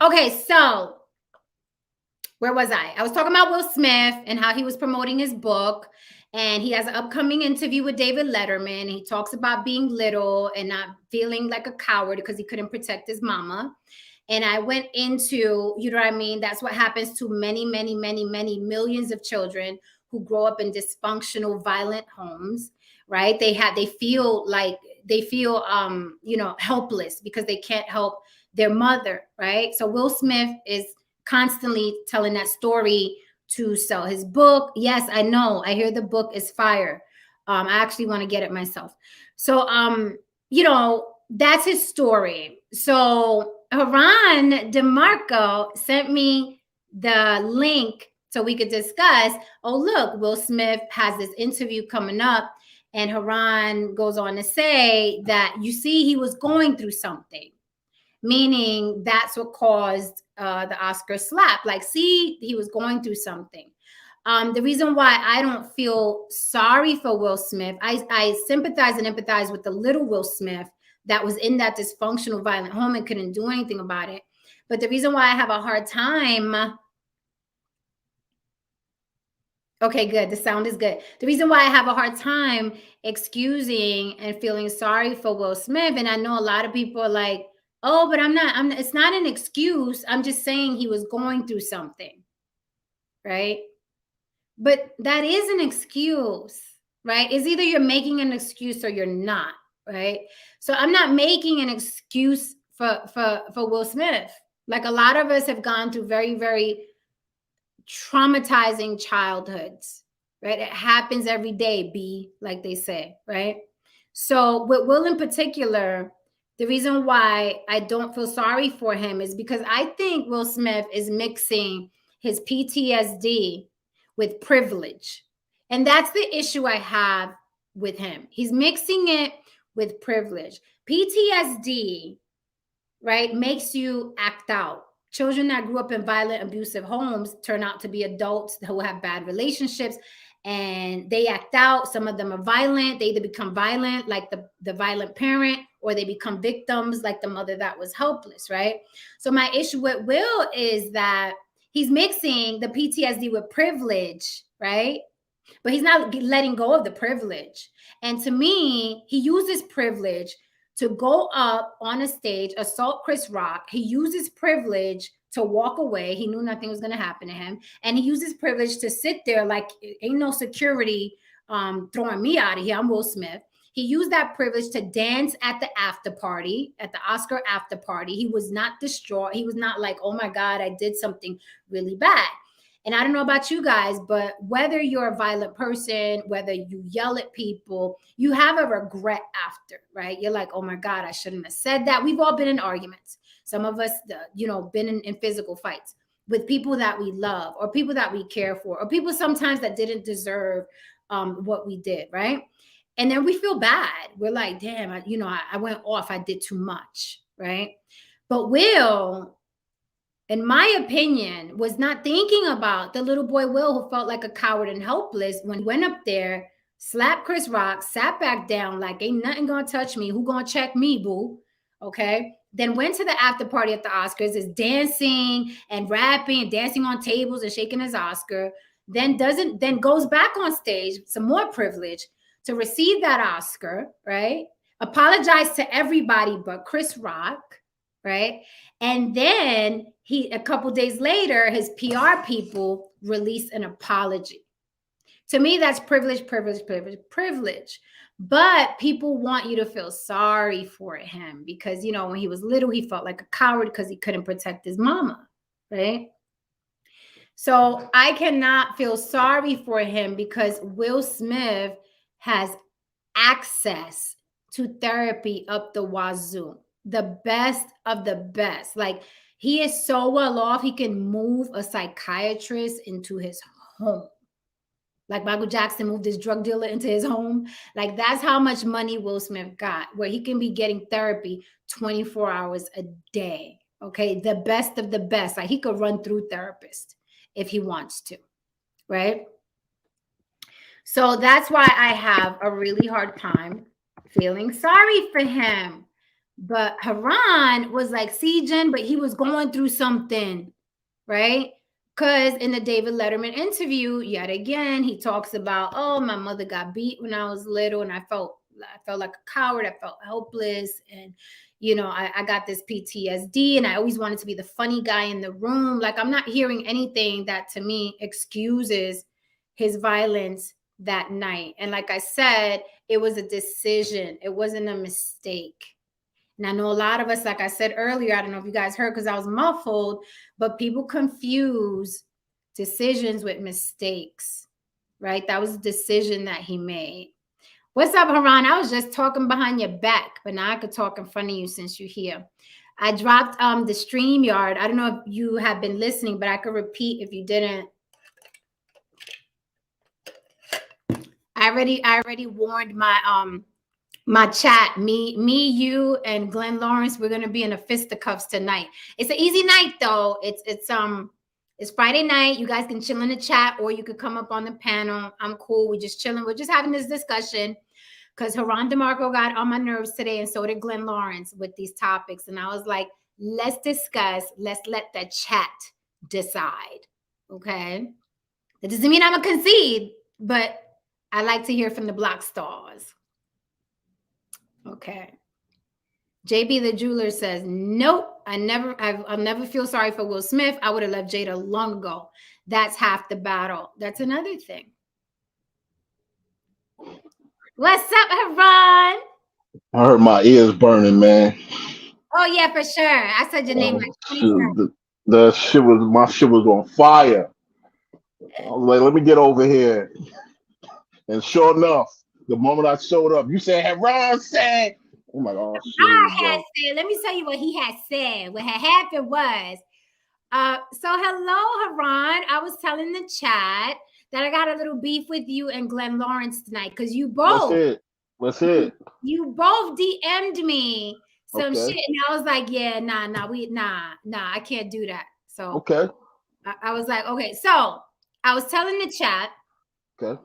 Okay, so where was I? I was talking about Will Smith and how he was promoting his book. And he has an upcoming interview with David Letterman. He talks about being little and not feeling like a coward because he couldn't protect his mama. And I went into, you know what I mean? That's what happens to many, many, many, many millions of children who grow up in dysfunctional, violent homes, right? They feel helpless because they can't help their mother, right? So Will Smith is constantly telling that story to sell his book. Yes, I know. I hear the book is fire. I actually want to get it myself. So, that's his story. So Haran DeMarco sent me the link so we could discuss. Oh, look, Will Smith has this interview coming up. And Haran goes on to say that, you see, he was going through something, meaning that's what caused the Oscar slap. Like, see, he was going through something. The reason why I don't feel sorry for Will Smith, I sympathize and empathize with the little Will Smith that was in that dysfunctional, violent home and couldn't do anything about it. But the reason why I have a hard time, okay, good. The sound is good. The reason why I have a hard time excusing and feeling sorry for Will Smith, and I know a lot of people are like, oh, but it's not an excuse. I'm just saying he was going through something, right? But that is an excuse, right? It's either you're making an excuse or you're not, right? So I'm not making an excuse for Will Smith. Like, a lot of us have gone through very, very traumatizing childhoods, right? It happens every day, B, like they say, right? So with Will in particular, the reason why I don't feel sorry for him is because I think Will Smith is mixing his PTSD with privilege. And that's the issue I have with him. He's mixing it with privilege. PTSD, right, makes you act out. Children that grew up in violent, abusive homes turn out to be adults who have bad relationships, and they act out. Some of them are violent. They either become violent, like the violent parent, or they become victims, like the mother that was helpless, right? So my issue with Will is that he's mixing the PTSD with privilege, right? But he's not letting go of the privilege. And to me, he uses privilege to go up on a stage, assault Chris Rock. He uses privilege to walk away. He knew nothing was going to happen to him. And he uses privilege to sit there like, ain't no security throwing me out of here. I'm Will Smith. He used that privilege to dance at the after party, at the Oscar after party. He was not distraught. He was not like, oh my God, I did something really bad. And I don't know about you guys, but whether you're a violent person, whether you yell at people, you have a regret after, right? You're like, oh my God, I shouldn't have said that. We've all been in arguments. Some of us, been in physical fights with people that we love or people that we care for or people sometimes that didn't deserve what we did, right? And then we feel bad. We're like, damn, I went off. I did too much, right? But Will, in my opinion, was not thinking about the little boy Will who felt like a coward and helpless when he went up there, slapped Chris Rock, sat back down like, ain't nothing gonna touch me. Who gonna check me, boo? Okay. Then went to the after party at the Oscars, is dancing and rapping and dancing on tables and shaking his Oscar. Then goes back on stage, some more privilege, to receive that Oscar, right? Apologize to everybody but Chris Rock, right? And then a couple days later, his PR people release an apology. To me, that's privilege. But people want you to feel sorry for him because, when he was little, he felt like a coward because he couldn't protect his mama, right? So I cannot feel sorry for him because Will Smith has access to therapy up the wazoo, the best of the best. Like, he is so well off, he can move a psychiatrist into his home. Like Michael Jackson moved his drug dealer into his home. Like, that's how much money Will Smith got, where he can be getting therapy 24 hours a day. Okay. The best of the best. Like, he could run through therapists if he wants to. Right. So that's why I have a really hard time feeling sorry for him. But Haran was like, see, Jen, but he was going through something, right? Because in the David Letterman interview, yet again, he talks about, oh, my mother got beat when I was little, and I felt like a coward. I felt helpless, and I got this PTSD, and I always wanted to be the funny guy in the room. Like, I'm not hearing anything that to me excuses his violence that night. And like I said, it was a decision. It wasn't a mistake. And I know a lot of us, like I said earlier, I don't know if you guys heard because I was muffled, but people confuse decisions with mistakes, right? That was a decision that he made. What's up, Haran? I was just talking behind your back, but now I could talk in front of you since you're here. I dropped the StreamYard. I don't know if you have been listening, but I could repeat if you didn't. I already warned my chat, me, you, and Glenn Lawrence. We're gonna be in the fisticuffs tonight. It's an easy night though. It's Friday night. You guys can chill in the chat, or you could come up on the panel. I'm cool. We're just chilling. We're just having this discussion because Haran DeMarco got on my nerves today, and so did Glenn Lawrence with these topics. And I was like, let's discuss. Let's let the chat decide. Okay. That doesn't mean I'm a concede, but I like to hear from the block stars. Okay. JB the jeweler says, nope, I'll never feel sorry for Will Smith. I would have left Jada long ago. That's half the battle. That's another thing. What's up, Haran? I heard my ears burning, man. Oh, yeah, for sure. I said your name like 20 times. The shit was my shit was on fire. I was like, let me get over here. And sure enough, the moment I showed up, you said, "Have Ron said?" Oh my god, shit, here we go. Let me tell you what he had said. What had happened was, so hello, Haran. I was telling the chat that I got a little beef with you and Glenn Lawrence tonight because you Let's both. hear it. Let's hear it. You both DM'd me some Okay. shit, and I was like, yeah, nah, I can't do that. So Okay. I was like, okay. So I was telling the chat Okay.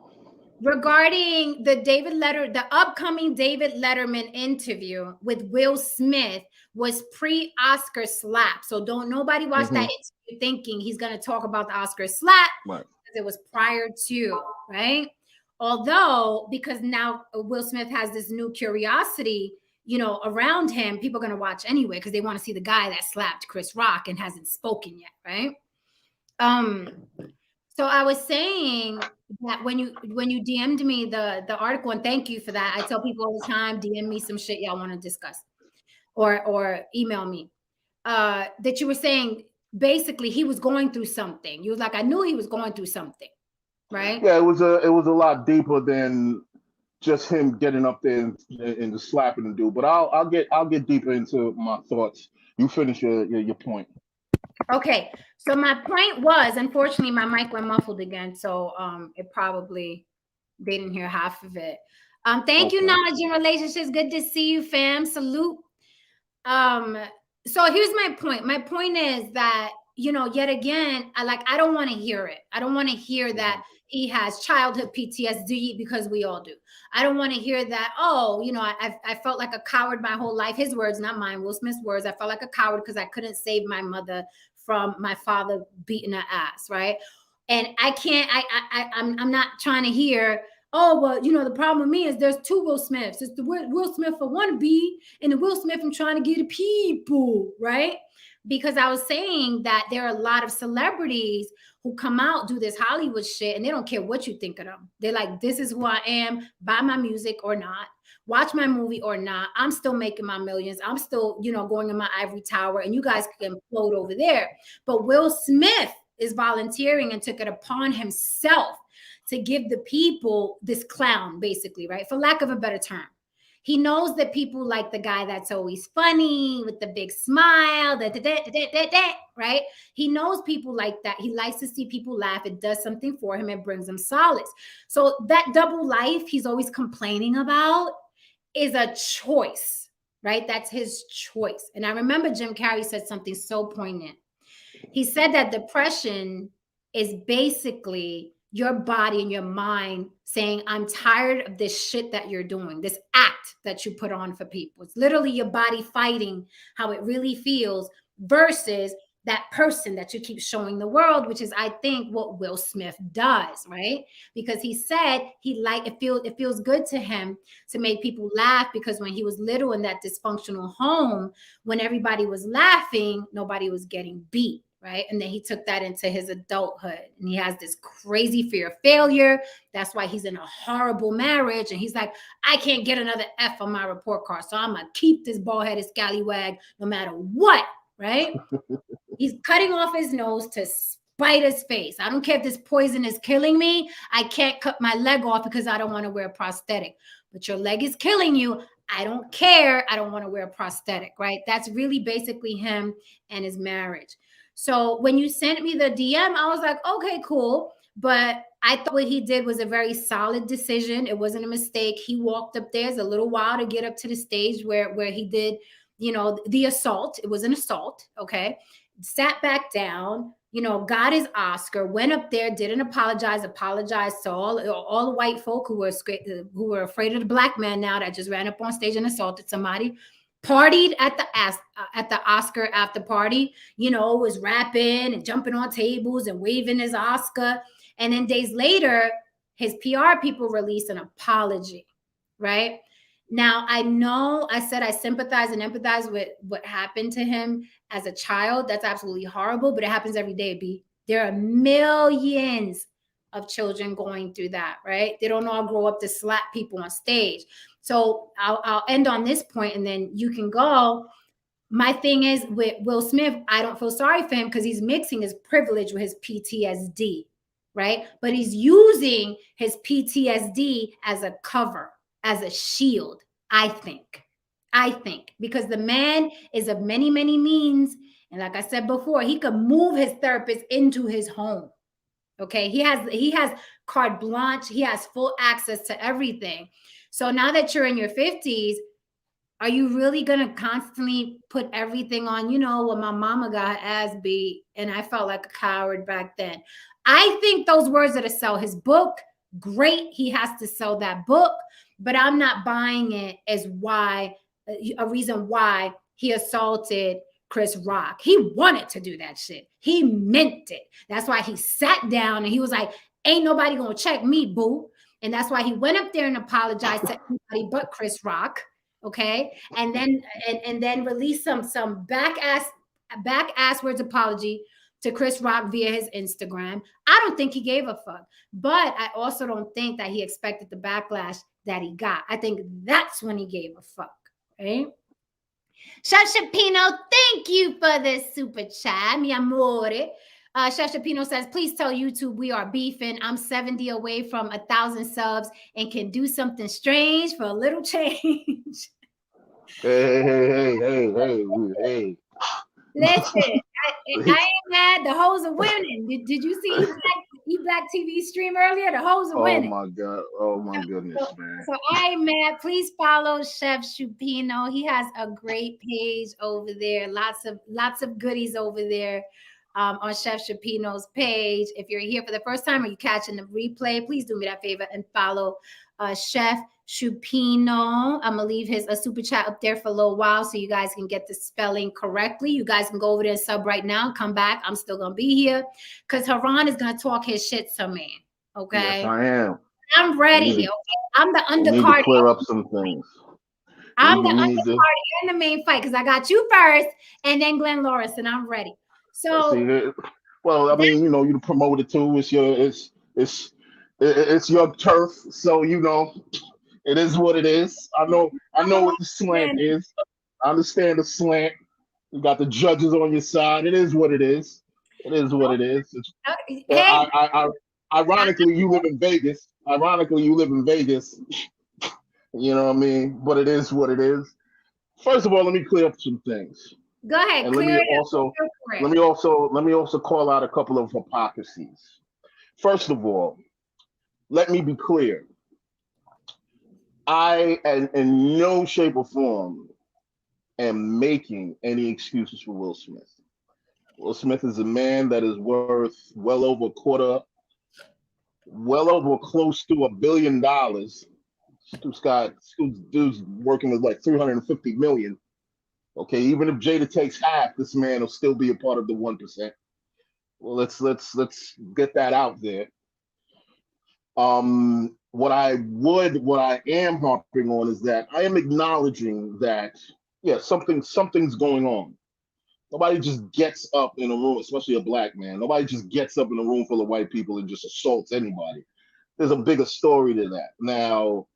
regarding the upcoming David Letterman interview with Will Smith was pre-Oscar slap. So don't nobody watch that interview thinking he's gonna talk about the Oscar slap Right. because it was prior to, right? Although, because now Will Smith has this new curiosity, around him, people are going to watch anyway because they want to see the guy that slapped Chris Rock and hasn't spoken yet, right? So I was saying that when you DM'd me the article, and thank you for that. I tell people all the time, DM me some shit y'all want to discuss, or email me. That you were saying basically he was going through something. You was like, I knew he was going through something, right? Yeah, it was a lot deeper than just him getting up there and just slapping the dude. But I'll get deeper into my thoughts. You finish your point. Okay, so my point was, unfortunately, my mic went muffled again, so it probably they didn't hear half of it. Thank you, Okay. Knowledge and Relationships. Good to see you, fam. Salute. Um, so here's my point. My point is that yet again, I don't want to hear it. I don't want to hear that he has childhood PTSD because we all do. I don't want to hear that. Oh, I felt like a coward my whole life. His words, not mine. Will Smith's words. I felt like a coward because I couldn't save my mother from my father beating her ass, right? And I can't. I'm not trying to hear. Oh, well, the problem with me is there's two Will Smiths. It's the Will Smith I want to be and the Will Smith I'm trying to get to people, right? Because I was saying that there are a lot of celebrities who come out, do this Hollywood shit, and they don't care what you think of them. They're like, this is who I am, buy my music or not, watch my movie or not. I'm still making my millions. I'm still, going in my ivory tower, and you guys can float over there. But Will Smith is volunteering and took it upon himself to give the people this clown, basically, right? For lack of a better term. He knows that people like the guy that's always funny with the big smile, right? He knows people like that. He likes to see people laugh. It does something for him. It brings him solace. So that double life he's always complaining about is a choice, right? That's his choice. And I remember Jim Carrey said something so poignant. He said that depression is basically your body and your mind saying, I'm tired of this shit that you're doing, this act that you put on for people. It's literally your body fighting how it really feels versus that person that you keep showing the world, which is, I think, what Will Smith does, right? Because he said he like it feels good to him to make people laugh, because when he was little in that dysfunctional home, when everybody was laughing, nobody was getting beat, right? And then he took that into his adulthood, and he has this crazy fear of failure. That's why he's in a horrible marriage, and he's like, I can't get another F on my report card, so I'm gonna keep this bald-headed scallywag no matter what, right? He's cutting off his nose to spite his face. I don't care if this poison is killing me. I can't cut my leg off because I don't want to wear a prosthetic. But your leg is killing you. I don't care. I don't want to wear a prosthetic, right? That's really basically him and his marriage. So when you sent me the DM, I was like, okay, cool. But I thought what he did was a very solid decision. It wasn't a mistake. He walked up there. It's a little while to get up to the stage where he did, the assault. It was an assault, okay? Sat back down, got his Oscar, went up there, didn't apologized to all the white folk who were afraid of the black man now that just ran up on stage and assaulted somebody. Partied at the Oscar after party, was rapping and jumping on tables and waving his Oscar. And then days later, his PR people released an apology, right? Now, I know I said I sympathize and empathize with what happened to him as a child. That's absolutely horrible, but it happens every day, B. There are millions of children going through that, right? They don't all grow up to slap people on stage. So I'll end on this point and then you can go. My thing is with Will Smith, I don't feel sorry for him because he's mixing his privilege with his PTSD, right? But he's using his PTSD as a cover, as a shield, I think. Because the man is of many, many means. And like I said before, he could move his therapist into his home. Okay. He has carte blanche. He has full access to everything. So now that you're in your 50s, are you really going to constantly put everything on, well, my mama got her ass beat and I felt like a coward back then? I think those words are to sell his book. Great. He has to sell that book, but I'm not buying it as a reason why he assaulted Chris Rock. He wanted to do that shit. He meant it. That's why he sat down and he was like, ain't nobody going to check me, boo. And that's why he went up there and apologized to everybody but Chris Rock. Okay. And then release some back ass words apology to Chris Rock via his Instagram. I don't think he gave a fuck, but I also don't think that he expected the backlash that he got. I think that's when he gave a fuck, right? Chef Shapino, thank you for this super chat, mi amore. Chef Shapino says, please tell YouTube we are beefing. I'm 70 away from 1,000 subs and can do something strange for a little change. Hey. Listen, I ain't mad. The hoes are winning. Did you see E-Black TV stream earlier? The hoes are winning. Oh my God. Oh my goodness, man. So I ain't mad. Please follow Chef Shupino. He has a great page over there. Lots of goodies over there on Chef Shupino's page. If you're here for the first time or you're catching the replay, please do me that favor and follow Chef Shupino. I'm gonna leave a super chat up there for a little while so you guys can get the spelling correctly. You guys can go over there and sub right now. Come back. I'm still gonna be here because Haran is gonna talk his shit to me. Okay. Yes, I am. I'm ready. Okay. I'm the undercard. We need to clear up some things. I'm the undercard in the main fight because I got you first and then Glenn Lawrence, and I'm ready. So well, I mean, you promote it too. It's your turf, so it is what it is. I know what the slant is. I understand the slant. You got the judges on your side. It is what it is. It is what it is. Ironically, you live in Vegas. You know what I mean? But it is what it is. First of all, let me clear up some things. Go ahead. And let me also call out a couple of hypocrisies. First of all, let me be clear. I, in no shape or form, am making any excuses for Will Smith. Will Smith is a man that is worth well over well over close to $1 billion. Dude's working with like 350 million. Okay, even if Jada takes half, this man will still be a part of the 1%. Well, let's get that out there. What I am harping on is that I am acknowledging that yeah, something's going on. Nobody just gets up in a room, especially a black man. Nobody just gets up in a room full of white people and just assaults anybody. There's a bigger story to that. Now,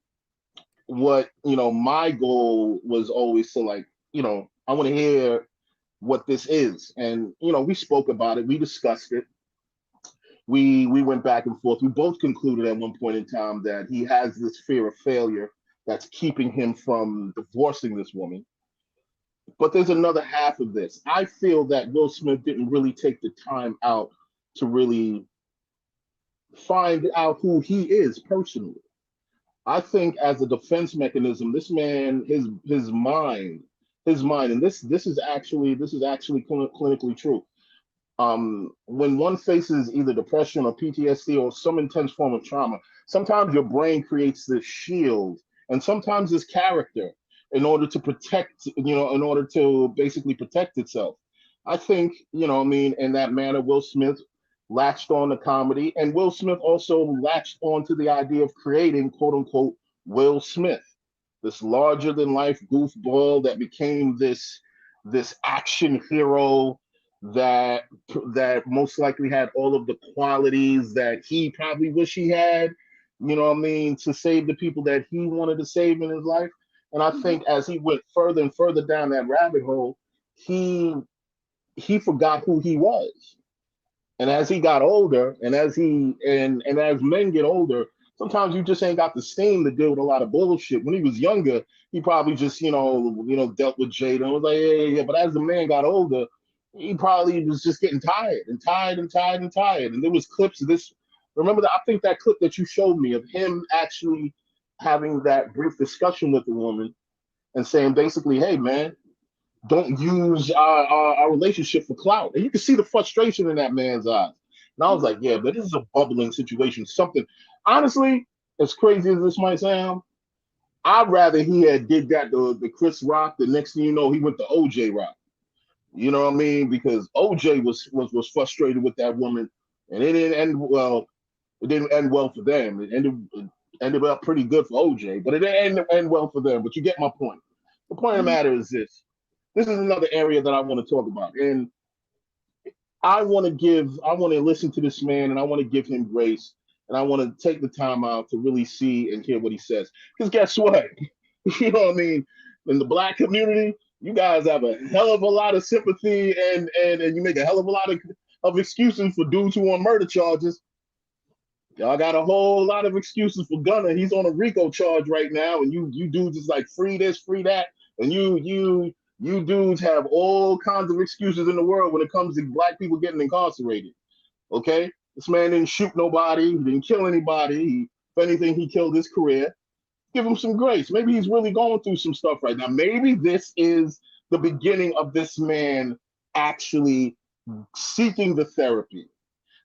what my goal was always to like, I want to hear what this is, and we spoke about it, we discussed it, we went back and forth. We both concluded at one point in time that he has this fear of failure that's keeping him from divorcing this woman. But there's another half of this. I feel that Will Smith didn't really take the time out to really find out who he is personally. I think as a defense mechanism, this man, his mind, and this is actually clinically true. When one faces either depression or PTSD or some intense form of trauma, sometimes your brain creates this shield and sometimes this character in order to protect, in order to basically protect itself. I think, in that manner, Will Smith latched on to comedy, and Will Smith also latched on to the idea of creating, quote unquote, Will Smith, this larger than life goofball that became this action hero that most likely had all of the qualities that he probably wish he had, to save the people that he wanted to save in his life. And I think as he went further and further down that rabbit hole, he he forgot who he was. And as he got older, and as men get older, sometimes you just ain't got the steam to deal with a lot of bullshit. When he was younger, he probably just dealt with Jada and was like, yeah, yeah, yeah. But as the man got older, he probably was just getting tired and tired and tired and tired. And there was clips of this. Remember that? I think that clip that you showed me of him actually having that brief discussion with the woman and saying basically, "Hey, man, don't use our relationship for clout." And you can see the frustration in that man's eyes. And I was like, yeah, but this is a bubbling situation. Something, honestly, as crazy as this might sound, I'd rather he had did that to the Chris Rock. The next thing you know, he went to OJ Rock. You know what I mean? Because OJ was frustrated with that woman, and it didn't end well. It didn't end well for them. It ended up pretty good for OJ, but it didn't end well for them. But you get my point. The point of the matter is this: this is another area that I want to talk about. And I want to listen to this man and I want to give him grace. And I want to take the time out to really see and hear what he says. Because guess what? You know what I mean? In the black community, you guys have a hell of a lot of sympathy and you make a hell of a lot of excuses for dudes who on murder charges. Y'all got a whole lot of excuses for Gunner. He's on a RICO charge right now, and you dudes is like free this, free that, and you dudes have all kinds of excuses in the world when it comes to black people getting incarcerated. Okay, this man didn't shoot nobody, he didn't kill anybody. If anything, he killed his career. Give him some grace. Maybe he's really going through some stuff right now. Maybe this is the beginning of this man actually seeking the therapy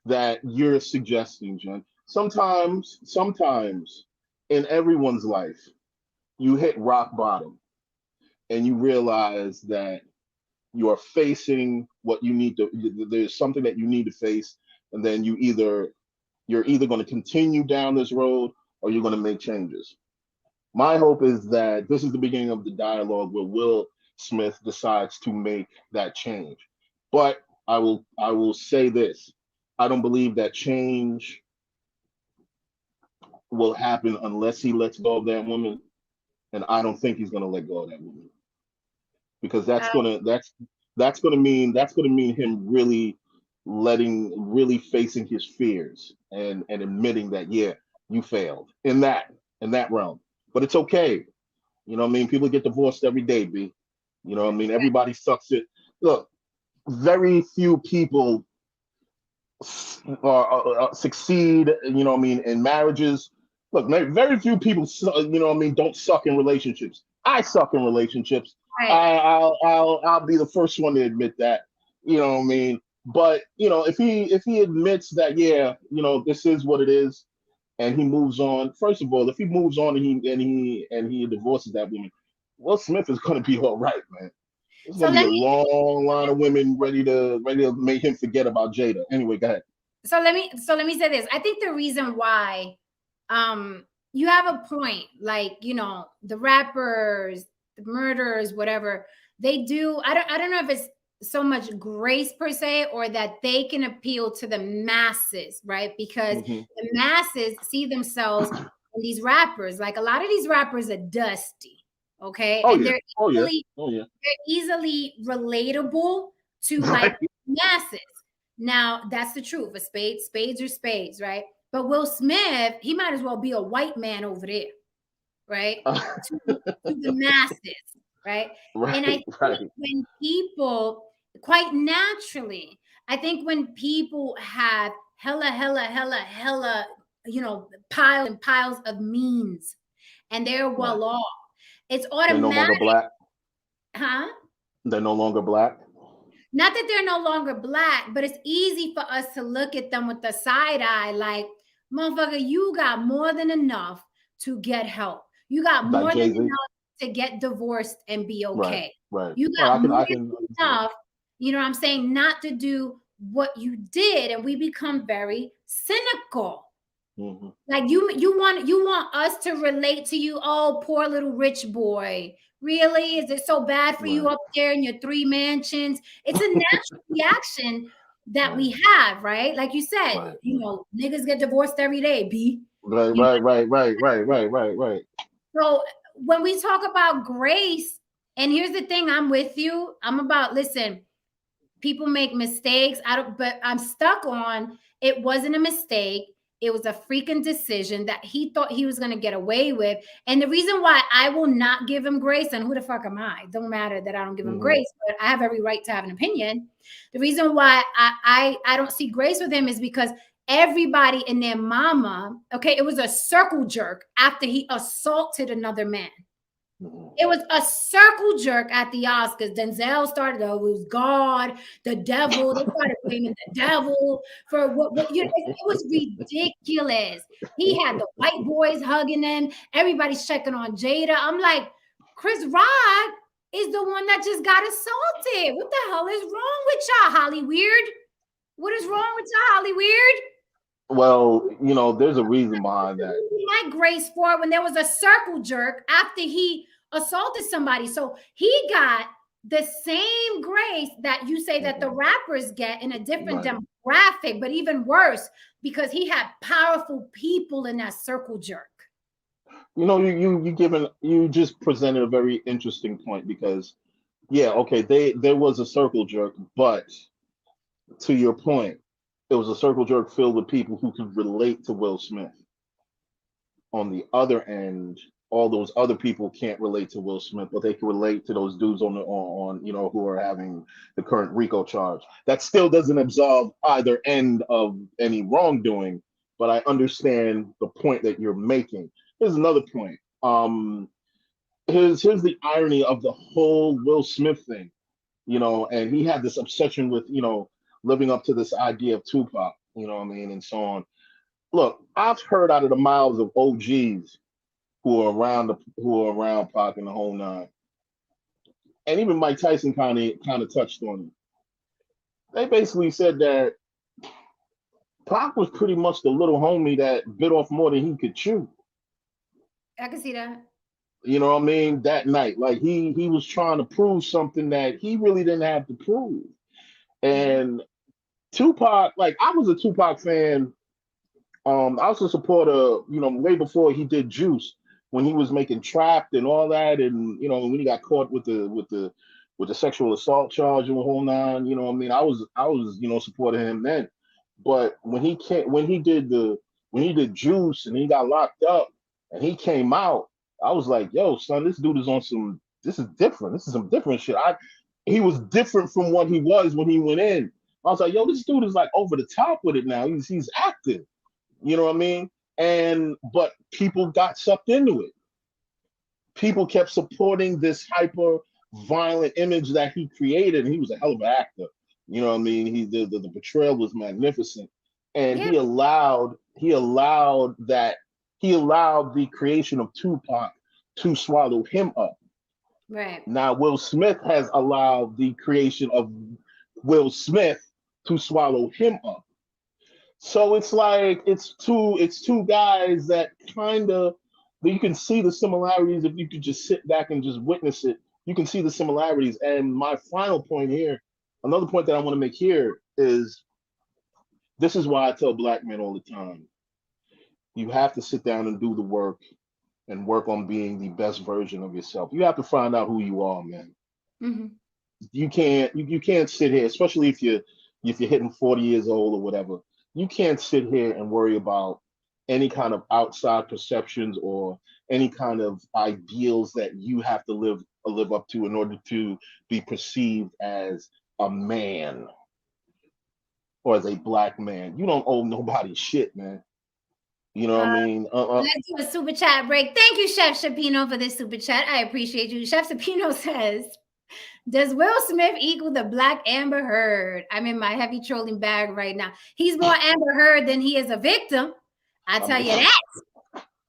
that you're suggesting, Jen. Sometimes in everyone's life, you hit rock bottom and you realize that you are facing what you need to, there's something that you need to face, and then you're either going to continue down this road or you're going to make changes. My hope is that this is the beginning of the dialogue where Will Smith decides to make that change. But I will say this: I don't believe that change will happen unless he lets go of that woman, and I don't think he's gonna let go of that woman because that's gonna mean him really facing his fears and admitting that yeah, you failed in that realm. But it's okay. You know what I mean? People get divorced every day, B. You know what I mean? Everybody sucks it. Look, very few people succeed, what I mean, in marriages. Look, very few people, what I mean, don't suck in relationships. I suck in relationships. Right. I'll be the first one to admit that. You know what I mean? But if he admits that, yeah, this is what it is, and he moves on. First of all, if he moves on and he divorces that woman, Will Smith is gonna be all right, man. There's So gonna be let a me long line of women ready to make him forget about Jada. Anyway, go ahead. so let me say this. I think the reason why you have a point, like, the rappers, the murderers, whatever, they do. I don't know if it's so much grace per se, or that they can appeal to the masses, right? Because Hmm. the masses see themselves in these rappers. Like, a lot of these rappers are dusty, okay? Oh And yeah. they're Oh yeah. easily Oh yeah. they're easily relatable to, like, Right. masses. Now, that's the truth. A spades are spades, right? But Will Smith, he might as well be a white man over there, right? To the masses, right? And I Right. think Right. when people, quite naturally, I think when people have hella, piles and piles of means, and they're Right. well off, it's They're no automatic, longer black. huh? They're no longer black. Not that they're no longer black, but it's easy for us to look at them with the side eye, like, motherfucker, you got more than enough to get help. You got Like more than Jay Z. enough to get divorced and be Right. okay. Right. You Oh, got more I can than understand. enough, you know what I'm saying, not to do what you did. And we become very cynical. Hmm. Like, you want us to relate to you. Oh, poor little rich boy. Really? Is it so bad for you Right. up there in your 3 mansions? It's a natural reaction that Right. we have, right? Like you said, Right. niggas get divorced every day, B. Right. You Right. Right. Right. Right. Right. Right. Right. So when we talk about grace, and here's the thing, I'm with you. I'm about, listen, people make mistakes. But I'm stuck on, it wasn't a mistake. It was a freaking decision that he thought he was going to get away with. And the reason why I will not give him grace, and who the fuck am I? It don't matter that I don't give him Hmm. grace, but I have every right to have an opinion. The reason why I don't see grace with him is because everybody and their mama, okay, it was a circle jerk after he assaulted another man. Hmm. It was a circle jerk at the Oscars. Denzel started, oh, it was God, the devil. They started blaming the devil for it was ridiculous. He had the white boys hugging him. Everybody's checking on Jada. I'm like, Chris Rock is the one that just got assaulted. What the hell is wrong with y'all, Holly Weird? What is wrong with y'all, Holly Weird? Well, there's a reason behind that. My grace for it when there was a circle jerk after he assaulted somebody. So he got the same grace that you say that the Hmm. rappers get in a different Right. demographic, but even worse because he had powerful people in that circle jerk. You just presented a very interesting point because yeah, okay, there was a circle jerk, but to your point, it was a circle jerk filled with people who could relate to Will Smith. On the other end, all those other people can't relate to Will Smith, but they can relate to those dudes who are having the current RICO charge. That still doesn't absolve either end of any wrongdoing, but I understand the point that you're making. Here's another point. Here's the irony of the whole Will Smith thing, and he had this obsession with, living up to this idea of Tupac, you know what I mean, and so on. Look, I've heard out of the mouths of OGs who are around Pac and the whole nine, and even Mike Tyson kind of touched on it. They basically said that Pac was pretty much the little homie that bit off more than he could chew. I can see that. You know what I mean? That night, like he was trying to prove something that he really didn't have to prove. Mhm. And Tupac, like I was a Tupac fan. I was a supporter, way before he did Juice, when he was making Trapped and all that, and when he got caught with the sexual assault charge and the whole nine. You know what I mean? I was supporting him then. But when he did Juice and he got locked up and he came out, I was like, yo, son, this dude is on some. This is different. This is some different shit. He was different from what he was when he went in. I was like, yo, this dude is like over the top with it now. He's active. You know what I mean? And but people got sucked into it. People kept supporting this hyper violent image that he created, and he was a hell of an actor. You know what I mean? The portrayal was magnificent. and Yeah. he allowed the creation of Tupac to swallow him up. Right. Now Will Smith has allowed the creation of Will Smith to swallow him up. So it's like it's two guys that kind of, you can see the similarities if you could just sit back and just witness it. You can see the similarities. And my final point here, another point that I want to make here is, this is why I tell black men all the time: you have to sit down and do the work and work on being the best version of yourself. You have to find out who you are, man. Mm-hmm. You can't sit here, especially if you're hitting 40 years old or whatever. You can't sit here and worry about any kind of outside perceptions or any kind of ideals that you have to live up to in order to be perceived as a man or as a black man. You don't owe nobody shit, man. You know what I mean? Let's do a super chat break. Thank you, Chef Shapino, for this super chat. I appreciate you. Chef Shapino says, does Will Smith equal the Black Amber Heard? I'm in my heavy trolling bag right now. He's more Amber Heard than he is a victim. I tell you that.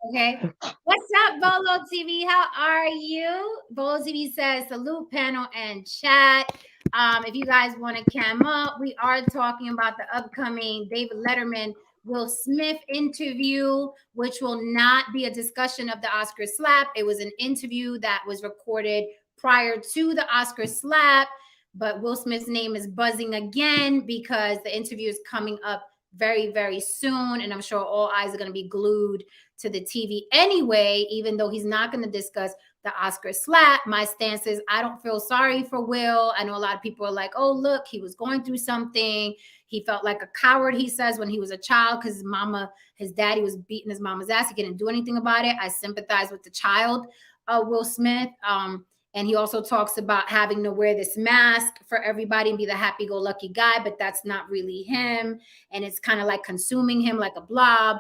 Okay. What's up, Bolo TV? How are you? Bolo TV says, salute panel and chat. If you guys want to cam up, we are talking about the upcoming David Letterman Will Smith interview, which will not be a discussion of the Oscar slap. It was an interview that was recorded prior to the Oscar slap, but Will Smith's name is buzzing again because the interview is coming up very, very soon. And I'm sure all eyes are going to be glued to the TV anyway, even though he's not going to discuss the Oscar slap. My stance is I don't feel sorry for Will. I know a lot of people are like, oh, look, he was going through something. He felt like a coward, he says, when he was a child because his daddy was beating his mama's ass. He didn't do anything about it. I sympathize with the child, Will Smith. And he also talks about having to wear this mask for everybody and be the happy-go-lucky guy, but that's not really him. And it's kind of like consuming him like a blob.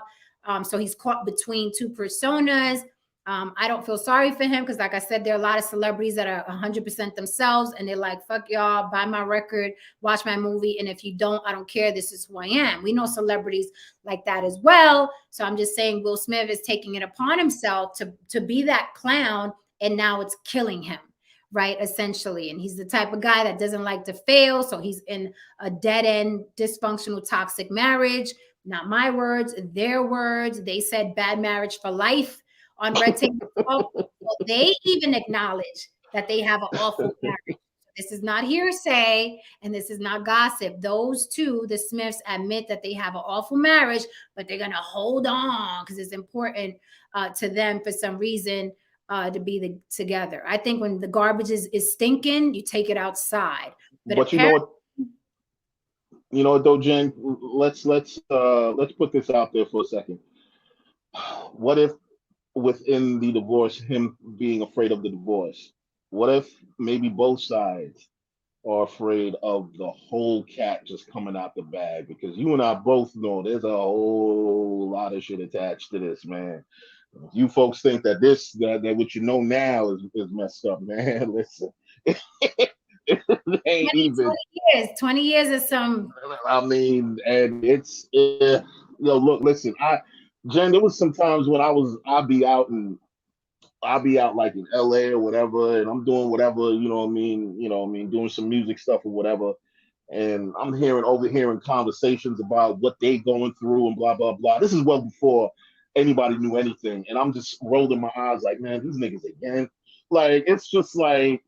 So he's caught between two personas. I don't feel sorry for him because, like I said, there are a lot of celebrities that are 100% themselves, and they're like, fuck y'all, buy my record, watch my movie, and if you don't, I don't care. This is who I am. We know celebrities like that as well. So I'm just saying Will Smith is taking it upon himself to be that clown, and now it's killing him, right, essentially. And he's the type of guy that doesn't like to fail, so he's in a dead-end, dysfunctional, toxic marriage. Not my words, their words. They said bad marriage for life on Red Table Talk. Well, they even acknowledge that they have an awful marriage. This is not hearsay and this is not gossip. Those two, the Smiths, admit that they have an awful marriage, but they're going to hold on because it's important to them for some reason to be together. I think when the garbage is stinking, you take it outside. But you know what though, Jen? Let's put this out there for a second. What if within the divorce, him being afraid of the divorce? What if maybe both sides are afraid of the whole cat just coming out the bag? Because you and I both know there's a whole lot of shit attached to this, man. You folks think that that what you know now is messed up, man. Listen, it ain't 20, even. 20 years is some. I mean, and look, listen, Jen, there was some times when I'll be out like in LA or whatever, and I'm doing whatever, doing some music stuff or whatever, and I'm overhearing conversations about what they going through and blah blah blah. This is well before anybody knew anything, and I'm just rolling my eyes like, man, these niggas again. Like it's just they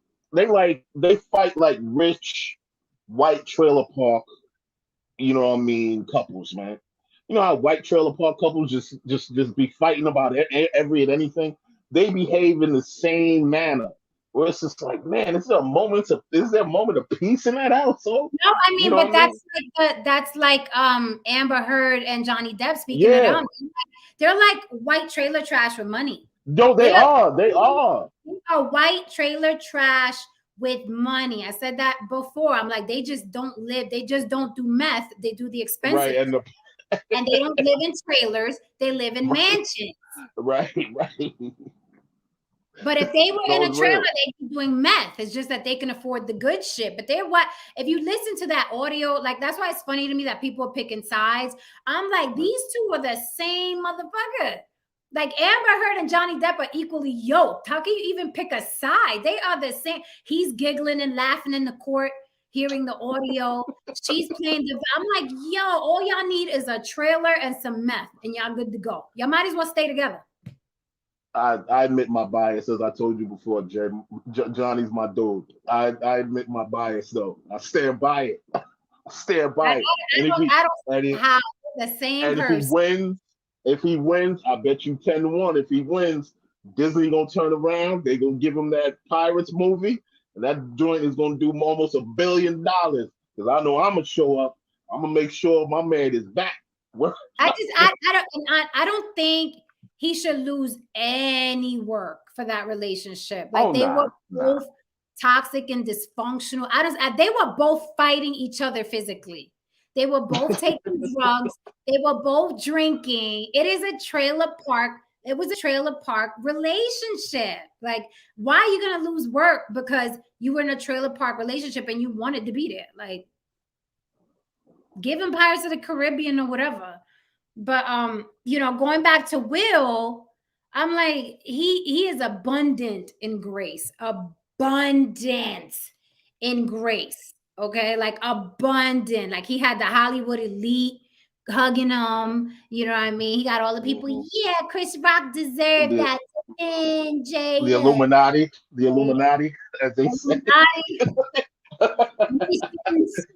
fight like rich white trailer park, couples, man. You know how white trailer park couples just be fighting about every and anything. They behave in the same manner. Where it's just like, man, is there a moment of peace in that household? No, I You mean, know but what I mean? that's like Amber Heard and Johnny Depp speaking it Yeah. out. They're like white trailer trash with money. No, they They are are. They are. white trailer trash with money. I said that before. I'm like, they just don't live. They just don't do meth. They do the Right. expensive. And they don't live in trailers. They live in mansions. Right. Right. But if they were in No, a it's trailer, real. they'd be doing meth. It's just that they can afford the good shit. But they're what? If you listen to that audio, like that's why it's funny to me that people are picking sides. I'm like, these two are the same motherfucker. Like Amber Heard and Johnny Depp are equally yoked. How can you even pick a side? They are the same. He's giggling and laughing in the court, hearing the audio. She's playing the. I'm like, yo, all y'all need is a trailer and some meth, and y'all good to go. Y'all might as well stay together. I admit my bias, as I told you before, Jay. Johnny's my dude. I admit my bias, though. I stand by it. I stand I, by it. I, And if don't, he I don't and see he, how the same and person. if he wins, I bet you 10-1. If he wins, Disney gonna turn around. They gonna give him that Pirates movie, and that joint is gonna do almost $1 billion. Because I know I'm gonna show up. I'm gonna make sure my man is back. I don't think he should lose any work for that relationship. Like Oh they were nah. both toxic and dysfunctional. They were both fighting each other physically. They were both taking drugs. They were both drinking. It is a trailer park. It was a trailer park relationship. Like, why are you gonna lose work because you were in a trailer park relationship and you wanted to be there? Like, give him Pirates of the Caribbean or whatever. But going back to Will, I'm like, he is abundant in grace. Abundant in grace. Okay, like abundant. Like he had the Hollywood elite hugging him. You know what I mean? He got all the people. Mhm. Yeah, Chris Rock deserved The that. And Jay, the Illuminati, as they say. Illuminati, Masons,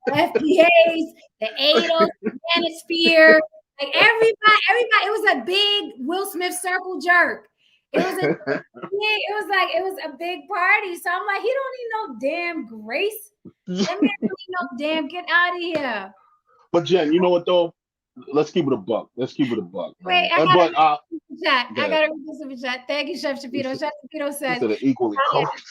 FBAs, the ADOS, the Manosphere, like everybody, it was a big Will Smith circle jerk. It was it was a big party. So I'm like, he don't need no damn grace. That man don't need no damn get out of here. But Jen, you know what though? Let's keep it a buck. Let's keep it a buck, Wait, man. And but chat. go I ahead. gotta read this super chat. Thank you, Chef You Shapiro. said, Chef Shapiro you says, said it equally coached.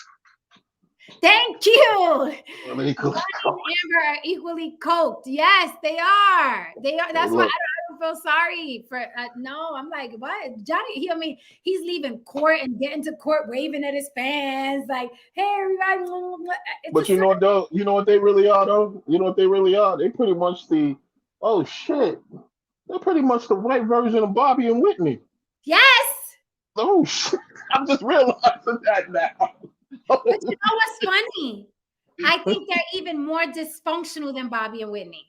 thank you. Equally Johnny and coached. Amber are equally coked. Yes, they are. They are. Hey, That's why look, I don't feel sorry for. No, I'm like, what? Johnny, he's leaving court and getting to court waving at his fans, like, hey, everybody. It's a but you know what though? You know what they really are though? You know what they really are? They pretty much oh shit. They're pretty much the white version of Bobby and Whitney. yes. Oh shit. I'm just realizing that now. But you know what's funny? I think they're even more dysfunctional than Bobby and Whitney.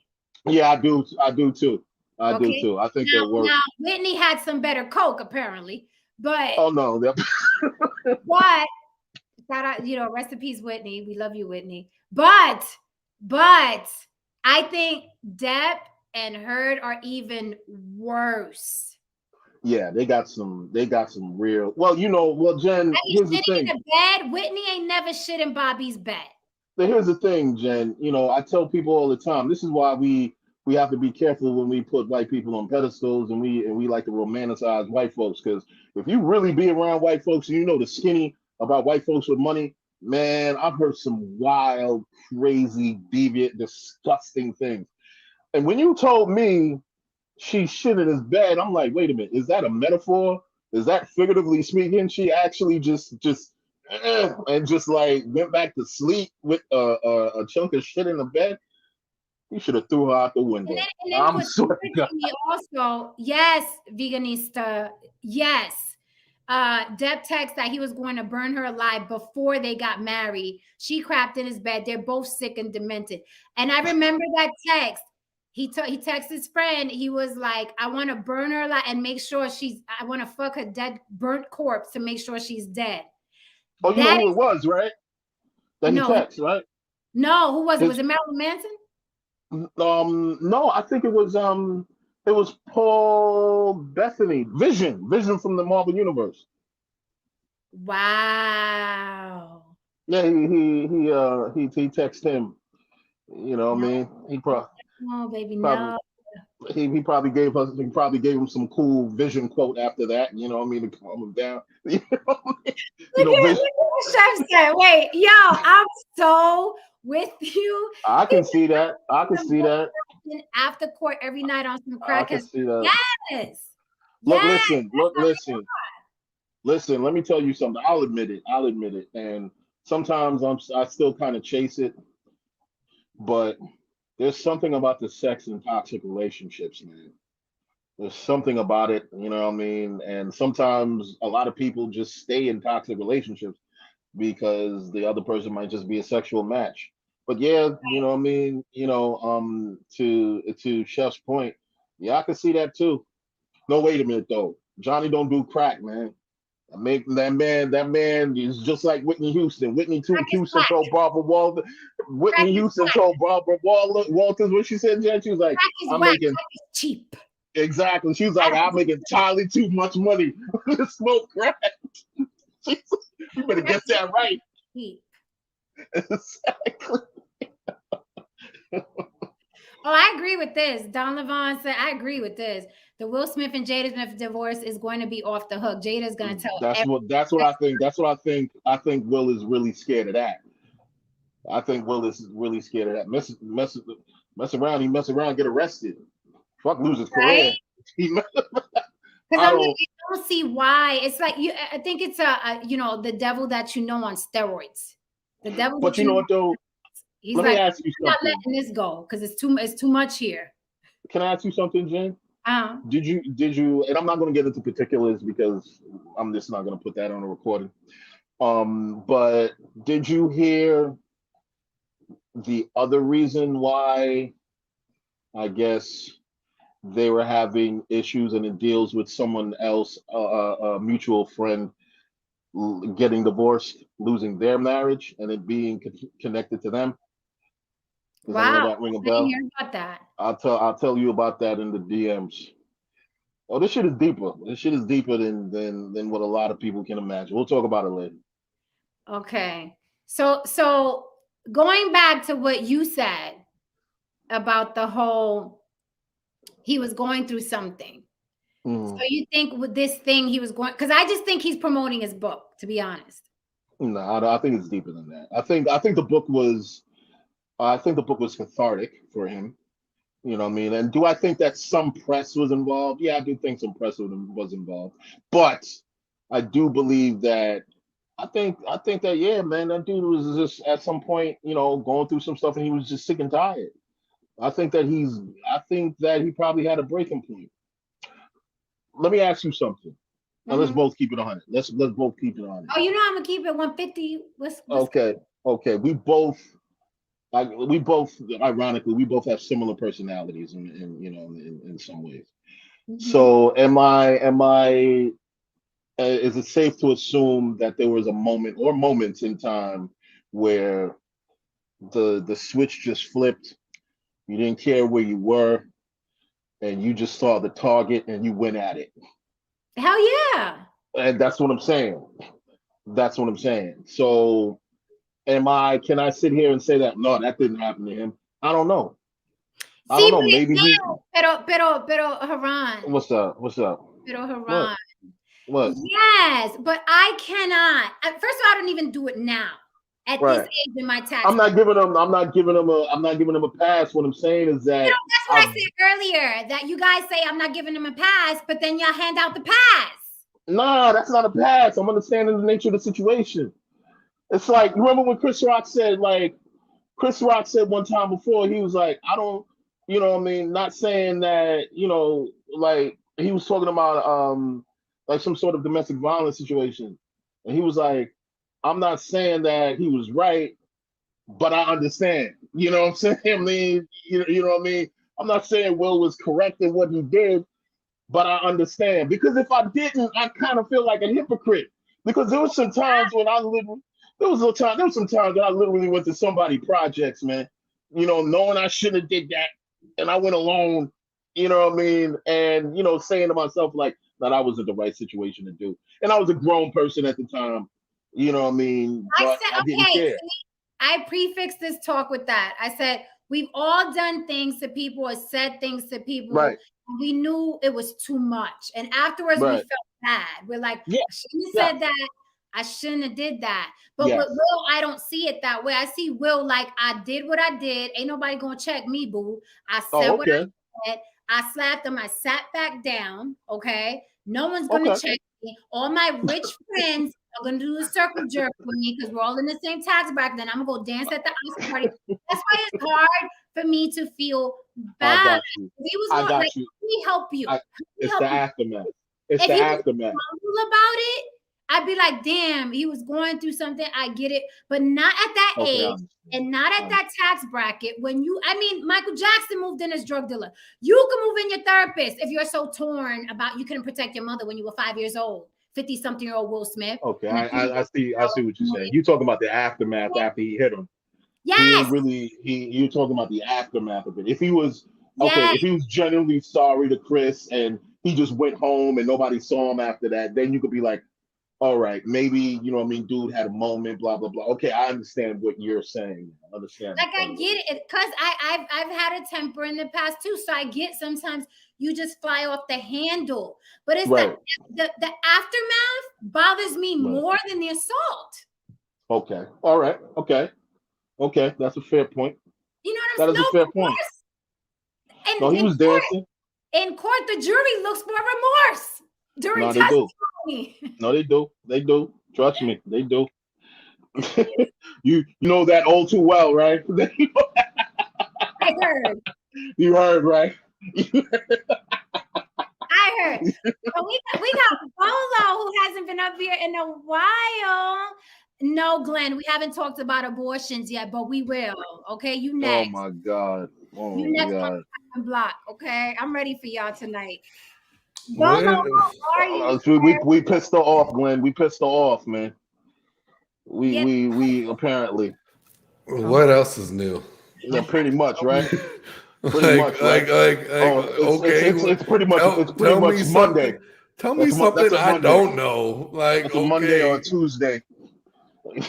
Yeah, I do. I do too. I do Okay. too. I think they're Now worse. Whitney had some better coke apparently, but Oh no, but shout out, rest in peace, Whitney. We love you, Whitney. But I think Depp and Heard are even worse. yeah, they got some. They got some real. Well, Jen. Here's the Sitting in thing. the bed, Whitney ain't never shit in Bobby's bed. But here's the thing, Jen. I tell people all the time. This is why we have to be careful when we put white people on pedestals and we like to romanticize white folks. Because if you really be around white folks and you know the skinny about white folks with money, man, I've heard some wild, crazy, deviant, disgusting things. And when you told me she shit in his bed, I'm like, wait a minute, is that a metaphor? Is that figuratively speaking? She actually just and just like went back to sleep with a chunk of shit in the bed. He should have threw her out the And window. then I'm what's sorry. weird to me also, yes, veganista, yes. Depp text that he was going to burn her alive before they got married. She crapped in his bed. They're both sick and demented. And I remember that text. He texted his friend. He was like, I want to burn her alive and make sure I want to fuck her dead, burnt corpse to make sure she's dead. Oh, you know That who is it was, right? That he no, texted, right? no, who was it? His Was it Marilyn Manson? no, I think it was Paul Bethany, Vision from the Marvel Universe. Wow. Yeah, he texted him. You know what I No, mean? no, baby, Probably no. he probably gave him some cool Vision quote after that. You know what I mean? To calm him down. You know what I mean? Vision. Look at what Chef said. Wait, yo, I'm so with you. I He can see that. I can see that. after court every night on some I can crackheads. see that. Yes. Look, Yes. listen. Look, listen. Listen, let me tell you something. I'll admit it. I'll admit it. And sometimes I still kind of chase it, but there's something about the sex and toxic relationships, man. There's something about it, you know what I mean? And sometimes a lot of people just stay in toxic relationships because the other person might just be a sexual match. But yeah, you know what I mean? To Chef's point, yeah, I can see that too. No, wait a minute though. Johnny don't do crack, man. I make that man is just like Whitney Houston. Crack is Houston black. told Barbara Walters. Crack Whitney is Houston black. told Walters what she said. Jen? She was like, Crack is "I'm whack. making Crack is cheap. exactly." She was like, "I'm making entirely too much money to smoke crack." You better Crack get that right. is cheap. Exactly. Oh, I agree with this. Don Levon said, I agree with this. The Will Smith and Jada Smith divorce is going to be off the hook. Jada's going to tell That's what I think. That's what I think. I think Will is really scared of that. I think Will is really scared of that. Mess around. He mess around, get arrested. Fuck, lose his right? career. He, Because I I'm like, don't. I don't see why. It's like you. I think it's the devil that you know on steroids. The devil But that you you know know. what though? He's Let me like, ask you I'm not something. letting this go because it's too much here. Can I ask you something, Jen? Uh, Did you? And I'm not going to get into particulars because I'm just not going to put that on a recording. But did you hear the other reason why? I guess they were having issues, and it deals with someone else, a mutual friend, getting divorced, losing their marriage, and it being connected to them. Does any of wow, that ring a I didn't bell? hear about that. I'll tell you about that in the DMs. Oh, this shit is deeper. This shit is deeper than what a lot of people can imagine. We'll talk about it later. Okay, so going back to what you said about the whole, he was going through something. So Mm. you think with this thing he was going, because I just think he's promoting his book, to be honest. No, I think it's deeper than that. I think the book was cathartic for him. You know what I mean? And do I think that some press was involved? Yeah, I do think some press was involved. But I do believe that I think that yeah, man, that dude was just at some point, going through some stuff and he was just sick and tired. I think that he probably had a breaking point. Let me ask you something. And let's Mhm. both keep it on it. Let's both keep it on it. Oh, I'm gonna keep it 150. Let's Okay. Okay. We both ironically we both have similar personalities in some ways. Mhm. So am I is it safe to assume that there was a moment or moments in time where the switch just flipped? You didn't care where you were, and you just saw the target and you went at it. Hell yeah. And that's what I'm saying. That's what I'm saying. So can I sit here and say that no, that didn't happen to him? I don't know. I don't See, know. but Maybe he no, pero Haran, what's up? What's up? pero What? Haran. What? Yes, but I cannot. First of all, I don't even do it now at this Right. age in my tax I'm bracket. not giving him. I'm not giving him a pass. What I'm saying is that That's what I I've said earlier. That you guys say I'm not giving them a pass, but then y'all hand out the pass. nah, that's not a pass. I'm understanding the nature of the situation. It's like you remember when Chris Rock said one time before, he was like, I don't, what I mean, not saying that, like he was talking about like some sort of domestic violence situation. And he was like, I'm not saying that he was right, but I understand. You know what I'm saying? I mean, you know what I mean? I'm not saying Will was correct in what he did, but I understand. Because if I didn't, I kind of feel like a hypocrite. Because there was some times when I literally, there was some times that I literally went to somebody projects, man. Knowing I shouldn't have did that, and I went alone. You know what I mean? And saying to myself like that I was in the right situation to do, and I was a grown person at the time. You know what I mean? I But said, I didn't okay, care. I prefixed this talk with that. I said, we've all done things to people or said things to people. Right. We knew it was too much. And afterwards, we Right. felt bad. We're like, Yeah. I shouldn't have Yeah. said that. I shouldn't have did that. But with Yes. Will, I don't see it that way. I see Will like, I did what I did. Ain't nobody going to check me, boo. I said Oh, what okay. I said. I slapped him. I sat back down. Okay. No one's going to Okay. check me. All my rich friends are going to do a circle jerk with me because we're all in the same tax bracket. Then I'm going to go dance at the Oscar party. That's why it's hard for me to feel I bad. got you. If he was I going, like, got you. let me help you. Let me It's help the you. aftermath. It's If the he was aftermath. humble about it, I'd be like, damn, he was going through something. I get it. But not at that Okay, I age understand. and not at that tax bracket. When Michael Jackson moved in as drug dealer. You can move in your therapist if you're so torn about you couldn't protect your mother when you were 5 years old. 50-something-year-old Will Smith. Okay, And I see what you're saying. You talking about the aftermath after he hit him. He yes, ain't really you're talking about the aftermath of it. If he was yes. genuinely sorry to Chris and he just went home and nobody saw him after that, then you could be like, all right, maybe, you know what I mean, dude had a moment, blah, blah, blah. Okay, I understand what you're saying. I understand. Like I get it because I've had a temper in the past too, so I get sometimes you just fly off the handle. But it's Right. the aftermath bothers me Right. more than the assault. Okay. All right. Okay. Okay. That's a fair point. You know what That I'm is a saying? fair No point. remorse. No, And he was dancing. in court, the jury looks for remorse during No, they do. testimony. No, they do. They do. Trust me, they do. You know that all too well, right? I heard. You heard, right? I heard. But we got Bolo who hasn't been up here in a while. No, Glenn, we haven't talked about abortions yet, but we will. Okay, you Oh next. my God. Oh You my next on God. the block. Okay, I'm ready for y'all tonight. Bolo, What how are you? We pissed her off, Glenn. We pissed her off, man. Yeah, We apparently. what else is new? Yeah, pretty much, right? Pretty Like much, right? like okay, It's pretty much tell me Monday. something. Tell me something That's a I Monday. don't know. Like That's a Monday or a okay, Tuesday.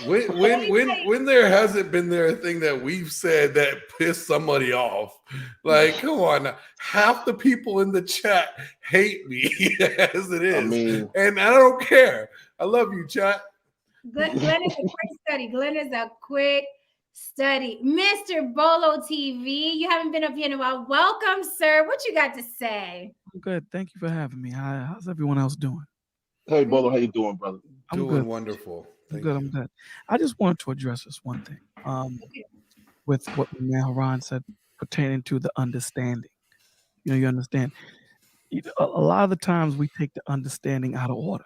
when there hasn't been there a thing that we've said that pissed somebody off. Like, come on now. Half the people in the chat hate me as it is. I mean, and I don't care. I love you, chat. Glenn is a quick study. Glenn is a quick study. Mr. Bolo TV, you haven't been up here in a while. Welcome, sir. What you got to say? I'm good. Thank you for having me. How's everyone else doing? hey Bolo, how you doing, brother? I'm Doing good. wonderful. I'm Thank good. you. I'm good. I just wanted to address this one thing. With what Haran said pertaining to the understanding. You understand. A lot of the times we take the understanding out of order,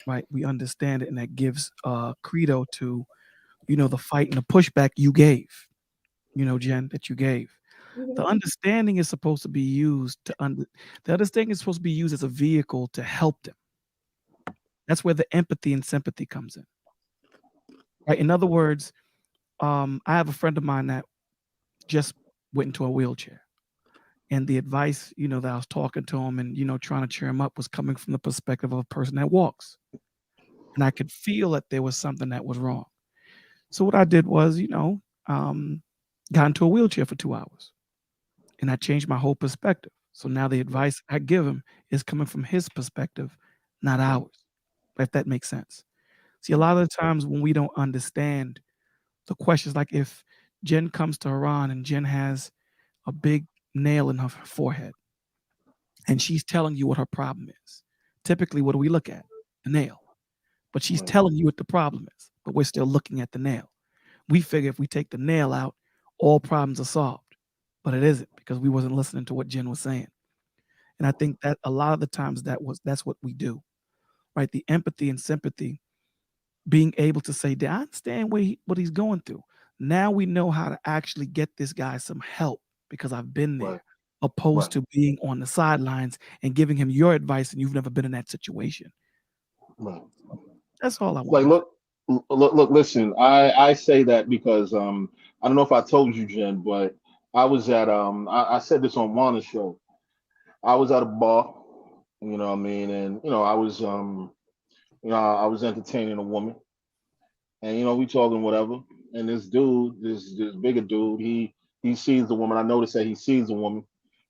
right? We understand it, and that gives credo to, the fight and the pushback you gave. Jen, that you gave. The understanding is supposed to be used the understanding is supposed to be used as a vehicle to help them. That's where the empathy and sympathy comes in. Right. In other words, I have a friend of mine that just went into a wheelchair. And the advice, that I was talking to him and, trying to cheer him up was coming from the perspective of a person that walks. And I could feel that there was something that was wrong. So what I did was, got into a wheelchair for 2 hours. And I changed my whole perspective. So now the advice I give him is coming from his perspective, not ours. If that makes sense. See, a lot of the times when we don't understand the questions, like if Jen comes to Iran and Jen has a big nail in her forehead and she's telling you what her problem is. Typically, what do we look at? The nail. But she's telling you what the problem is, but we're still looking at the nail. We figure if we take the nail out, all problems are solved. But it isn't because we wasn't listening to what Jen was saying. And I think that a lot of the times that's what we do. Right? The empathy and sympathy, being able to say, I understand what he's going through. Now we know how to actually get this guy some help because I've been there, opposed to being on the sidelines and giving him your advice and you've never been in that situation. Right. That's all I want. Like, look, listen. I say that because I don't know if I told you, Jen, but I was at I said this on Juana's show. I was at a bar, you know what I mean, and I was entertaining a woman, and we talking whatever, and this dude, this bigger dude, he sees the woman. I noticed that he sees the woman,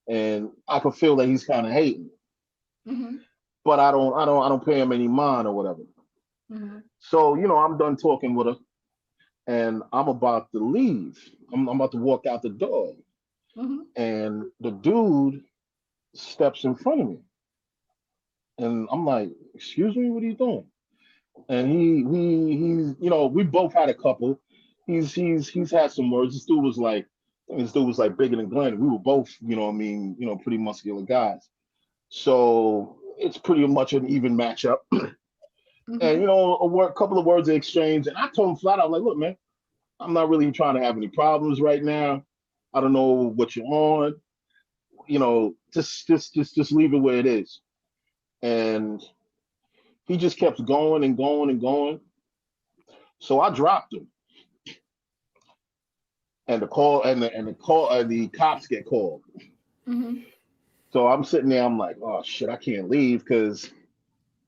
and I could feel that he's kind of hating, but I don't pay him any mind or whatever. So I'm done talking with her, and I'm about to leave. I'm about to walk out the door, and the dude steps in front of me, and I'm like, "Excuse me, what are you doing?" And he's we both had a couple. He's had some words. This dude was like, I think this dude was like bigger than Glenn. We were both, pretty muscular guys. So it's pretty much an even matchup. And Mm-hmm. couple of words of exchange. And I told him flat out, like, look, man, I'm not really trying to have any problems right now. I don't know what you're on. Just leave it where it is. And he just kept going and going and going. So I dropped him, and the cops get called. Mm-hmm. So I'm sitting there. I'm like, oh shit, I can't leave because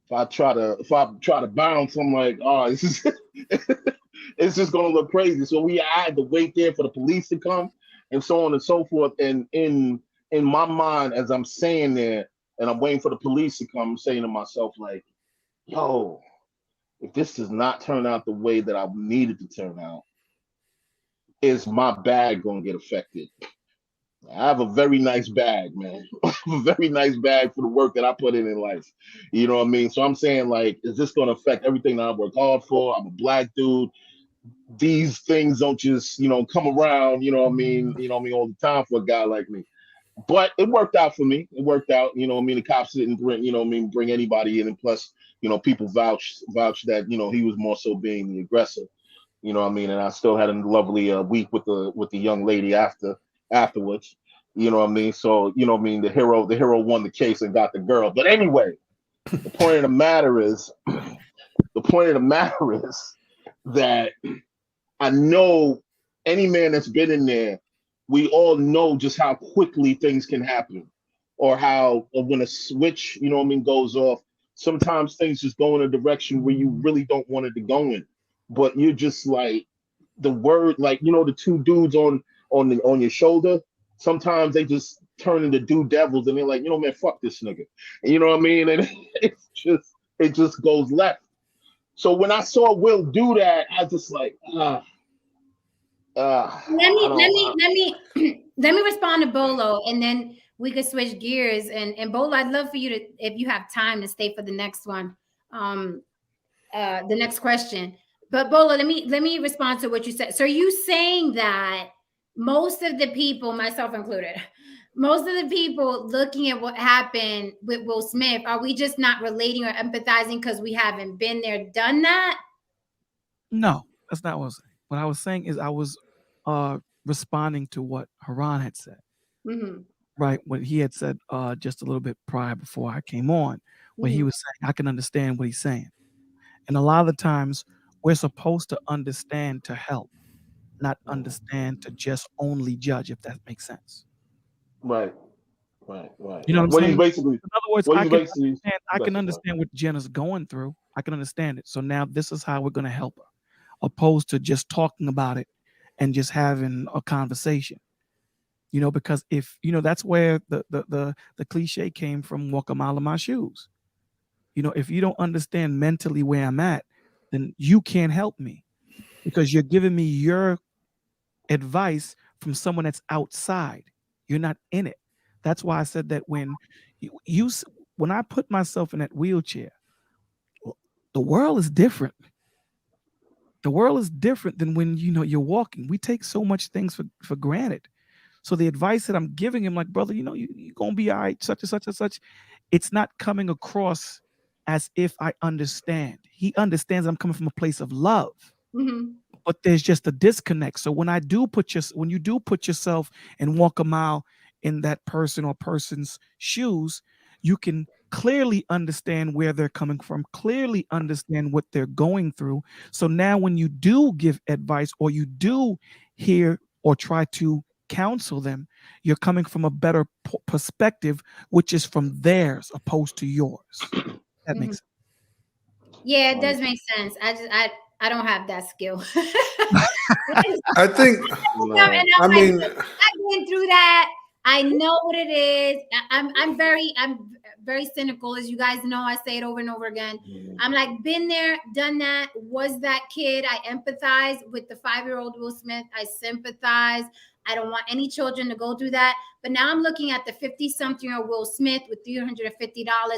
if I try to bounce, I'm like, oh, this is it's just gonna look crazy. So I had to wait there for the police to come, and so on and so forth. And in my mind, as I'm saying there, and I'm waiting for the police to come, I'm saying to myself like, yo, if this does not turn out the way that I needed to turn out, is my bag gonna get affected? I have a very nice bag, man. A very nice bag for the work that I put in life. You know what I mean? So I'm saying, like, is this going to affect everything that I work hard for? I'm a black dude. These things don't just, come around, all the time for a guy like me. But it worked out for me. It worked out, The cops didn't bring anybody in. And plus, people vouched that, he was more so being the aggressor. And I still had a lovely week with the young lady afterwards. So the hero won the case and got the girl. But anyway, the point of the matter is, that I know any man that's been in there, we all know just how quickly things can happen, or how when a switch, goes off. Sometimes things just go in a direction where you really don't want it to go in, but you're just like the word, like the two dudes on your shoulder. Sometimes they just turn into dude devils, and they're like, man, fuck this nigga. You know what I mean? And it just goes left. So when I saw Will do that, I just like, Let I me let don't. me let me let me respond to Bolo, and then we could switch gears. And Bolo, I'd love for you to, if you have time, to stay for the next one, the next question. But Bolo, let me respond to what you said. So are you saying that most of the people, myself included, most of the people looking at what happened with Will Smith, are we just not relating or empathizing because we haven't been there, done that? No, that's not what I was saying. What I was saying is I was responding to what Haran had said, Mm-hmm. right? What he had said just a little bit prior before I came on, where he Mm-hmm. was saying, I can understand what he's saying. And a lot of the times we're supposed to understand to help, not understand to just only judge, if that makes sense. Right, right, right, You know what right. I'm What he's saying? basically, In other words, what I he's can basically, understand, I go can ahead, go ahead. understand what Jenna's going through. I can understand it. So now this is how we're going to help her, opposed to just talking about it and just having a conversation. Because if that's where the cliche came from, walk a mile in my shoes. If you don't understand mentally where I'm at, then you can't help me because you're giving me your advice from someone that's outside. You're not in it. That's why I said that when I put myself in that wheelchair, the world is different. The world is different than when you're walking. We take so much things for granted. So the advice that I'm giving him, like, brother, you're gonna be all right, such and such and such. It's not coming across as if I understand. He understands I'm coming from a place of love, Mm-hmm. but there's just a disconnect. So when you do put yourself and walk a mile in that person or person's shoes, you can clearly understand where they're coming from, clearly understand what they're going through. So now when you do give advice or you do hear or try to counsel them, you're coming from a better perspective, which is from theirs opposed to yours. That Mm-hmm. makes sense. Yeah, it Right. does make sense. I don't have that skill. I think, And No. I I'm like, mean, look, I've been through that. I know what it is. I'm very cynical, as you guys know. I say it over and over again. I'm like, been there, done that. Was that kid? I empathize with the 5-year-old Will Smith. I sympathize. I don't want any children to go through that. But now I'm looking at the 50-something-year-old Will Smith with $350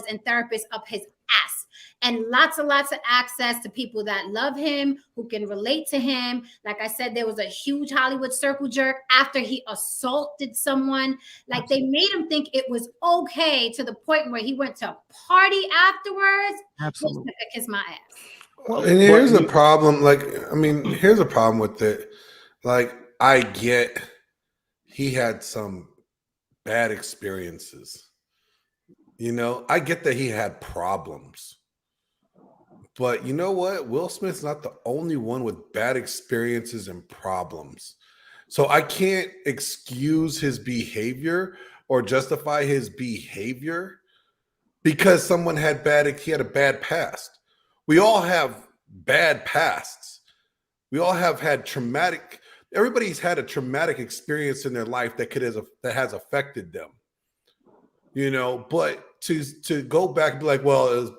and therapists up his ass, and lots of access to people that love him, who can relate to him. Like I said, there was a huge Hollywood circle jerk after he assaulted someone. Like, they made him think it was okay, to the point where he went to party afterwards. Absolutely. Kiss my ass. Well, and here's a problem. Like, I mean, here's a problem with it. Like, I get he had some bad experiences. You know, I get that he had problems. But you know what? Will Smith's not the only one with bad experiences and problems. So I can't excuse his behavior or justify his behavior because someone had he had a bad past. We all have bad pasts. We all have had traumatic. Everybody's had a traumatic experience in their life that has affected them. You know, but to go back and be like, well,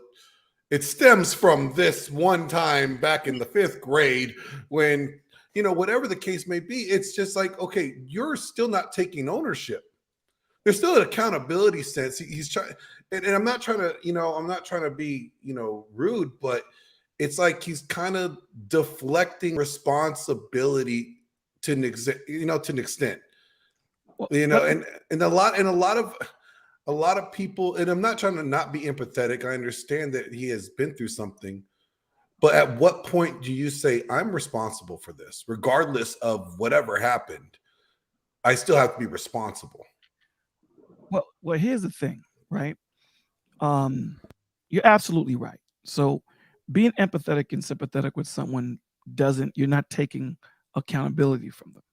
it stems from this one time back in the 5th grade when, you know, whatever the case may be, it's just like, okay, you're still not taking ownership. There's still an accountability sense. He's trying, and I'm not trying to, you know, I'm not trying to be, you know, rude, but it's like he's kind of deflecting responsibility to an extent, you know, to an extent, you know, and a lot of people, and I'm not trying to not be empathetic. I understand that he has been through something, but at what point do you say, I'm responsible for this, regardless of whatever happened? I still have to be responsible. Well, here's the thing, right? You're absolutely right. So being empathetic and sympathetic with someone you're not taking accountability from them.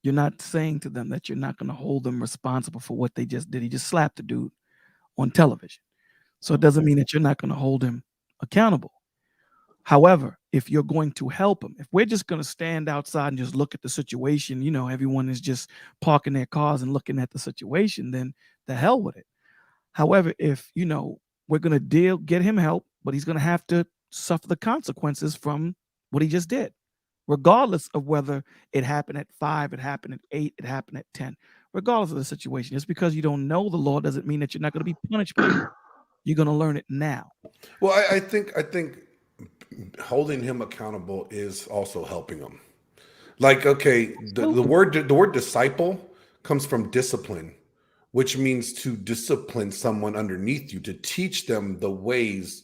You're not saying to them that you're not going to hold them responsible for what they just did. He just slapped the dude on television. So it doesn't mean that you're not going to hold him accountable. However, if you're going to help him, if we're just going to stand outside and just look at the situation, you know, everyone is just parking their cars and looking at the situation, then the hell with it. However, if, you know, we're going to get him help, but he's going to have to suffer the consequences from what he just did, regardless of whether it happened at 5, it happened at 8, it happened at 10, regardless of the situation. Just because you don't know the law doesn't mean that you're not going to be punished by it. You're going to learn it now. Well, I think holding him accountable is also helping him. Like, okay, the word disciple comes from discipline, which means to discipline someone underneath you, to teach them the ways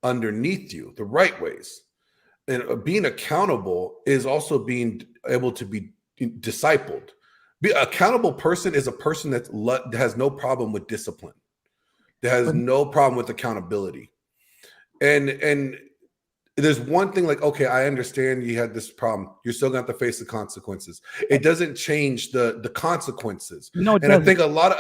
underneath you, the right ways. And being accountable is also being able to be discipled. An accountable person is a person that has no problem with discipline, that has no problem with accountability. And there's one thing, like, okay, I understand you had this problem. You're still going to have to face the consequences. It doesn't change the consequences. No, and I think a lot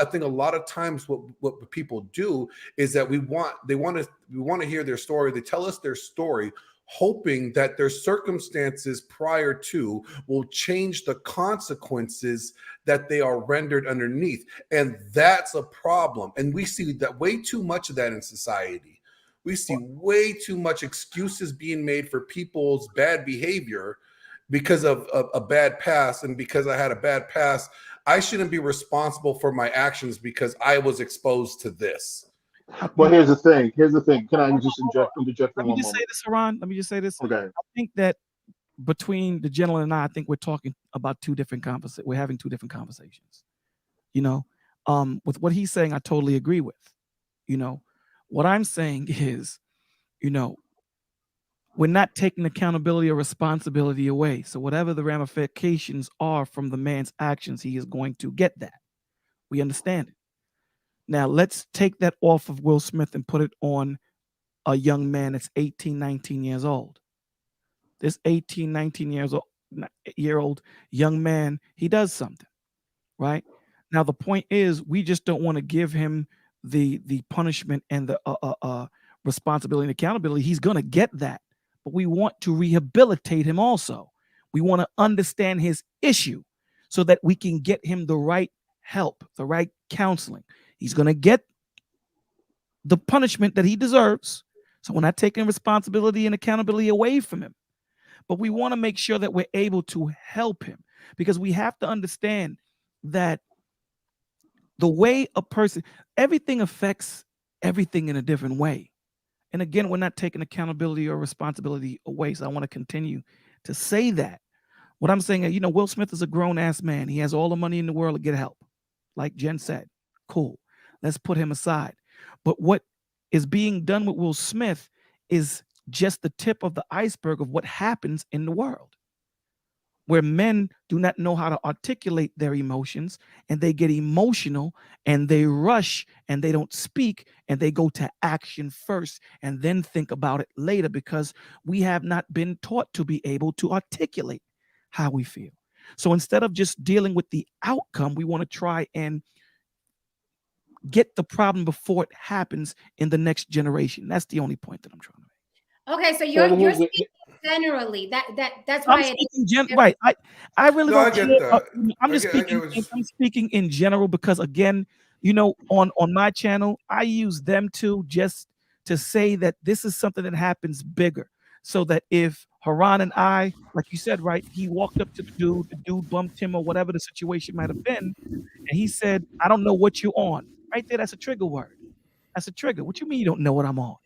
of times what people do is that we want to hear their story. They tell us their story, hoping that their circumstances prior to will change the consequences that they are rendered underneath. And that's a problem. And we see that way too much of that in society. We see way too much excuses being made for people's bad behavior because of a bad past. And because I had a bad past, I shouldn't be responsible for my actions because I was exposed to this. Well, here's the thing. Can I just interject for one moment? Let me just say this, Haran. Let me just say this. Okay. I think that between the gentleman and I think we're talking about two different conversations. We're having two different conversations. You know, with what he's saying, I totally agree with. You know, what I'm saying is, you know, we're not taking accountability or responsibility away. So whatever the ramifications are from the man's actions, he is going to get that. We understand it. Now, let's take that off of Will Smith and put it on a young man that's 18, 19 years old. This 18, 19-year-old young man, he does something, right? Now, the point is, we just don't want to give him the punishment and the responsibility and accountability. He's going to get that, but we want to rehabilitate him also. We want to understand his issue so that we can get him the right help, the right counseling. He's going to get the punishment that he deserves. So we're not taking responsibility and accountability away from him, but we want to make sure that we're able to help him. because we have to understand that the way a person, everything affects everything in a different way. And again, we're not taking accountability or responsibility away. So I want to continue to say that. What I'm saying is, Will Smith is a grown ass man. He has all the money in the world to get help. Like Jen said, cool. Let's put him aside. But what is being done with Will Smith is just the tip of the iceberg of what happens in the world, where men do not know how to articulate their emotions, and they get emotional and they rush and they don't speak and they go to action first and then think about it later, because we have not been taught to be able to articulate how we feel. So instead of just dealing with the outcome, we want to try and get the problem before it happens in the next generation. That's the only point that I'm trying to make. Okay, so you're speaking generally. That's I'm why speaking right. I really don't. I get that. I'm just speaking. I'm speaking in general because, again, on my channel, I use them just to say that this is something that happens bigger, so that if Haran and I, like you said, right, he walked up to the dude bumped him or whatever the situation might have been, and he said, "I don't know what you're on." Right there, that's a trigger word. That's a trigger. What you mean you don't know what I'm on?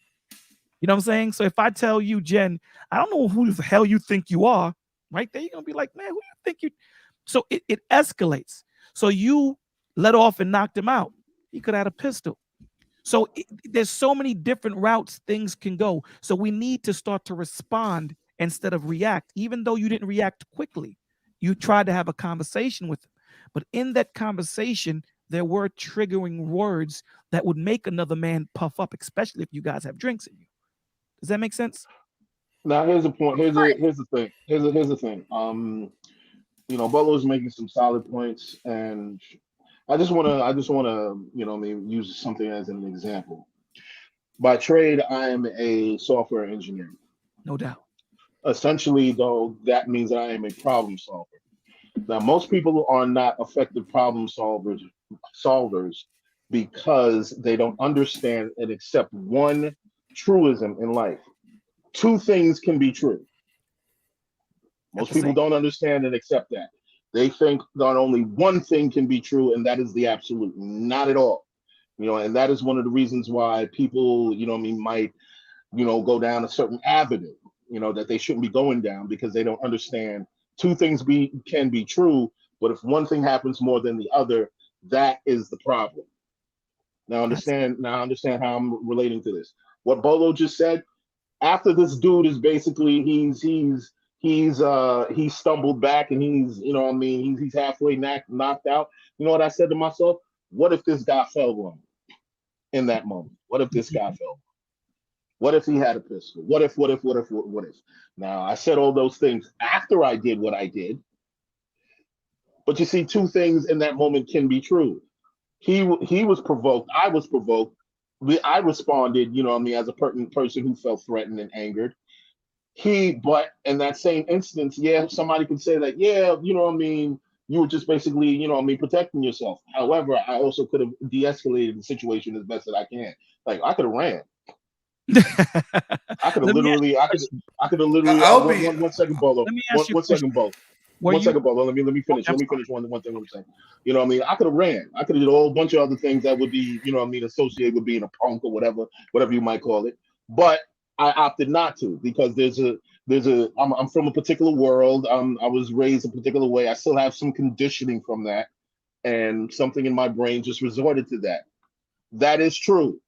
You know what I'm saying? So if I tell you, Jen, I don't know who the hell you think you are, right there, you're going to be like, man, who do you think you? So it escalates. So you let off and knocked him out. He could have had a pistol. So there's so many different routes things can go. So we need to start to respond instead of react. Even though you didn't react quickly, you tried to have a conversation with him. But in that conversation, there were triggering words that would make another man puff up, especially if you guys have drinks in you. Does that make sense? Now here's the point. Here's the thing. Here's the thing. Butler's making some solid points, and I just wanna, use something as an example. By trade, I am a software engineer. No doubt. Essentially, though, that means that I am a problem solver. Now, most people are not effective problem solvers because they don't understand and accept one truism in life. Two things can be true. Most people don't understand and accept that. They think that only one thing can be true, and that is the absolute. Not at all. And that is one of the reasons why people, might, go down a certain avenue, that they shouldn't be going down, because they don't understand two things can be true, but if one thing happens more than the other, that is the problem. Now understand how I'm relating to this. What Bolo just said, after this dude is basically he's stumbled back and he's halfway knocked out. You know what I said to myself? What if this guy fell wrong in that moment? What if this guy fell? What if he had a pistol? What if? Now, I said all those things after I did what I did. But you see, two things in that moment can be true. He was provoked. I was provoked. I responded, as a person who felt threatened and angered. But in that same instance, somebody could say that, you were just basically, protecting yourself. However, I also could have de-escalated the situation as best that I can. Like, I could have ran. I could have literally. One second, Bolo. One second, Bolo. Let me finish. Let me finish one thing I'm saying. I could have ran. I could have did a whole bunch of other things that would be, associated with being a punk or whatever you might call it. But I opted not to, because I'm from a particular world. I was raised a particular way. I still have some conditioning from that, and something in my brain just resorted to that. That is true.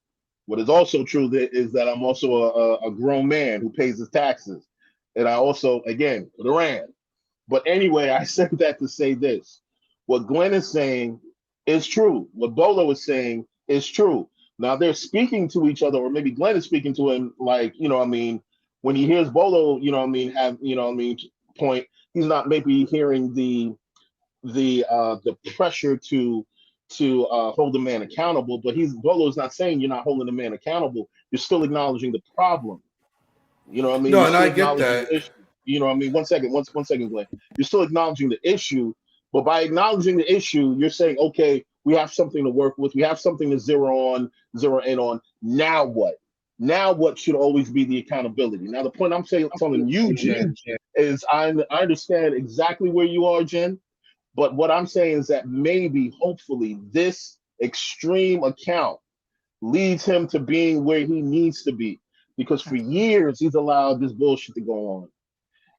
What is also true is that I'm also a grown man who pays his taxes. And I also, again, could have ran. But anyway, I said that to say this. What Glenn is saying is true. What Bolo is saying is true. Now they're speaking to each other, or maybe Glenn is speaking to him like, when he hears Bolo, point, he's not maybe hearing the pressure to hold the man accountable, but Bolo's not saying you're not holding the man accountable. You're still acknowledging the problem. No, and I get that. One second, Glenn. You're still acknowledging the issue, but by acknowledging the issue, you're saying, okay, we have something to work with. We have something to zero in on. Now what? Now what should always be the accountability? Now the point I'm telling you, Jen, is I understand exactly where you are, Jen. But what I'm saying is that maybe, hopefully, this extreme account leads him to being where he needs to be. Because for years he's allowed this bullshit to go on,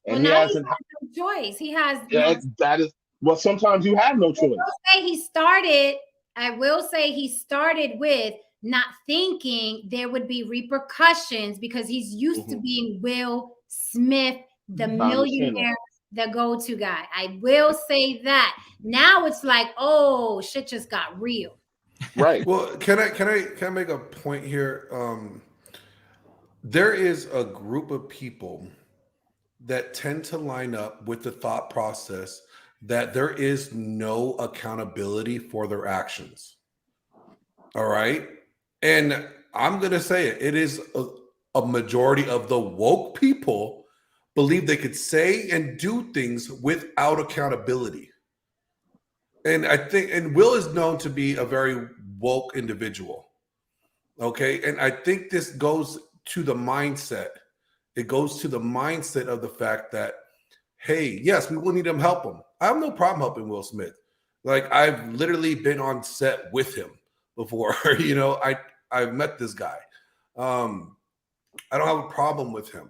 Well, and he now he hasn't. has no choice. He has no. That is well. Sometimes you have no I will choice. say he started. I will say he started with not thinking there would be repercussions because he's used to being Will Smith, the I understand that. millionaire, the go-to guy. I will say that. Now it's like, oh, shit just got real. Right. Well, can I make a point here? There is a group of people that tend to line up with the thought process that there is no accountability for their actions. All right. And I'm going to say it, it is a majority of the woke people believe they could say and do things without accountability. And I think, and Will is known to be a very woke individual. Okay. And I think this goes to the mindset. It goes to the mindset of the fact that, hey, yes, we will need him help him. I have no problem helping Will Smith. Like I've literally been on set with him before. You know, I've met this guy. I don't have a problem with him.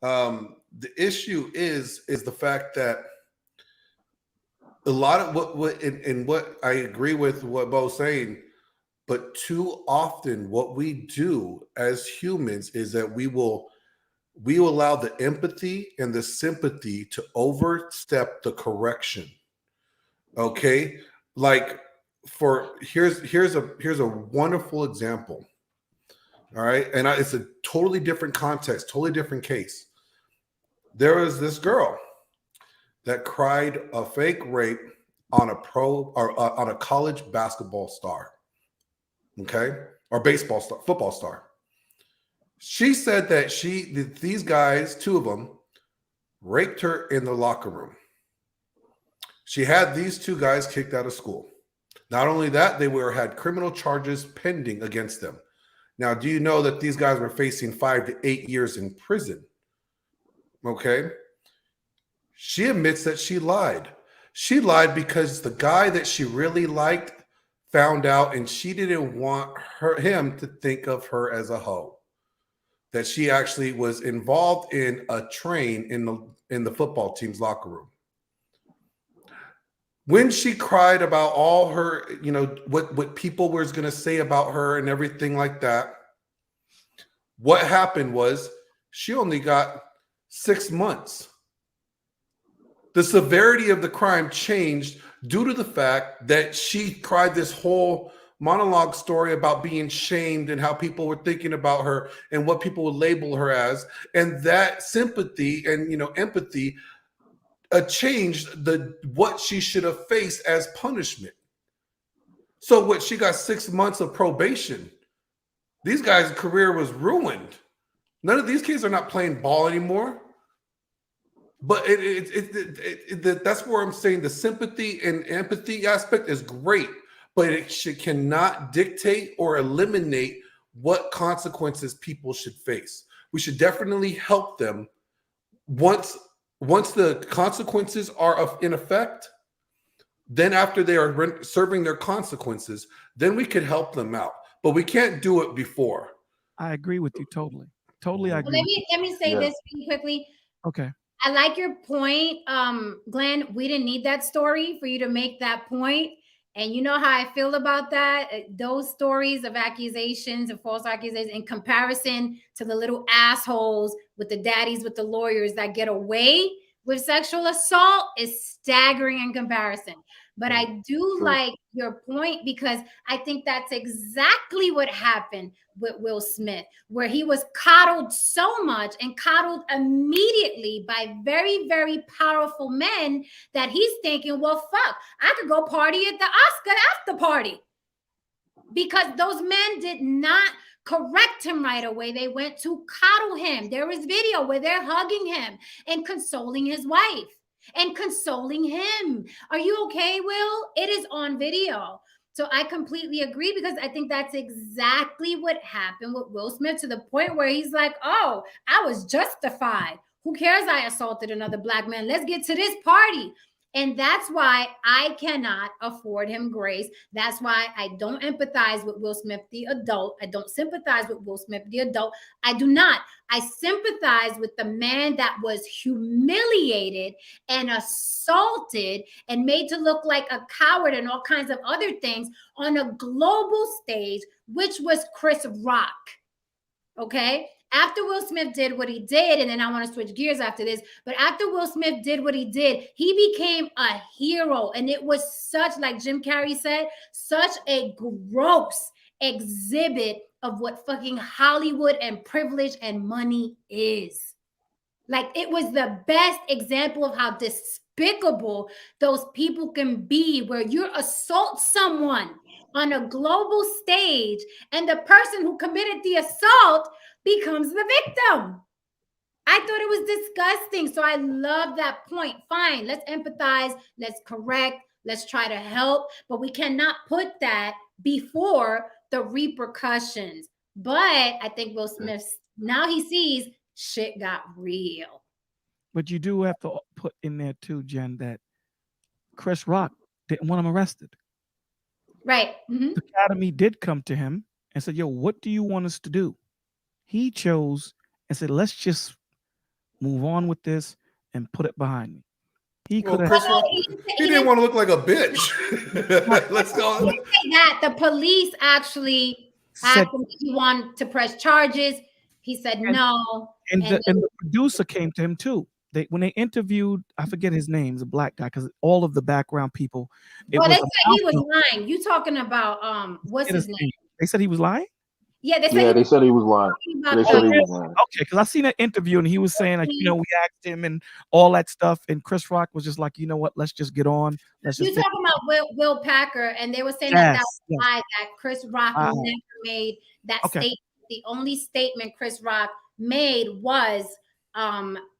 The issue is the fact that a lot of what I agree with what Bo's saying, but too often what we do as humans is that we allow the empathy and the sympathy to overstep the correction. Okay, like here's a wonderful example. All right, and it's a totally different context, totally different case. There was this girl that cried a fake rape on a pro or on a college basketball star, okay, or baseball star, football star. She said that these guys, two of them, raped her in the locker room. She had these two guys kicked out of school. Not only that, they had criminal charges pending against them. Now, do you know that these guys were facing 5 to 8 years in prison? Okay. She admits that she lied. She lied because the guy that she really liked found out, and she didn't want him to think of her as a hoe. That she actually was involved in a train in the football team's locker room. When she cried about all her, you know, what people were going to say about her and everything like that, what happened was she only got 6 months. The severity of the crime changed due to the fact that she cried this whole monologue story about being shamed and how people were thinking about her and what people would label her as. And that sympathy and, you know, empathy changed what she should have faced as punishment. So what, she got 6 months of probation. These guys' career was ruined. None of these kids are not playing ball anymore. But that's where I'm saying the sympathy and empathy aspect is great, but it cannot dictate or eliminate what consequences people should face. We should definitely help them once the consequences are in effect. Then after they are serving their consequences, then we could help them out. But we can't do it before. I agree with you totally. Totally, I agree. Let me say this really quickly. Okay. I like your point, Glenn. We didn't need that story for you to make that point. And you know how I feel about that. Those stories of accusations and false accusations in comparison to the little assholes with the daddies with the lawyers that get away with sexual assault is staggering in comparison. But I do like your point because I think that's exactly what happened with Will Smith, where he was coddled so much and coddled immediately by very, very powerful men that he's thinking, well, fuck, I could go party at the Oscar after party. Because those men did not correct him right away. They went to coddle him. There is video where they're hugging him and consoling his wife and consoling him. Are you okay, Will? It is on video. So I completely agree because I think that's exactly what happened with Will Smith, to the point where he's like, oh, I was justified. Who cares? I assaulted another black man. Let's get to this party. And that's why I cannot afford him grace. That's why I don't empathize with Will Smith, the adult. I don't sympathize with Will Smith, the adult. I do not. I sympathize with the man that was humiliated and assaulted and made to look like a coward and all kinds of other things on a global stage, which was Chris Rock. Okay? After Will Smith did what he did, and then I want to switch gears after this, but after Will Smith did what he did, he became a hero. And it was such, like Jim Carrey said, such a gross exhibit of what fucking Hollywood and privilege and money is. Like, it was the best example of how despicable those people can be, where you assault someone on a global stage and the person who committed the assault becomes the victim. I thought it was disgusting. So I love that point. Fine, let's empathize, let's correct, let's try to help, but we cannot put that before the repercussions. But I think Will Smith, now he sees shit got real. But you do have to put in there too, Jen, that Chris Rock didn't want him arrested. Right. Mm-hmm. The Academy did come to him and said, yo, what do you want us to do? He chose and said, let's just move on with this and put it behind me. He could have. He didn't want to look like a bitch. Let's go. He didn't say that. The police actually asked him if he wanted to press charges. He said no. And the producer came to him too. When they interviewed, I forget his name, the black guy, because all of the background people. Well, they said he was lying. You talking about what's his name? They said he was lying? Yeah, they said he was lying. Okay, because I seen an interview and he was saying, like, we asked him and all that stuff, and Chris Rock was just like, you know what, let's just get on. Let's just. You talking about Will Packer, and they were saying that was a lie, that Chris Rock never made that statement. The only statement Chris Rock made was,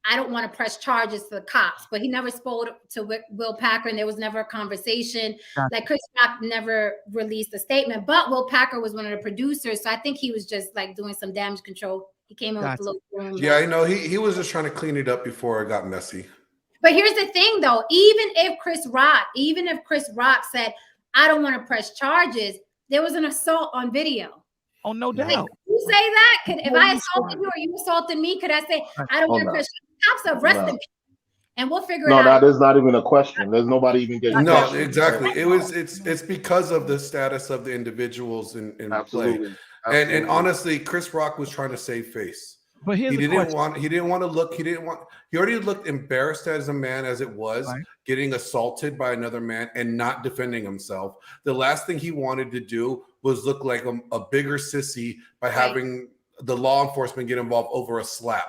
I don't want to press charges to the cops, but he never spoke to Will Packer, and there was never a conversation. Like, Chris Rock never released a statement, but Will Packer was one of the producers, so I think he was just like doing some damage control. He came in with a little room. Yeah, I know. He was just trying to clean it up before it got messy. But here's the thing, though. Even if Chris Rock said, I don't want to press charges, there was an assault on video. Oh, no doubt. Like, you say that? If I assaulted you or you assaulted me, could I say, I don't want to press charges? Cops arresting people, and we'll figure it out. No, that is not even a question. There's nobody even getting. No, exactly. It's because of the status of the individuals in play. And honestly, Chris Rock was trying to save face. But he didn't want to look. He already looked embarrassed as a man as it was, getting assaulted by another man and not defending himself. The last thing he wanted to do was look like a bigger sissy by having the law enforcement get involved over a slap.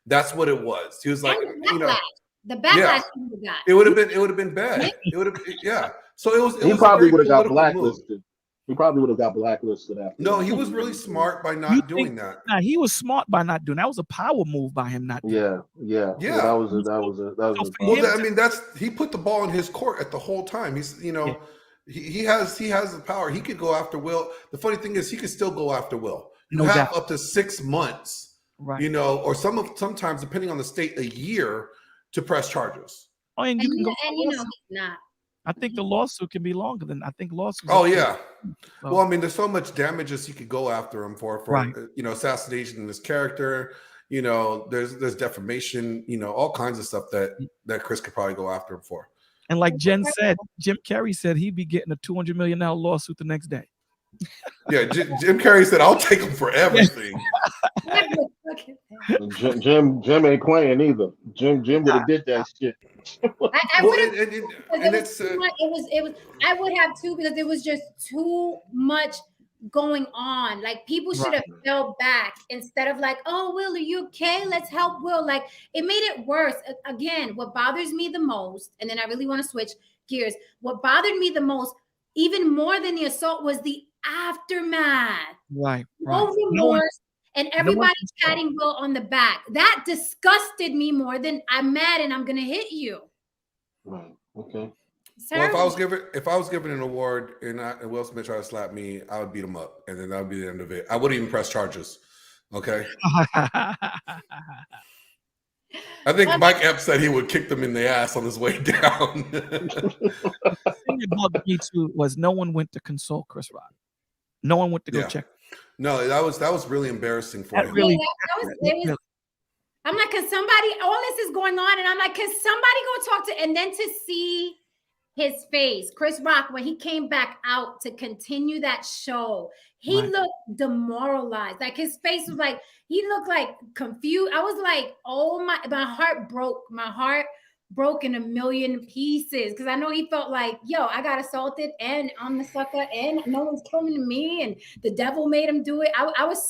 That's what it was. He was like, the backlash he got. It would have been bad. It would have, So it was. He probably would have got blacklisted. He probably would have got blacklisted after. No, he was really smart by not doing that. Nah, he was smart by not doing that. Was a power move by him not doing that. Yeah. That was. Well, I mean, he put the ball in his court at the whole time. He's, he has the power. He could go after Will. The funny thing is, he could still go after Will. You have up to 6 months. Right. Or sometimes, depending on the state, a year to press charges. Oh, and you can he's not. I think the lawsuit can be longer than lawsuits. Oh yeah. So. Well, I mean, there's so much damages you could go after him for assassination in his character. There's defamation. All kinds of stuff that Chris could probably go after him for. And like Jen said, Jim Carrey said he'd be getting a $200 million lawsuit the next day. Yeah, Jim Carrey said, "I'll take him for everything." Jim ain't playing either. Jim would have did that shit. I would have too, because it was just too much going on. Like, people should have fell back instead of like, oh, Will, are you okay? Let's help Will. Like, it made it worse. Again, what bothers me the most, and then I really want to switch gears. What bothered me the most, even more than the assault, was the aftermath. Right. No remorse, and everybody patting Will on the back. That disgusted me more than I'm mad and I'm gonna hit you. Right. Okay. Well, if I was given an award and Will Smith tried to slap me, I would beat him up, and then that would be the end of it. I wouldn't even press charges. Okay. I think Mike Epps said he would kick them in the ass on his way down. The thing that bugged me too was no one went to console Chris Rock. No one went to go Yeah. check. No, that was really embarrassing for That him. really, I'm like, can somebody, all this is going on, and I'm like, can somebody go talk to, and then to see his face, Chris Rock, when he came back out to continue that show, he looked demoralized. Like his face was like, he looked like confused. I was like, oh my heart broke. My heart broke in a million pieces because I know he felt like, yo, I got assaulted and I'm the sucker and no one's coming to me and the devil made him do it. I was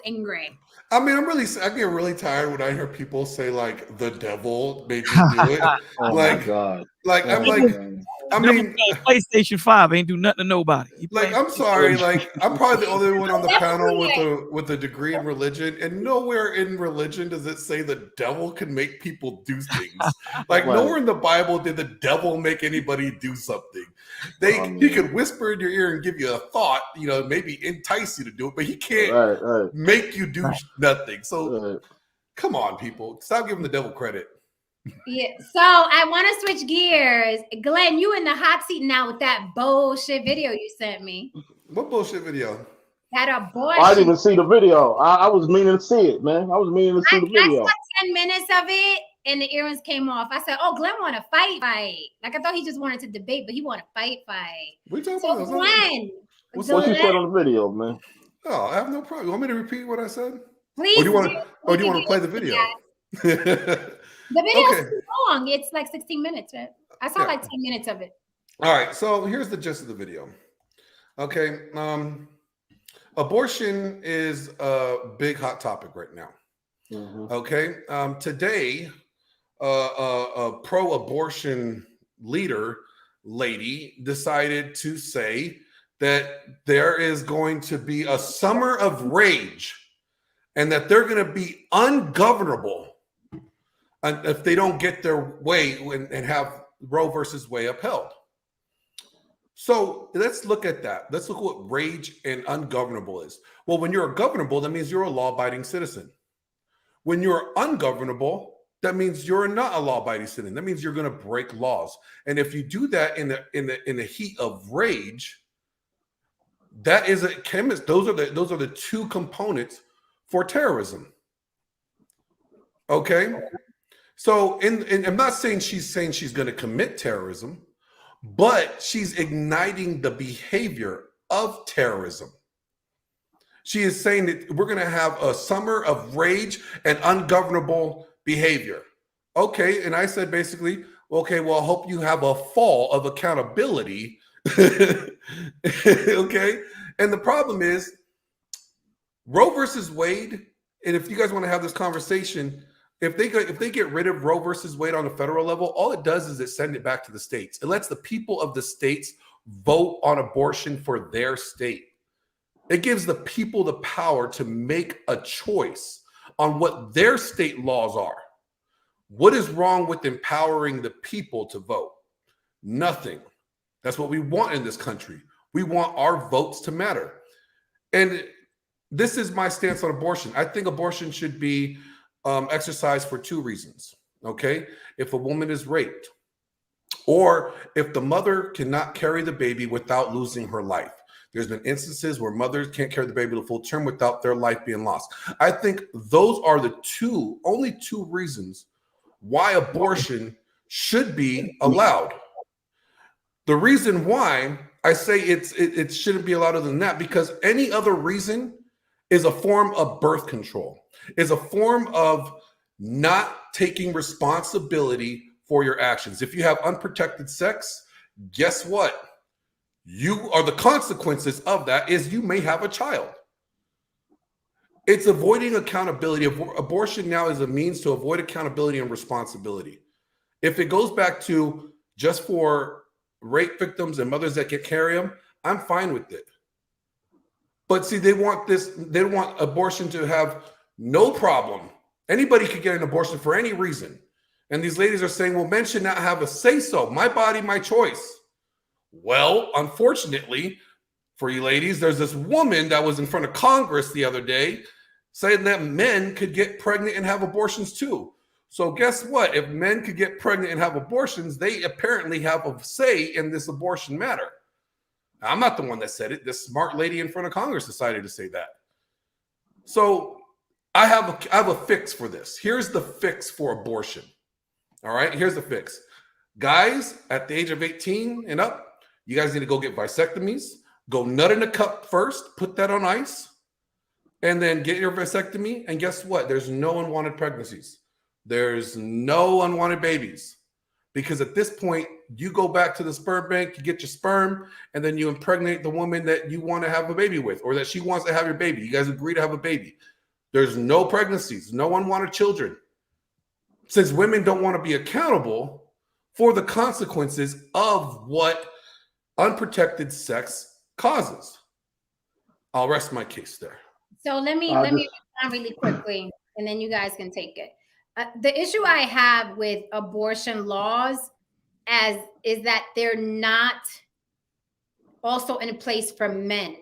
angry. I mean, I get really tired when I hear people say like the devil made me do it. Oh like, my God. Like, Oh I'm my like, God. I mean, PlayStation 5 ain't do nothing to nobody. Like, I'm sorry, like I'm probably the only one on the panel with a degree in religion, and nowhere in religion does it say the devil can make people do things. Like nowhere in the Bible did the devil make anybody do something. He could whisper in your ear and give you a thought, you know, maybe entice you to do it, but he can't make you do nothing. So come on, people, stop giving the devil credit. Yeah, so I want to switch gears. Glenn, you in the hot seat now with that bullshit video you sent me. What bullshit video? That abortion. I didn't even see the video. I was meaning to see it, man. I was meaning to see the video. I saw 10 minutes of it and the earrings came off. I said, oh, Glenn want to fight. Like I thought he just wanted to debate, but he want to fight. We talking about Glenn. What you said on the video, man? Oh, I have no problem. You want me to repeat what I said? Please. Or do you want to play the video? The video is too long. It's like 16 minutes, right? I saw like 10 minutes of it. All right. So here's the gist of the video. Okay. Abortion is a big hot topic right now. Mm-hmm. Okay. Today, a pro-abortion lady decided to say that there is going to be a summer of rage and that they're going to be ungovernable if they don't get their way and have Roe versus Wade upheld. So let's look at that. Let's look at what rage and ungovernable is. Well, when you're governable, that means you're a law-abiding citizen. When you're ungovernable, that means you're not a law-abiding citizen. That means you're going to break laws. And if you do that in the heat of rage, that is a chemist. Those are the two components for terrorism. Okay. So, and I'm not saying she's going to commit terrorism, but she's igniting the behavior of terrorism. She is saying that we're going to have a summer of rage and ungovernable behavior. Okay, and I said basically, okay, well, I hope you have a fall of accountability. Okay, and the problem is Roe versus Wade, and if you guys want to have this conversation, if they get rid of Roe versus Wade on the federal level, all it does is it sends it back to the states. It lets the people of the states vote on abortion for their state. It gives the people the power to make a choice on what their state laws are. What is wrong with empowering the people to vote? Nothing. That's what we want in this country. We want our votes to matter. And this is my stance on abortion. I think abortion should be exercised for two reasons. Okay. If a woman is raped, or if the mother cannot carry the baby without losing her life. There's been instances where mothers can't carry the baby to full term without their life being lost. I think those are the only two reasons why abortion should be allowed. The reason why I say it shouldn't be allowed other than that, because any other reason is a form of birth control, is a form of not taking responsibility for your actions. If you have unprotected sex, guess what? You are the consequences of that is you may have a child. It's avoiding accountability. Abortion now is a means to avoid accountability and responsibility. If it goes back to just for rape victims and mothers that can carry them, I'm fine with it. But see, they want abortion to have no problem. Anybody could get an abortion for any reason. And these ladies are saying, well, men should not have a say-so. My body, my choice. Well, unfortunately for you ladies, there's this woman that was in front of Congress the other day saying that men could get pregnant and have abortions too. So guess what? If men could get pregnant and have abortions, they apparently have a say in this abortion matter. I'm not the one that said it. This smart lady in front of Congress decided to say that. So I have a fix for this. Here's the fix for abortion. All right, here's the fix. Guys at the age of 18 and up, you guys need to go get vasectomies. Go nut in a cup first, put that on ice, and then get your vasectomy. And guess what? There's no unwanted pregnancies. There's no unwanted babies. Because at this point, you go back to the sperm bank, you get your sperm, and then you impregnate the woman that you want to have a baby with, or that she wants to have your baby. You guys agree to have a baby. There's no pregnancies, no unwanted children. Since women don't want to be accountable for the consequences of what unprotected sex causes. I'll rest my case there. So let me respond really quickly, and then you guys can take it. The issue I have with abortion laws is that they're not also in place for men.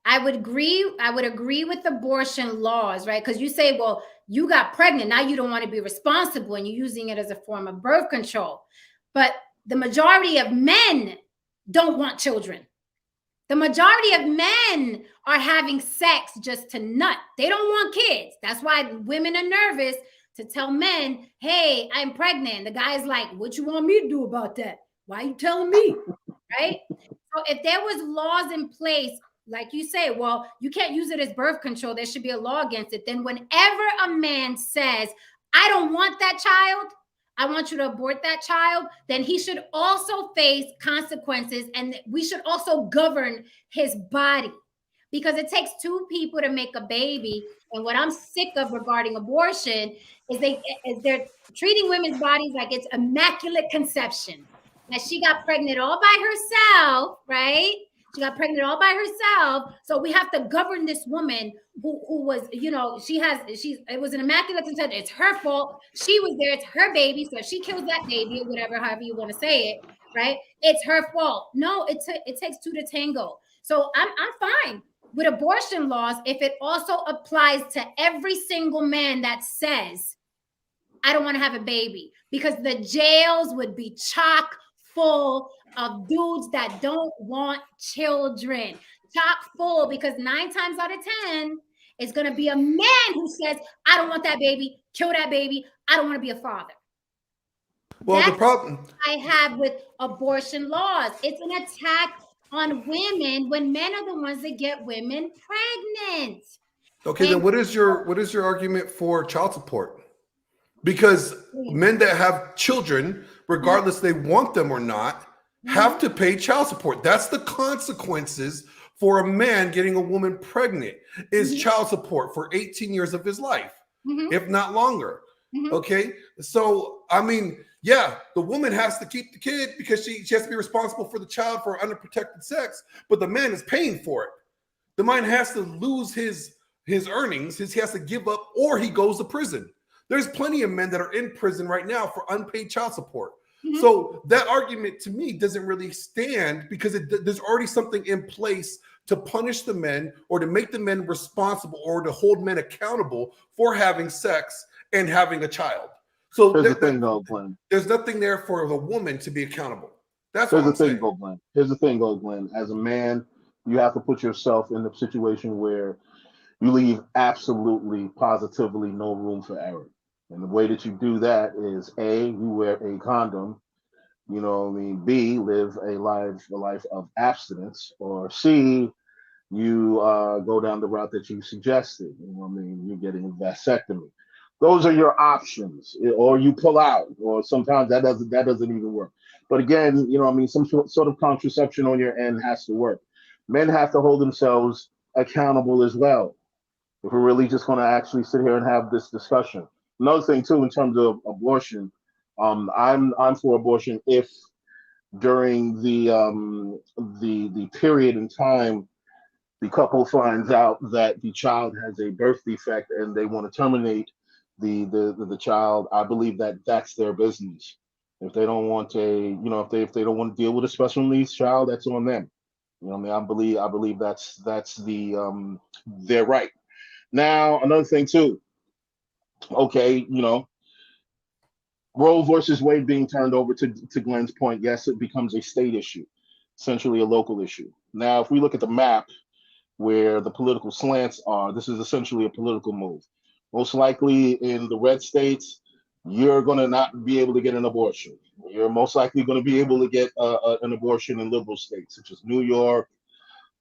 I would agree with abortion laws, right? Because you say, well, you got pregnant, now you don't want to be responsible, and you're using it as a form of birth control. But the majority of men don't want children. The majority of men are having sex just to nut. They don't want kids. That's why women are nervous to tell men, hey, I'm pregnant. The guy's like, what you want me to do about that? Why are you telling me? Right? So if there was laws in place, like you say, well, you can't use it as birth control, there should be a law against it. Then whenever a man says, I don't want that child, I want you to abort that child, then he should also face consequences, and we should also govern his body, because it takes two people to make a baby. And what I'm sick of regarding abortion is they're treating women's bodies like it's immaculate conception. That she got pregnant all by herself, right? She got pregnant all by herself. So we have to govern this woman who was, it was an immaculate conception. It's her fault. She was there. It's her baby. So if she kills that baby or whatever, however you want to say it, right? It's her fault. No, it takes two to tango. So I'm fine with abortion laws if it also applies to every single man that says, I don't want to have a baby, because the jails would be chock full of dudes that don't want children. Chock full, because 9 times out of 10, it's going to be a man who says, I don't want that baby, kill that baby, I don't want to be a father. Well, That's the problem I have with abortion laws. It's an attack on women when men are the ones that get women pregnant. Okay, then what is your argument for child support? Because men that have children, regardless they want them or not, have to pay child support. That's the consequences for a man getting a woman pregnant, is child support for 18 years of his life, if not longer. Okay, so I mean, yeah, the woman has to keep the kid because she has to be responsible for the child for unprotected sex, but the man is paying for it. The man has to lose his earnings, he has to give up, or he goes to prison. There's plenty of men that are in prison right now for unpaid child support. So that argument to me doesn't really stand, because there's already something in place to punish the men, or to make the men responsible, or to hold men accountable for having sex and having a child. So here's the thing, though, Glenn. There's nothing there for the woman to be accountable. That's Here's what I'm the thing, saying. though, Glenn. Here's the thing, though, Glenn. As a man, you have to put yourself in the situation where you leave absolutely, positively no room for error. And the way that you do that is A, you wear a condom, you know what I mean? B, live a life of abstinence, or C, you go down the route that you suggested. You know what I mean? You're getting a vasectomy. Those are your options, or you pull out, or sometimes that doesn't even work. But again, you know what I mean? Some sort of contraception on your end has to work. Men have to hold themselves accountable as well, if we're really just going to actually sit here and have this discussion. Another thing too, in terms of abortion, I'm for abortion if during the period in time the couple finds out that the child has a birth defect and they want to terminate the child. I believe that that's their business. If they don't want if they don't want to deal with a special needs child, that's on them. You know what I mean? I believe that's their right. Now, another thing too. Okay, Roe versus Wade being turned over to Glenn's point, yes, it becomes a state issue, essentially a local issue. Now, if we look at the map where the political slants are, this is essentially a political move. Most likely in the red states, you're going to not be able to get an abortion. You're most likely going to be able to get an abortion in liberal states, such as New York,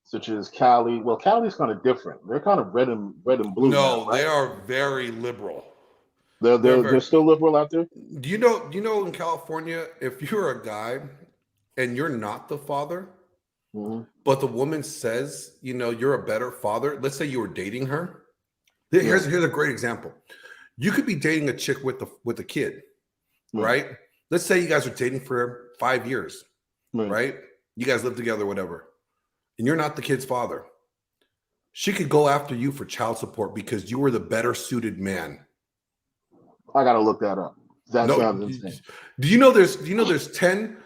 such as Cali. Well, Cali's kind of different. They're kind of red and blue now, No, right? they are very liberal. They're They're they're very. they're still liberal out there. Do you know in California, if you're a guy and you're not the father, Mm-hmm. but the woman says, you know, you're a better father. Let's say you were dating her. Yeah. Here's a great example. You could be dating a chick with a kid, Yeah. right? Let's say you guys are dating for 5 years, Right. right? You guys live together, whatever, and you're not the kid's father. She could go after you for child support because you were the better suited man. I gotta look that up. That No, sounds insane. do you know there's 10%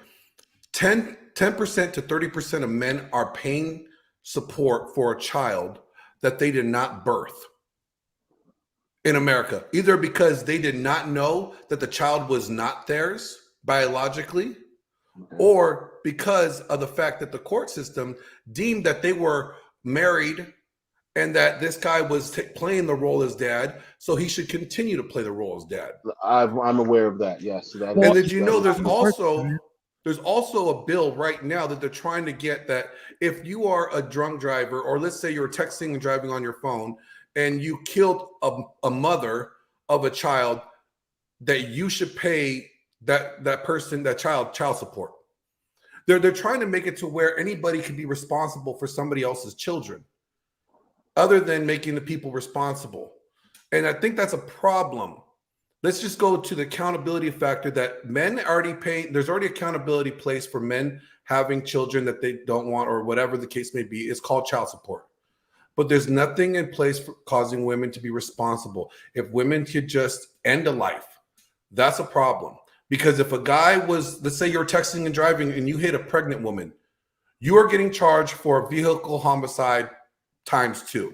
to 30% of men are paying support for a child that they did not birth in America, either because they did not know that the child was not theirs biologically, Okay. or because of the fact that the court system deemed that they were married and that this guy was playing the role as dad, so he should continue to play the role as dad. I'm aware of that. Yes. That And is- did you know that is- there's also a bill right now that they're trying to get that if you are a drunk driver, or let's say you're texting and driving on your phone and you killed a mother of a child, that you should pay that child support. They're trying to make it to where anybody can be responsible for somebody else's children, other than making the people responsible. And I think that's a problem. Let's just go to the accountability factor that men already pay. There's already accountability placed for men having children that they don't want, or whatever the case may be. It's called child support. But there's nothing in place for causing women to be responsible. If women could just end a life, that's a problem. Because if a guy was, let's say you're texting and driving and you hit a pregnant woman, you are getting charged for vehicle homicide ×2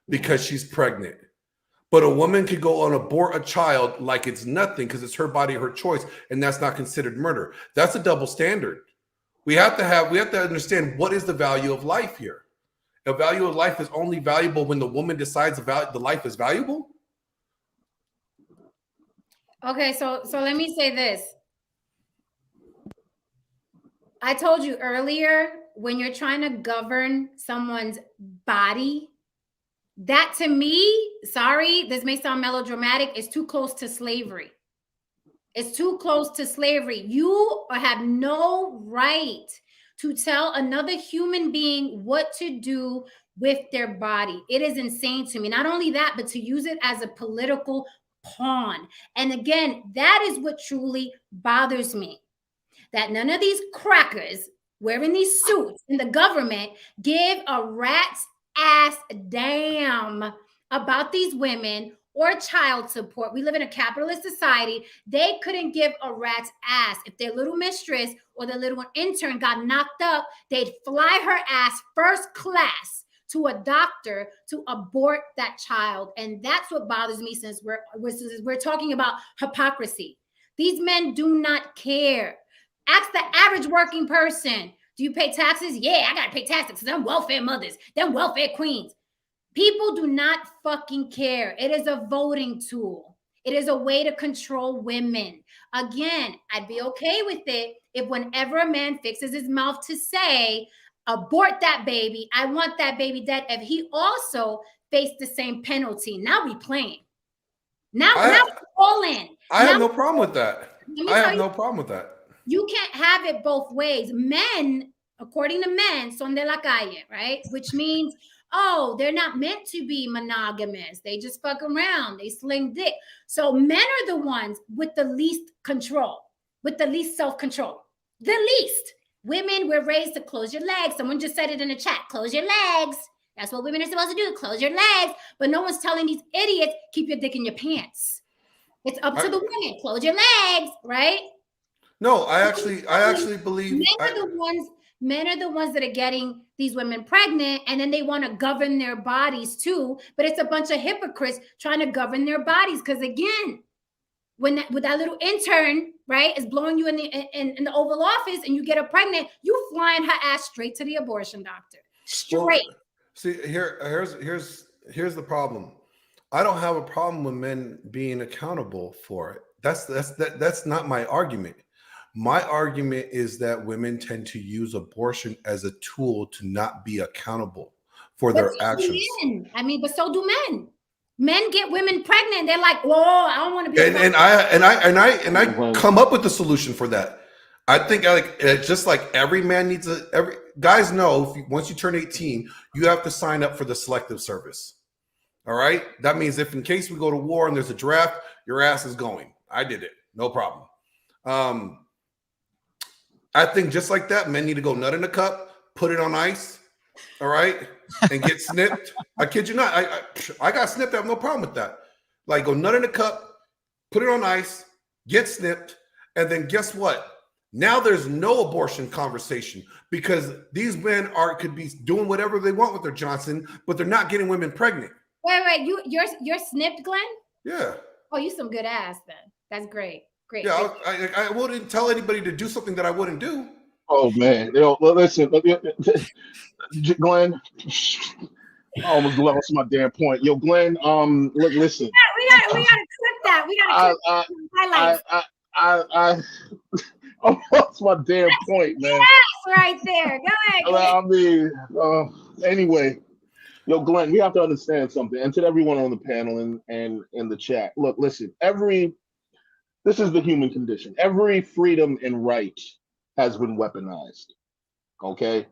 because she's pregnant. But a woman could go and abort a child like it's nothing because it's her body, her choice, and that's not considered murder. That's a double standard. We have to understand what is the value of life here. The value of life is only valuable when the woman decides the life is valuable. Okay, so let me say this. I told you earlier, when you're trying to govern someone's body, that to me, sorry, this may sound melodramatic, is too close to slavery. It's too close to slavery. You have no right to tell another human being what to do with their body. It is insane to me. Not only that, but to use it as a political pawn. And again, that is what truly bothers me. That none of these crackers wearing these suits in the government give a rat's ass damn about these women or child support. We live in a capitalist society. They couldn't give a rat's ass. If their little mistress or their little intern got knocked up, they'd fly her ass first class to a doctor to abort that child. And that's what bothers me, since we're talking about hypocrisy. These men do not care. Ask the average working person, do you pay taxes? Yeah, I gotta pay taxes. Them welfare mothers, them welfare queens. People do not fucking care. It is a voting tool. It is a way to control women. Again, I'd be okay with it if whenever a man fixes his mouth to say, abort that baby, I want that baby dead, if he also faced the same penalty. Now we playing. Now we're all in. I have no problem with that. I have no problem with that. You can't have it both ways. Men, according to men, son de la calle, right? Which means, oh, they're not meant to be monogamous. They just fuck around. They sling dick. So men are the ones with the least control, with the least self-control. The least. Women, we're raised to close your legs. Someone just said it in the chat. Close your legs. That's what women are supposed to do. Close your legs. But no one's telling these idiots, keep your dick in your pants. It's up to the women. Close your legs, right? No, I actually believe men are the ones that are getting these women pregnant, and then they want to govern their bodies too. But it's a bunch of hypocrites trying to govern their bodies. Because again, with that little intern, right, is blowing you in the Oval Office and you get her pregnant, you flying her ass straight to the abortion doctor. Straight. Well, see, here's the problem. I don't have a problem with men being accountable for it. That's not my argument. My argument is that women tend to use abortion as a tool to not be accountable for their actions. I mean, but so do men. Men get women pregnant. They're like, "Whoa, I don't want to be." And I come up with the solution for that. I think just like every man needs every guys know once you turn 18, you have to sign up for the selective service. All right, that means if in case we go to war and there's a draft, your ass is going. I did it, no problem. I think just like that, men need to go nut in a cup, put it on ice, all right, and get snipped. I kid you not. I got snipped. I have no problem with that. Like go nut in a cup, put it on ice, get snipped, and then guess what? Now there's no abortion conversation because these men could be doing whatever they want with their Johnson, but they're not getting women pregnant. Wait, you're snipped, Glenn? Yeah. Oh, you some good ass then. That's great. Great. Yeah, great. I wouldn't tell anybody to do something that I wouldn't do. Oh man, listen, Glenn. I almost lost my damn point. Yo, Glenn. Look, listen. We gotta clip that. We gotta clip highlights. I lost my damn point, man. Yes, right there. Go ahead. I mean, anyway, yo, Glenn, we have to understand something, and to everyone on the panel and in the chat. Look, listen. This is the human condition. Every freedom and right has been weaponized. Okay,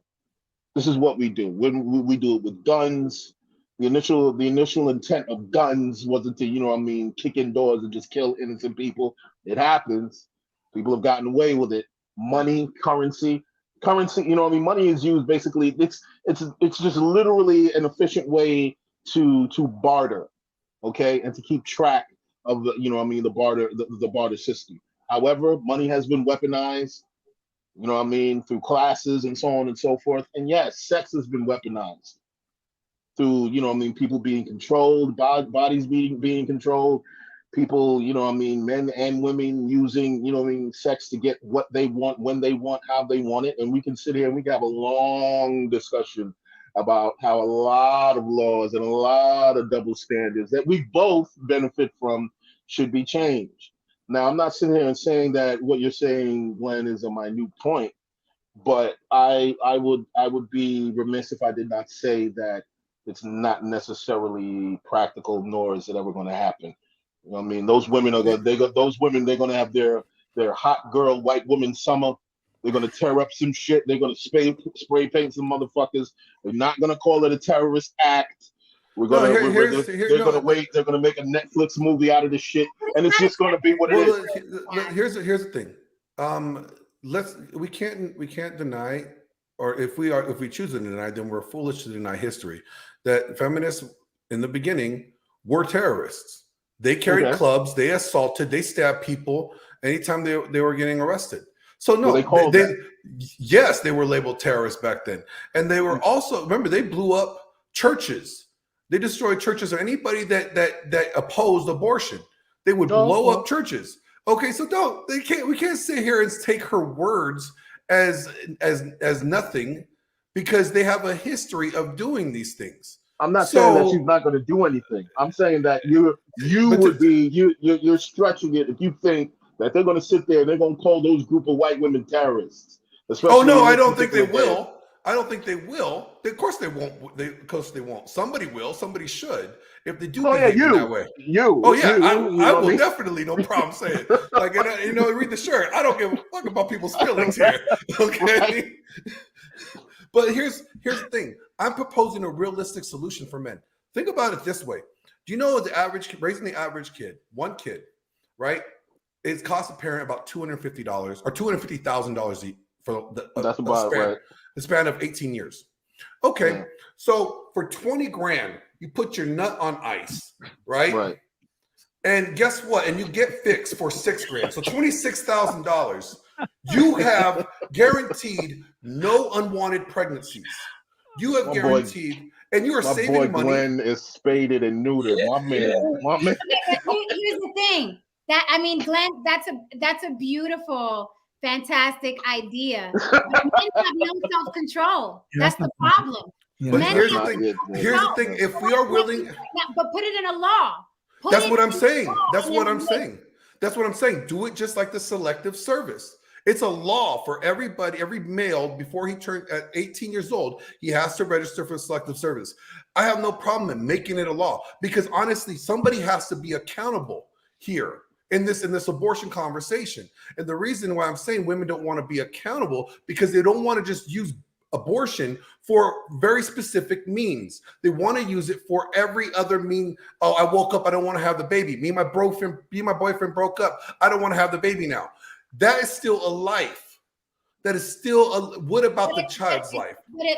this is what we do. When we do it with guns, the initial intent of guns wasn't to, kick in doors and just kill innocent people. It happens. People have gotten away with it. Money, currency, money is used basically. It's just literally an efficient way to barter, okay, and to keep track of the barter system. However, money has been weaponized, through classes and so on and so forth. And yes, sex has been weaponized through, people being controlled, bodies being controlled, people, men and women using, sex to get what they want, when they want, how they want it. And we can sit here and we can have a long discussion about how a lot of laws and a lot of double standards that we both benefit from should be changed. Now, I'm not sitting here and saying that what you're saying, Glenn, is a minute point, but I would be remiss if I did not say that it's not necessarily practical, nor is it ever going to happen. You know what I mean? Those women they're going to have their hot girl, white woman summer. They're going to tear up some shit. They're going to spray paint some motherfuckers. They're not going to call it a terrorist act. They're going to wait. They're going to make a Netflix movie out of this shit, and it's just going to be what it is. Here's the thing. We can't deny, or if we choose to deny, then we're foolish to deny history. That feminists in the beginning were terrorists. They carried clubs. They assaulted. They stabbed people anytime they were getting arrested. So no, yes, they were labeled terrorists back then, and they were also, remember, they blew up churches. They destroyed churches or anybody that opposed abortion. They would blow up churches. Okay, so we can't sit here and take her words as nothing because they have a history of doing these things. I'm not saying that she's not going to do anything. I'm saying that you're stretching it if you think that they're going to sit there and they're going to call those group of white women terrorists. Oh no, I don't think they will. I don't think they will. Of course they won't. Of course they won't. Somebody will. Somebody should. If they do behave in that way. I will definitely, no problem saying it. Like, read the shirt. I don't give a fuck about people's feelings here. Okay. But here's the thing. I'm proposing a realistic solution for men. Think about it this way. Do you know raising the average kid, one kid, right? It costs a parent about $250 or $250,000 for the span of 18 years. Okay, yeah. So for 20 grand, you put your nut on ice, right? Right. And guess what? And you get fixed for $6 grand. So $26,000. You have guaranteed no unwanted pregnancies. You have guaranteed, and you are saving money. My boy Glenn is spaded and neutered. My man. Here's the thing. That, I mean, Glenn, that's a beautiful, fantastic idea. But men have no self-control. Yeah, That's the problem. Yeah, But Men here's have the no thing. Yeah, Here's the self-control. thing. If we are willing, But put it in a law. Put that's it what I'm in a saying. law That's and what then I'm saying. That's what I'm saying. Do it just like the selective service. It's a law for everybody, every male before he turned at 18 years old, he has to register for selective service. I have no problem in making it a law because honestly, somebody has to be accountable here in this abortion conversation. And the reason why I'm saying women don't want to be accountable because they don't want to just use abortion for very specific means. They want to use it for every other mean. Oh, I woke up, I don't want to have the baby. Me and my boyfriend broke up. I don't want to have the baby now. That is still a life. That is still a, what about the child's life?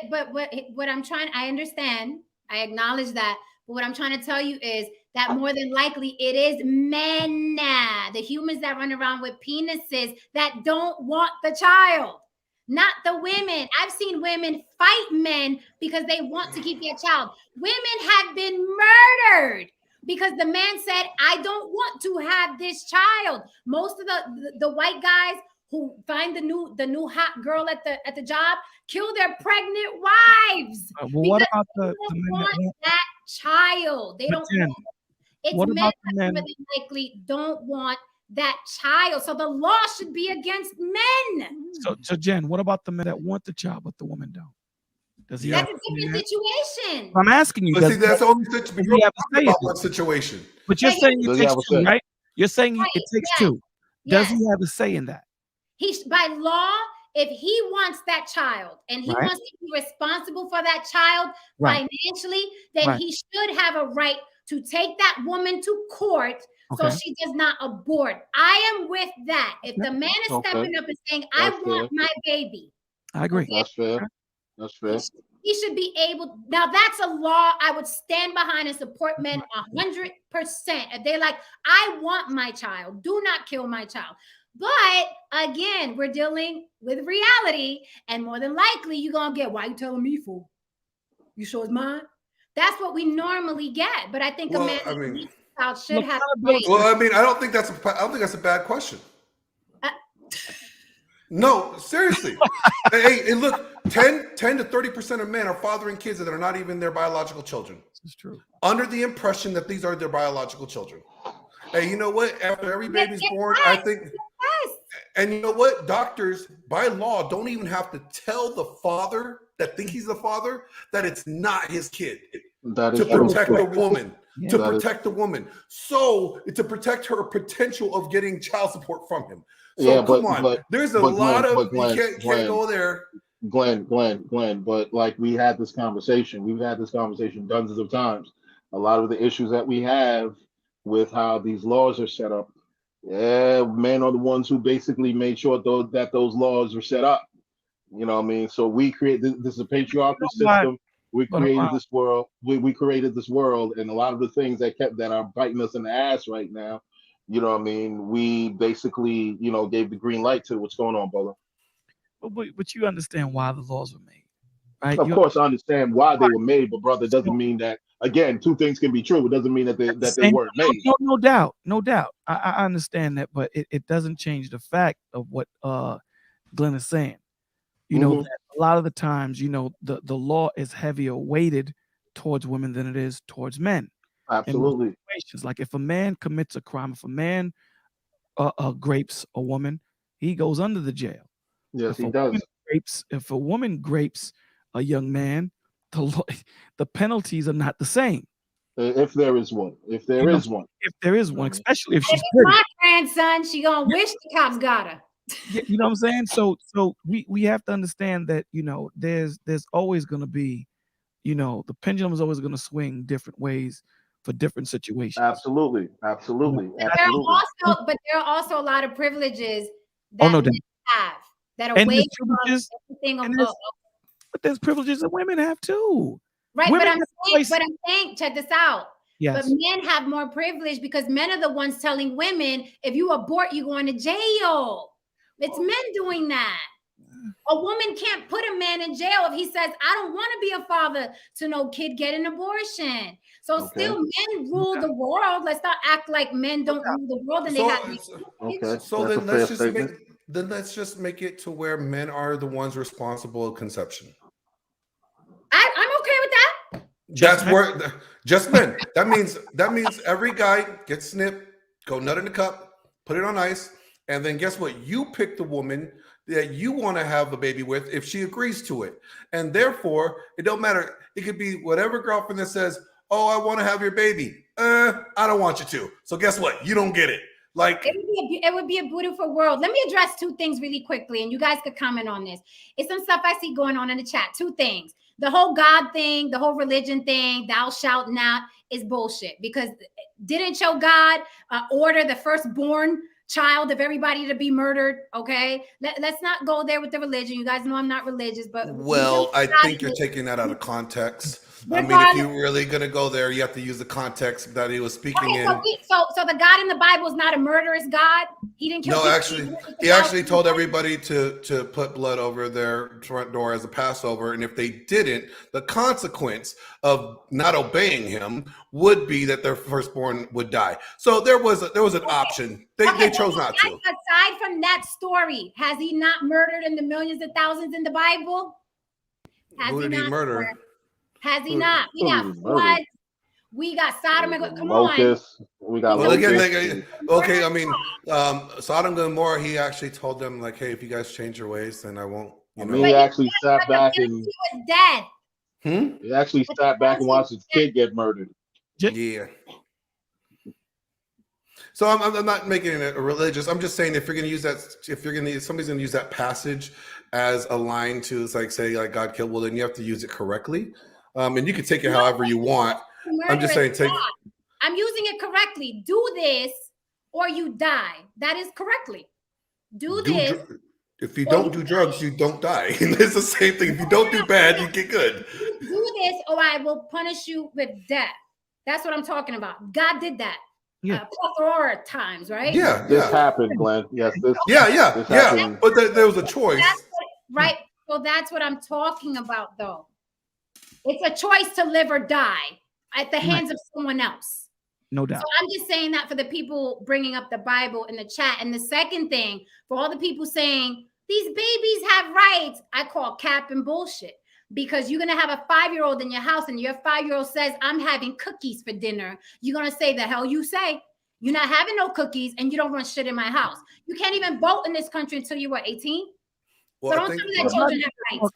But what I'm trying, I understand, I acknowledge that. But what I'm trying to tell you is that more than likely it is men, the humans that run around with penises that don't want the child, not the women. I've seen women fight men because they want to keep their child. Women have been murdered because the man said, I don't want to have this child. Most of the white guys who find the new hot girl at the job kill their pregnant wives. Well, what about the They don't men that want want? that child. They But don't Jen, want. It's what men about that the men? more than likely don't want that child. So the law should be against men. So Jen, what about the men that want the child but the woman don't? Does he have That's a to say different that? situation. I'm asking you. But see, that's the only situation. does You're he have to talking say about it? one situation. But you're Yeah, saying Does it he takes have a two, say? right? You're saying Right, it takes yes, two. Does yes. he have a say in that? By law, if he wants that child and he Right. wants to be responsible for that child Right. financially, then Right. he should have a right to take that woman to court so Okay. she does not abort. I am with that. If the man is Okay. stepping up and saying, I That's want fair. my baby, I agree. okay, That's fair. That's fair. he should be able. Now that's a law I would stand behind and support men 100%. If they're like, I want my child, do not kill my child. But again, we're dealing with reality, and more than likely, you're gonna get, why you telling me, fool? You sure it's mine? That's what we normally get. But I think Well, a man I mean- who child should Look, have accountability- Well, I mean, I don't think that's a bad question. No, seriously. hey, look, 10 to 30% of men are fathering kids that are not even their biological children. This is true. Under the impression that these are their biological children. Hey, you know what? After every baby's born, I think, yes. and you know what? Doctors, by law, don't even have to tell the father that think he's the father that it's not his kid. That To is true. protect the woman. Yeah. To That is- protect the woman. So to protect her potential of getting child support from him. So Yeah, come on. There's a lot of Glenn, you can't go there. Glenn, but like we've had this conversation dozens of times. A lot of the issues that we have with how these laws are set up, men are the ones who basically made sure that those laws are set up. You know what I mean? So we create this is a patriarchal system. We created this world. We created this world, and a lot of the things that are biting us in the ass right now. You know what I mean? We basically, gave the green light to what's going on, brother. But you understand why the laws were made, right? Of course, I understand why they were made, but brother, doesn't mean that. Again, two things can be true. It doesn't mean that they weren't made. No doubt, no doubt. I understand that, but it doesn't change the fact of what Glenn is saying. You know, that a lot of the times, the law is heavier weighted towards women than it is towards men. Absolutely. In situations, like if a man commits a crime, if a man grapes a woman, he goes under the jail. Yes, he does. If a woman grapes a young man, the penalties are not the same. If there is one. If there is one. If there is one, especially if she's If pretty. my grandson, she gonna wish the cops got her. Yeah, you know what I'm saying? So we have to understand that, there's always going to be, the pendulum is always going to swing different ways for different situations. Absolutely. But there are also a lot of privileges that no men doubt. have that are And way there's above privileges, everything. but there's privileges that women have too. Right, Women but have I'm saying, check this out. Yes. But men have more privilege because men are the ones telling women, if you abort, you're going to jail. It's men doing that. A woman can't put a man in jail if he says, I don't want to be a father to no kid, get an abortion. So still men rule the world. Let's not act like men don't rule the world and they have So That's a then fair statement. let's just make it to where men are the ones responsible of conception. I'm okay with that. That's where just men. That means every guy gets snipped, go nut in the cup, put it on ice, and then guess what? You pick the woman that you want to have a baby with if she agrees to it. And therefore, it don't matter. It could be whatever girlfriend that says, "Oh, I want to have your baby." I don't want you to. So guess what? You don't get it. Like it would be a beautiful world. Let me address two things really quickly, and you guys could comment on this. It's some stuff I see going on in the chat. Two things. The whole God thing, the whole religion thing, thou shalt not, is bullshit. Because didn't your God order the firstborn child of everybody to be murdered? Okay, let's not go there with the religion. You guys know I'm not religious, but well, I think you're taking that out of context. I mean, if you're really gonna go there, you have to use the context that he was speaking in. So the God in the Bible is not a murderous God. He didn't kill. No, actually, he actually told everybody to put blood over their front door as a Passover, and if they didn't, the consequence of not obeying him would be that their firstborn would die. So there was an option. They chose not to. Aside from that story, has he not murdered in the millions of thousands in the Bible? Who did he murder? Has he not? We got floods. We got Sodom and Gomorrah. Come on. We got okay. I mean, Sodom and Gomorrah. He actually told them like, "Hey, if you guys change your ways, then I won't." You know. He actually sat back and he was dead. He actually sat back and watched his kid get murdered. Yeah. So I'm not making it a religious. I'm just saying if you're going to use that, somebody's going to use that passage as a line to like say like God killed, well then you have to use it correctly. And you can take it however you want. I'm just saying I'm using it correctly. Do this or you die. That is correctly. Do this. If you don't do drugs, you don't die. It's the same thing. If you don't do bad, you get good. Do this or I will punish you with death. That's what I'm talking about. God did that. Yeah. Plethora times, right? Yeah. This happened, Glenn. Yes. This Yeah. But there was a choice. Right. So that's what I'm talking about, though. It's a choice to live or die at the hands of someone else. No doubt. So I'm just saying that for the people bringing up the Bible in the chat. And the second thing, for all the people saying these babies have rights, I call cap and bullshit. Because you're going to have a 5-year-old in your house and your 5-year-old says, I'm having cookies for dinner. You're going to say the hell you say. You're not having no cookies and you don't run shit in my house. You can't even vote in this country until you were 18. Well, so don't tell me that children have rights.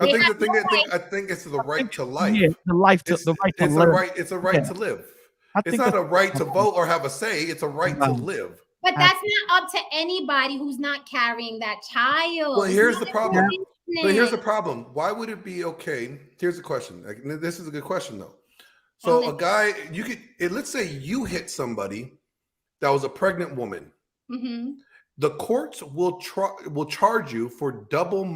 I think it's the right to life. Yeah, the right to live. It's a right to live. It's not a right to vote or have a say. It's a right to live. But that's not up to anybody who's not carrying that child. Well, here's the problem. But here's the problem. Why would it be okay? Here's the question. This is a good question, though. So a guy, let's say you hit somebody that was a pregnant woman. Mm-hmm. The courts will charge you for double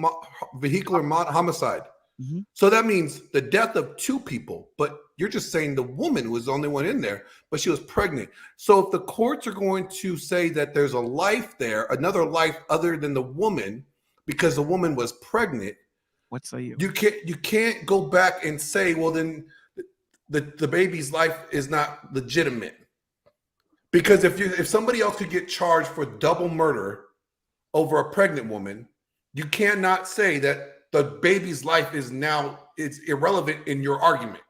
vehicular homicide. Mm-hmm. So that means the death of 2 people, but you're just saying the woman was the only one in there, but she was pregnant. So if the courts are going to say that there's a life there, another life other than the woman, because the woman was pregnant, what say you? You can't go back and say, well, then the baby's life is not legitimate. Because if somebody else could get charged for double murder over a pregnant woman, you cannot say that the baby's life it's irrelevant in your argument.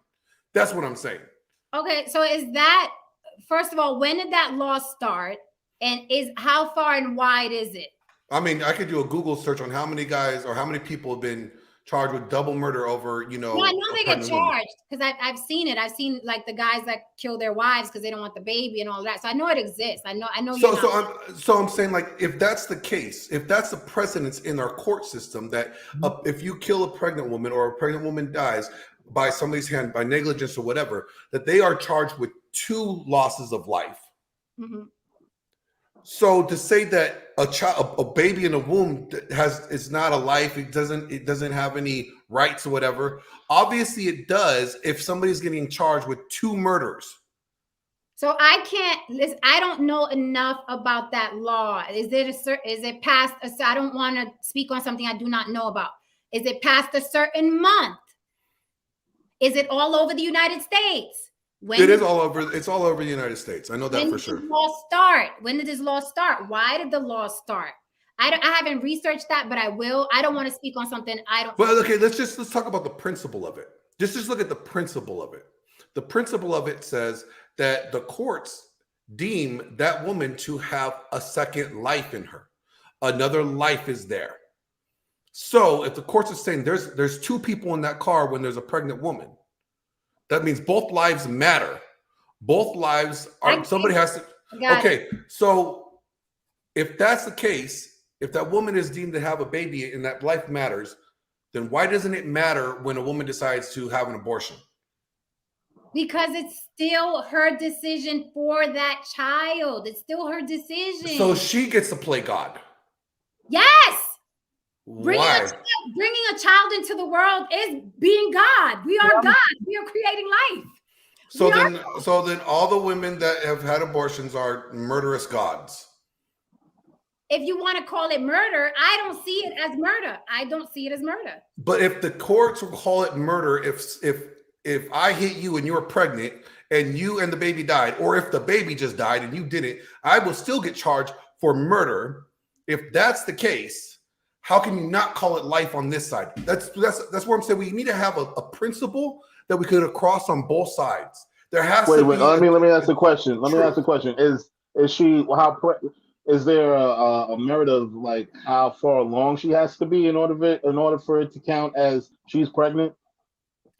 That's what I'm saying. Okay, so is that, first of all, when did that law start? And how far and wide is it? I mean, I could do a Google search on how many guys or how many people have been charged with double murder over, Well, I know they get charged because I've seen it. I've seen like the guys that kill their wives because they don't want the baby and all that. So I know it exists. I know. So I'm saying, like, if that's the case, if that's the precedence in our court system, that if you kill a pregnant woman or a pregnant woman dies by somebody's hand, by negligence or whatever, that they are charged with 2 losses of life. Mm-hmm. So to say that a baby in a womb is not a life, it doesn't have any rights or whatever. Obviously, it does if somebody's getting charged with 2 murders. So I can't listen. I don't know enough about that law. Is it past? I don't want to speak on something I do not know about. Is it past a certain month? Is it all over the United States? It is all over. It's all over the United States. I know that for sure. When did this law start? When did this law start? Why did the law start? I haven't researched that, but I will. I don't want to speak on something I don't. Well, okay, let's talk about the principle of it. Just look at the principle of it. The principle of it says that the courts deem that woman to have a second life in her. Another life is there. So if the courts are saying there's two people in that car when there's a pregnant woman, that means both lives matter. Both lives are, somebody has to. Okay, so if that's the case, if that woman is deemed to have a baby and that life matters, then why doesn't it matter when a woman decides to have an abortion? Because it's still her decision for that child. It's still her decision. So she gets to play God. Yes. Why? Bringing a child into the world is being God. We are God. We are creating life. So then all the women that have had abortions are murderous gods. If you want to call it murder, I don't see it as murder. I don't see it as murder. But if the courts will call it murder, if I hit you and you're pregnant and you and the baby died, or if the baby just died and you didn't, I will still get charged for murder. If that's the case, how can you not call it life on this side? That's where I'm saying we need to have a principle that we could cross on both sides. There has to be. Wait. Let me ask the question. Let me ask the question. Is she is there a merit of like how far along she has to be in order for it to count as she's pregnant?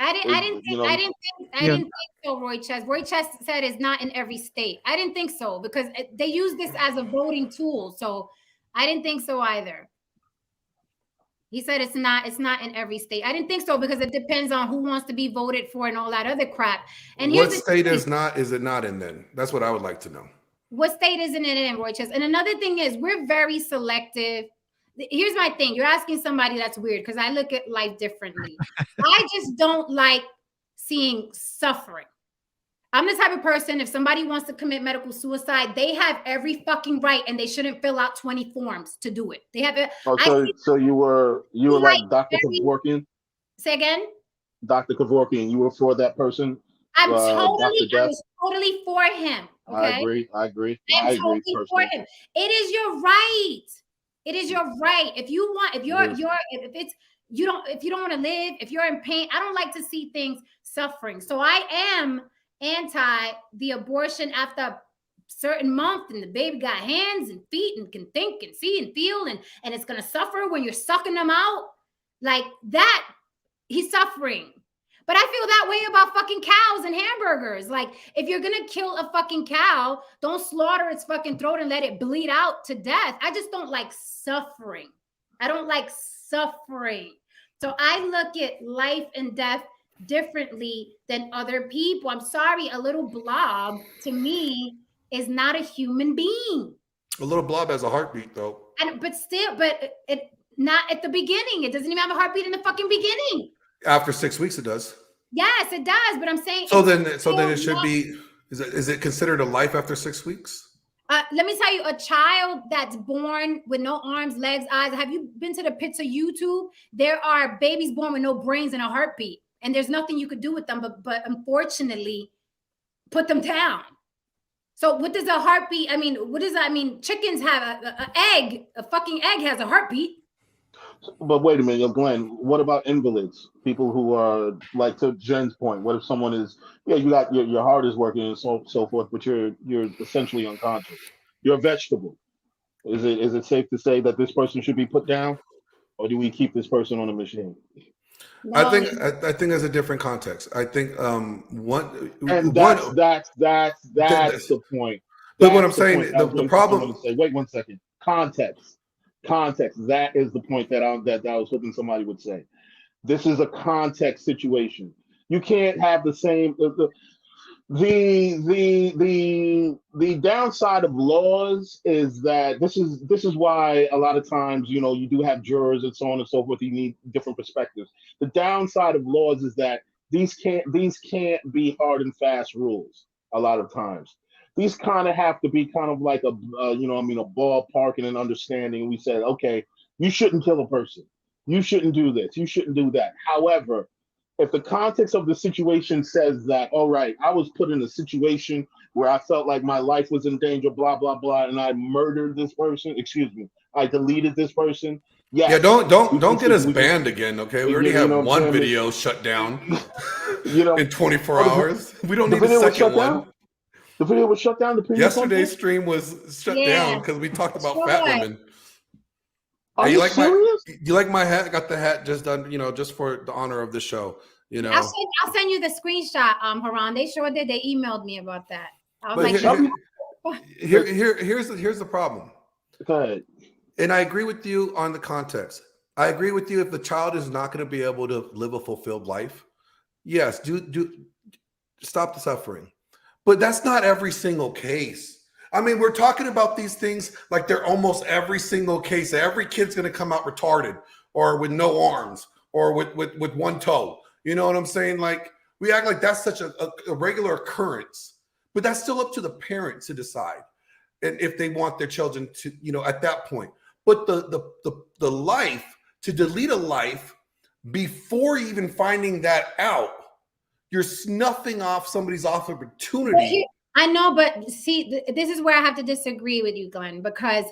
I didn't think so, Roy Chess. Roy Chess said it's not in every state. I didn't think so because they use this as a voting tool. So I didn't think so either. He said it's not in every state. I didn't think so because it depends on who wants to be voted for and all that other crap. And what state is it not in then? That's what I would like to know. What state isn't it in, Roy Chess? And another thing is we're very selective. Here's my thing. You're asking somebody that's weird because I look at life differently. I just don't like seeing suffering. I'm the type of person, if somebody wants to commit medical suicide, they have every fucking right and they shouldn't fill out 20 forms to do it. They have it. So you were like Dr. Kevorkian? Say again? Dr. Kevorkian, you were for that person? I was totally for him. Okay? I agree. I'm totally for him. It is your right. It is your right. If you don't want to live, if you're in pain, I don't like to see things suffering. So I am anti the abortion after a certain month and the baby got hands and feet and can think and see and feel and it's going to suffer when you're sucking them out like that. He's suffering. But I feel that way about fucking cows and hamburgers. Like, if you're going to kill a fucking cow, don't slaughter its fucking throat and let it bleed out to death. I just don't like suffering. I don't like suffering. So I look at life and death differently than other people. I'm sorry, a little blob to me is not a human being. A little blob has a heartbeat, though. But it not at the beginning. It doesn't even have a heartbeat in the fucking beginning. After 6 weeks, it does. Yes, it does. But I'm saying. So then it should be. Is it considered a life after 6 weeks? Let me tell you, a child that's born with no arms, legs, eyes. Have you been to the pits of YouTube? There are babies born with no brains and a heartbeat, and there's nothing you could do with them. But unfortunately, put them down. So what does a heartbeat? I mean, what does that? I mean, chickens have an egg. A fucking egg has a heartbeat. But wait a minute, Glenn, what about invalids? People who are, like, to Jen's point, what if someone is, you got your heart is working and so forth, but you're essentially unconscious. You're a vegetable. Is it safe to say that this person should be put down, or do we keep this person on a machine? No. I think there's a different context. I think that's the point. But what I'm saying, the problem. Wait 1 second. Context. That is the point that I was hoping somebody would say. This is a context situation. You can't have the same. The downside of laws is that this is why a lot of times you do have jurors and so on and so forth. You need different perspectives. The downside of laws is that these can't be hard and fast rules a lot of times. these kind of have to be kind of like a a ballpark and an understanding. We said, okay, you shouldn't kill a person. You shouldn't do this. You shouldn't do that. However, if the context of the situation says that, all right, I was put in a situation where I felt like my life was in danger, blah, blah, blah, and I murdered this person, excuse me, I deleted this person. Yes. Yeah, don't get us banned again, okay? We already have one video shut down in 24 hours. We don't need a second one. The video was shut down. Yesterday's stream was shut down because we talked about fat women. Are you serious? You like my hat? I got the hat just done, just for the honor of the show. I'll send you the screenshot, Haran. They sure did. They emailed me about that. I was here's the problem. Go ahead. And I agree with you on the context. I agree with you if the child is not going to be able to live a fulfilled life. Yes, do stop the suffering. But that's not every single case. I mean, we're talking about these things like they're almost every single case. Every kid's going to come out retarded or with no arms or with one toe. You know what I'm saying? Like, we act like that's such a regular occurrence, but that's still up to the parent to decide. And if they want their children to, at that point. But the life, to delete a life before even finding that out, you're snuffing off somebody's opportunity. I know, but see, this is where I have to disagree with you, Glenn, because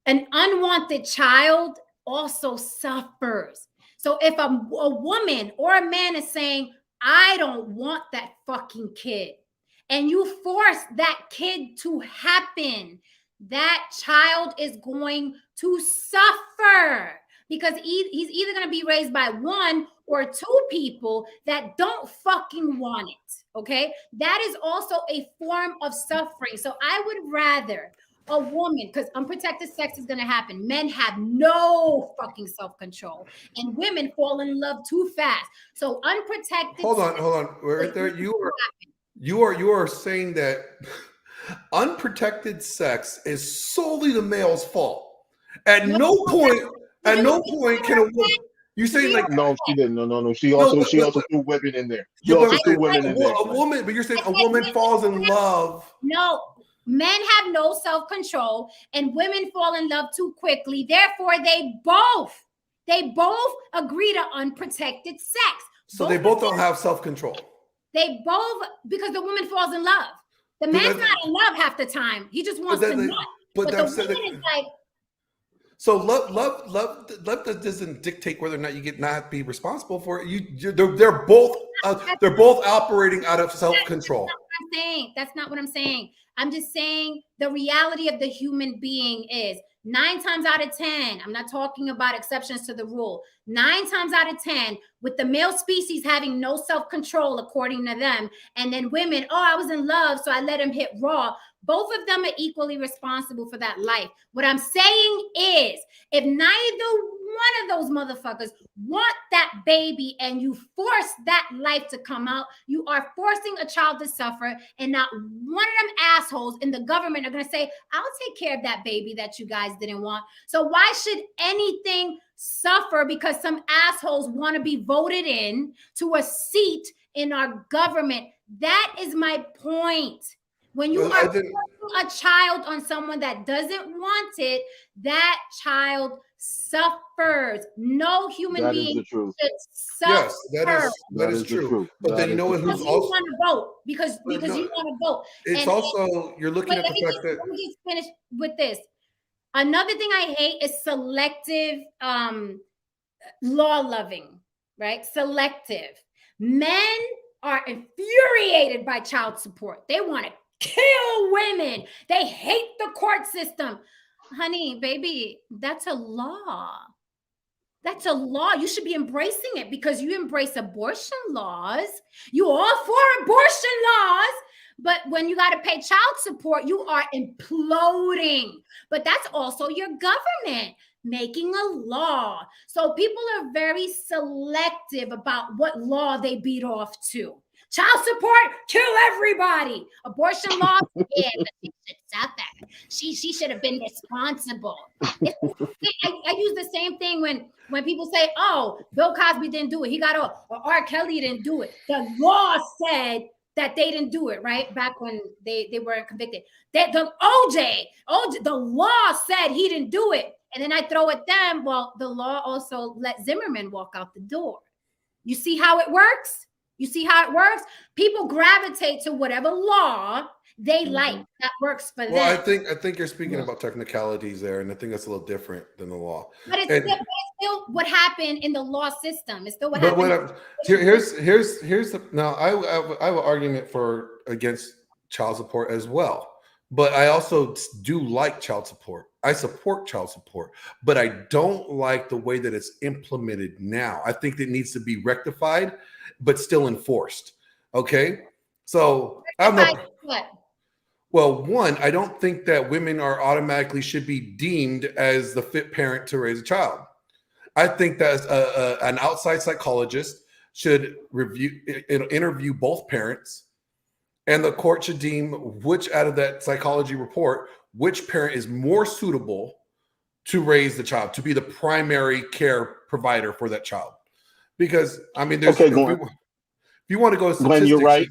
an unwanted child also suffers. So if a woman or a man is saying, I don't want that fucking kid, and you force that kid to happen, that child is going to suffer because he's either going to be raised by one or two people that don't fucking want it. Okay. That is also a form of suffering. So I would rather a woman, because unprotected sex is going to happen. Men have no fucking self-control and women fall in love too fast. So unprotected. Hold on. Right there. You are saying that unprotected sex is solely the male's fault. At no point can a woman. You say like no, she didn't. No. She also threw women in there. She also threw women in there. A woman, but you're saying a woman falls in love. No, men have no self-control, and women fall in love too quickly. Therefore, they both agree to unprotected sex. So they both don't have self-control. They both, because the woman falls in love. The man's not in love half the time. He just wants to nut. But the woman is like. So love doesn't dictate whether or not you get not be responsible for it. They're both operating out of self-control. That's not what I'm saying. I'm just saying the reality of the human being is 9 times out of 10, I'm not talking about exceptions to the rule. 9 times out of 10, with the male species having no self-control, according to them, and then women, I was in love, so I let him hit raw. Both of them are equally responsible for that life. What I'm saying is, if neither one of those motherfuckers want that baby and you force that life to come out, you are forcing a child to suffer, and not one of them assholes in the government are going to say, I'll take care of that baby that you guys didn't want. So why should anything suffer because some assholes want to be voted in to a seat in our government? That is my point. When you are putting a child on someone that doesn't want it, that child suffers. No human being should suffer. Yes, that is true. But then you know who's also want to vote because you want to vote. It's also you're looking at the fact that. Let me just finish with this. Another thing I hate is selective law loving, right? Selective. Men are infuriated by child support. They want to kill women. They hate the court system. Honey, baby, that's a law. That's a law. You should be embracing it because you embrace abortion laws. You all for abortion laws. But when you got to pay child support, you are imploding. But that's also your government making a law. So people are very selective about what law they beat off to. Child support, kill everybody. Abortion law, yeah, she should stop that. She should have been responsible. I use the same thing when people say, "Oh, Bill Cosby didn't do it. He got off," or R. Kelly didn't do it. The law said that they didn't do it, right? Back when they weren't convicted. That the OJ, the law said he didn't do it. And then I throw at them, well, the law also let Zimmerman walk out the door. You see how it works? You see how it works? People gravitate to whatever law they like that works for them. Well, I think you're speaking about technicalities there, and I think that's a little different than the law. But it's still what happened in the law system. It's still what happened. Here's now I have an argument against child support as well. But I also do like child support. I support child support, but I don't like the way that it's implemented now. I think it needs to be rectified, but still enforced. Okay, so I have no. What? Well, one, I don't think that women are automatically should be deemed as the fit parent to raise a child. I think that an outside psychologist should interview both parents, and the court should deem which out of that psychology report, which parent is more suitable to raise the child, to be the primary care provider for that child. Because, I mean, there's if you want to go to statistics, Glenn, you're right.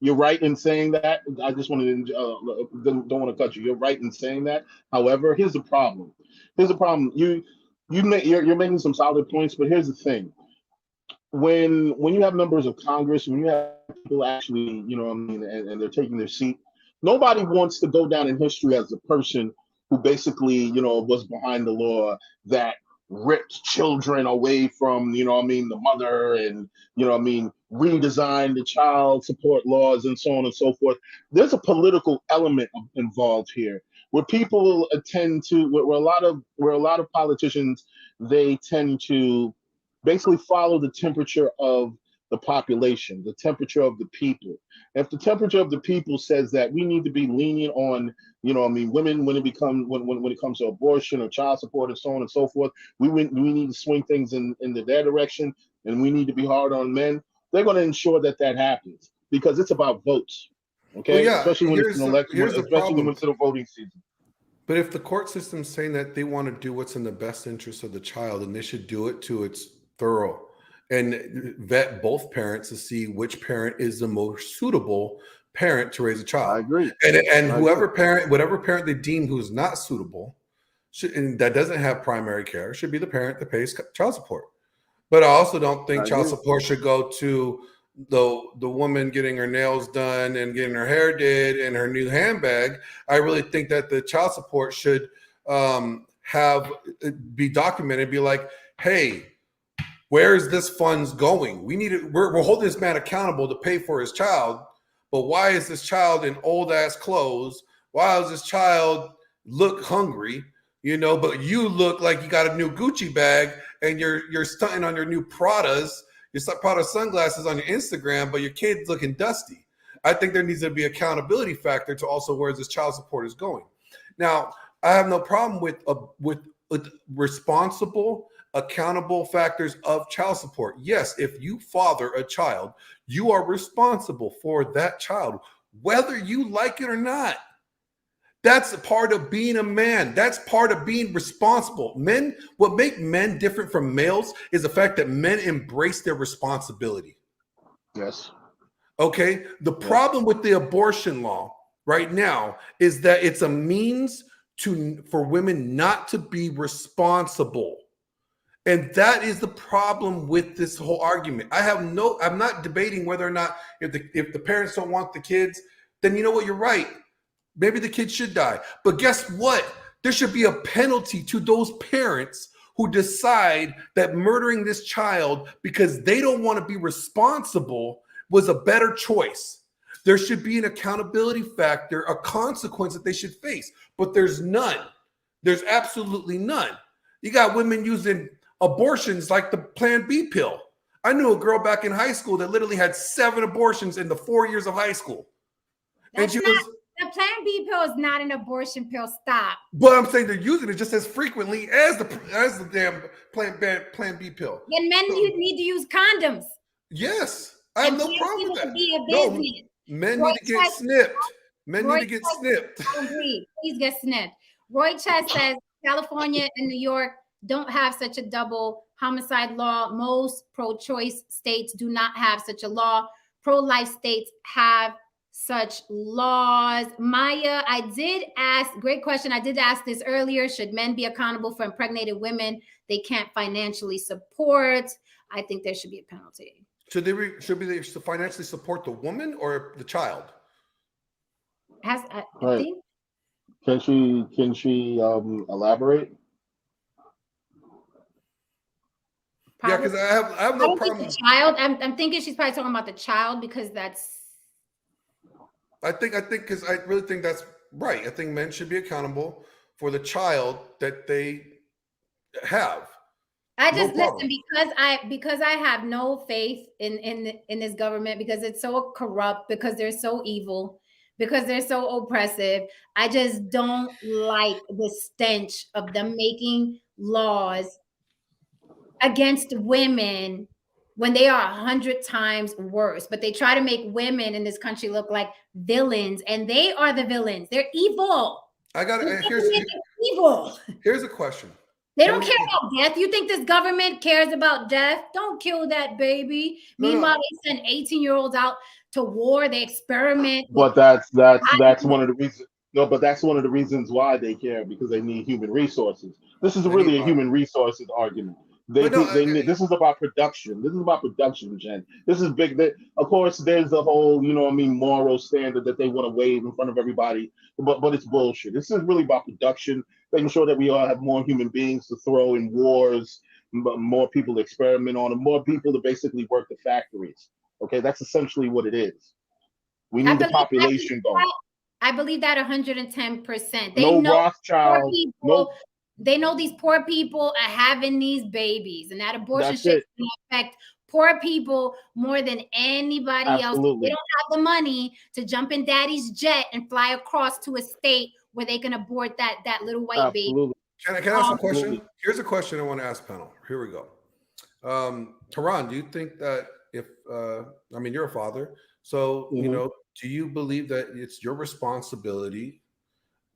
You're right in saying that. I just wanted to don't want to cut you. You're right in saying that. However, here's the problem. You're making some solid points, but here's the thing. When you have members of Congress, when you have people actually, and they're taking their seat, nobody wants to go down in history as the person who basically, was behind the law that ripped children away from, the mother and, redesigned the child support laws and so on and so forth. There's a political element involved here where people tend to, where a lot of politicians, they tend to basically follow the temperature of the population, the temperature of the people. If the temperature of the people says that we need to be lenient on, women when it comes to abortion or child support and so on and so forth, we need to swing things in their direction, and we need to be hard on men. They're going to ensure that happens because it's about votes. Okay, well, yeah, especially when it's an election, especially when it's a voting season. But if the court system's saying that they want to do what's in the best interest of the child, then they should do it to its thorough and vet both parents to see which parent is the most suitable parent to raise a child. I agree. And whatever parent they deem who's not suitable and that doesn't have primary care should be the parent that pays child support. But I also don't think child support should go to the woman getting her nails done and getting her hair did and her new handbag. I really think that the child support should be documented, be like, hey, where is this funds going? We're holding this man accountable to pay for his child, but why is this child in old ass clothes? Why does this child look hungry? But you look like you got a new Gucci bag and you're stunting on your new Prada sunglasses on your Instagram, but your kid's looking dusty. I think there needs to be accountability factor to also where this child support is going. Now, I have no problem with responsible, accountable factors of child support. Yes, if you father a child, you are responsible for that child, whether you like it or not. That's a part of being a man. That's part of being responsible. What makes men different from males is the fact that men embrace their responsibility. Yes. Okay. The problem with the abortion law right now is that it's a means for women not to be responsible. And that is the problem with this whole argument. I'm not debating whether or not if the parents don't want the kids, then you know what, you're right. Maybe the kid should die. But guess what? There should be a penalty to those parents who decide that murdering this child because they don't want to be responsible was a better choice. There should be an accountability factor, a consequence that they should face. But there's none. There's absolutely none. You got women using abortions like the Plan B pill. I knew a girl back in high school that literally had 7 abortions in the 4 years of high school. The Plan B pill is not an abortion pill. Stop. But I'm saying they're using it just as frequently as the damn Plan B pill. Then men need to use condoms. Yes, I have no problem with that. No, men need to get snipped. Men need to get snipped. I agree. Please get snipped. Roy Chess says California and New York don't have such a double homicide law. Most pro-choice states do not have such a law. pro-life states have such laws? Maya, I did ask, great question. I did ask this earlier. Should men be accountable for impregnated women they can't financially support? I think there should be a penalty. Should they financially support the woman or the child? I Right. think. Can she elaborate? Yeah, because I have no problem. The child. I'm thinking she's probably talking about the child because that's. I think because I really think that's right. I think men should be accountable for the child that they have. I just listen because I have no faith in this government, because it's so corrupt, because they're so evil, because they're so oppressive. I just don't like the stench of them making laws against women when they are 100 times worse. But they try to make women in this country look like villains, and they are the villains. They're evil. Evil. Here's a question. They don't care about death. You think this government cares about death? Don't kill that baby. Meanwhile, they send 18-year-olds out to war. They experiment. But that's one of the reasons. No, but that's one of the reasons why they care, because they need human resources. This is really a human resources argument. This is about production. This is about production, Jen. This is big. Of course, there's the whole, moral standard that they want to wave in front of everybody, but it's bullshit. This is really about production, making sure that we all have more human beings to throw in wars, more people to experiment on, and more people to basically work the factories. Okay, that's essentially what it is. We need the population going. I believe that 110%. No Rothschild. They know these poor people are having these babies, and that abortion shit can affect poor people more than anybody else. They don't have the money to jump in daddy's jet and fly across to a state where they can abort that little white baby. Can I ask a question? Here's a question I want to ask panel. Here we go. Tehran, do you think that you're a father, so do you believe that it's your responsibility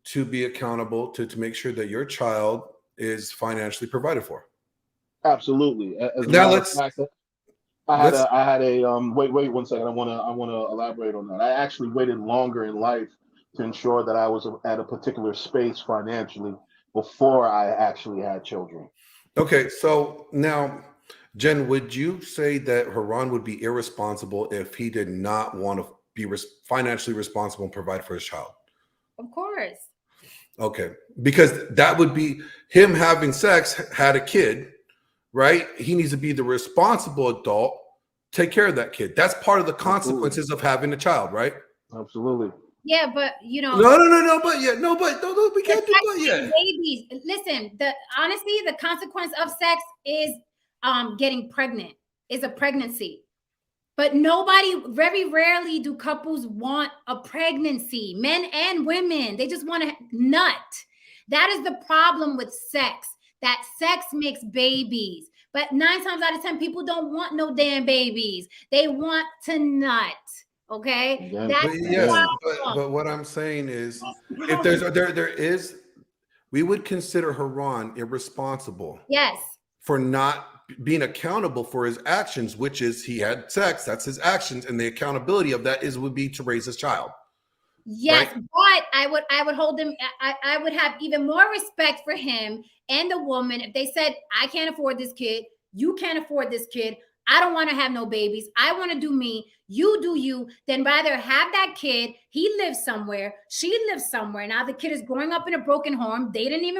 to be accountable to make sure that your child is financially provided for? Absolutely. I had a wait 1 second. I want to elaborate on that. I actually waited longer in life to ensure that I was at a particular space financially before I actually had children. Okay, so now, Jen, would you say that Haran would be irresponsible if he did not want to be financially responsible and provide for his child? Of course. Okay, because that would be him having sex, had a kid, right? He needs to be the responsible adult, take care of that kid. That's part of the consequences of having a child, right? Absolutely. Yeah, but we can't do but yet. Babies. Listen, honestly, the consequence of sex is getting pregnant, is a pregnancy. But very rarely do couples want a pregnancy, men and women. They just want to nut. That is the problem with sex, that sex makes babies. But 9 times out of 10, people don't want no damn babies. They want to nut. Okay? But what I'm saying is, if there's we would consider Haran irresponsible. Yes. For not being accountable for his actions, which is he had sex, that's his actions, and the accountability of that would be to raise his child. Yes, right? But I would hold him, I would have even more respect for him and the woman if they said, I can't afford this kid, you can't afford this kid, I don't want to have no babies, I want to do me, you do you, then rather have that kid, he lives somewhere, she lives somewhere. Now the kid is growing up in a broken home. They didn't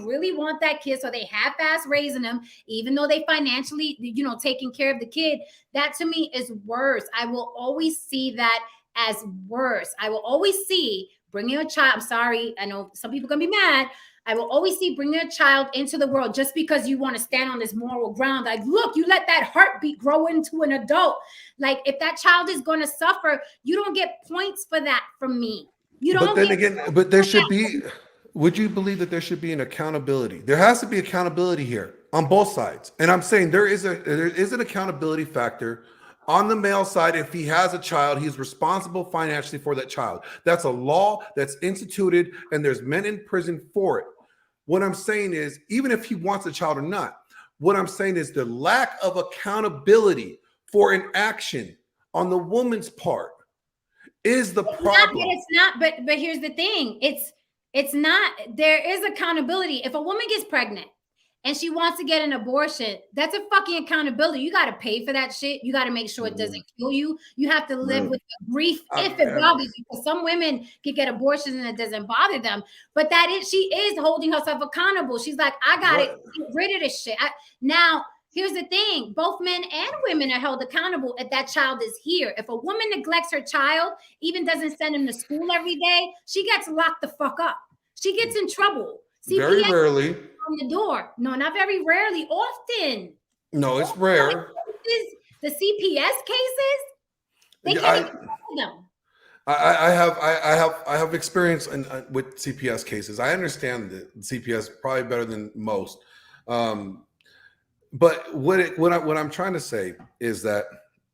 really want that kid, so they half-ass raising him, even though they financially, taking care of the kid. That to me is worse. I will always see that as worse. I will always see bringing a child. I'm sorry, I know some people are gonna be mad. I will always see bringing a child into the world just because you want to stand on this moral ground. Like, look, you let that heartbeat grow into an adult. Like, if that child is going to suffer, you don't get points for that from me. You don't. But then again, but there should be. Would you believe that there should be an accountability? There has to be accountability here on both sides. And I'm saying there is an accountability factor. On the male side, if he has a child, he's responsible financially for that child. That's a law that's instituted, and there's men in prison for it. What I'm saying is, even if he wants a child or not, what I'm saying is the lack of accountability for an action on the woman's part is the It's problem. not, it's not, but here's the thing. It's not, there is accountability. If a woman gets pregnant and she wants to get an abortion, that's a fucking accountability. You got to pay for that shit. You got to make sure it doesn't kill you. You have to live with the grief if it bothers you. Because some women can get abortions and it doesn't bother them. But she is holding herself accountable. She's like, I got to get rid of this shit. Now, here's the thing. Both men and women are held accountable if that child is here. If a woman neglects her child, even doesn't send him to school every day, she gets locked the fuck up. She gets in trouble. CPS Very rarely. On the door. No, not very rarely. Often. No, it's rare. The CPS cases, they can't even tell them. I have experience with CPS cases. I understand the CPS probably better than most. But what I'm trying to say is that,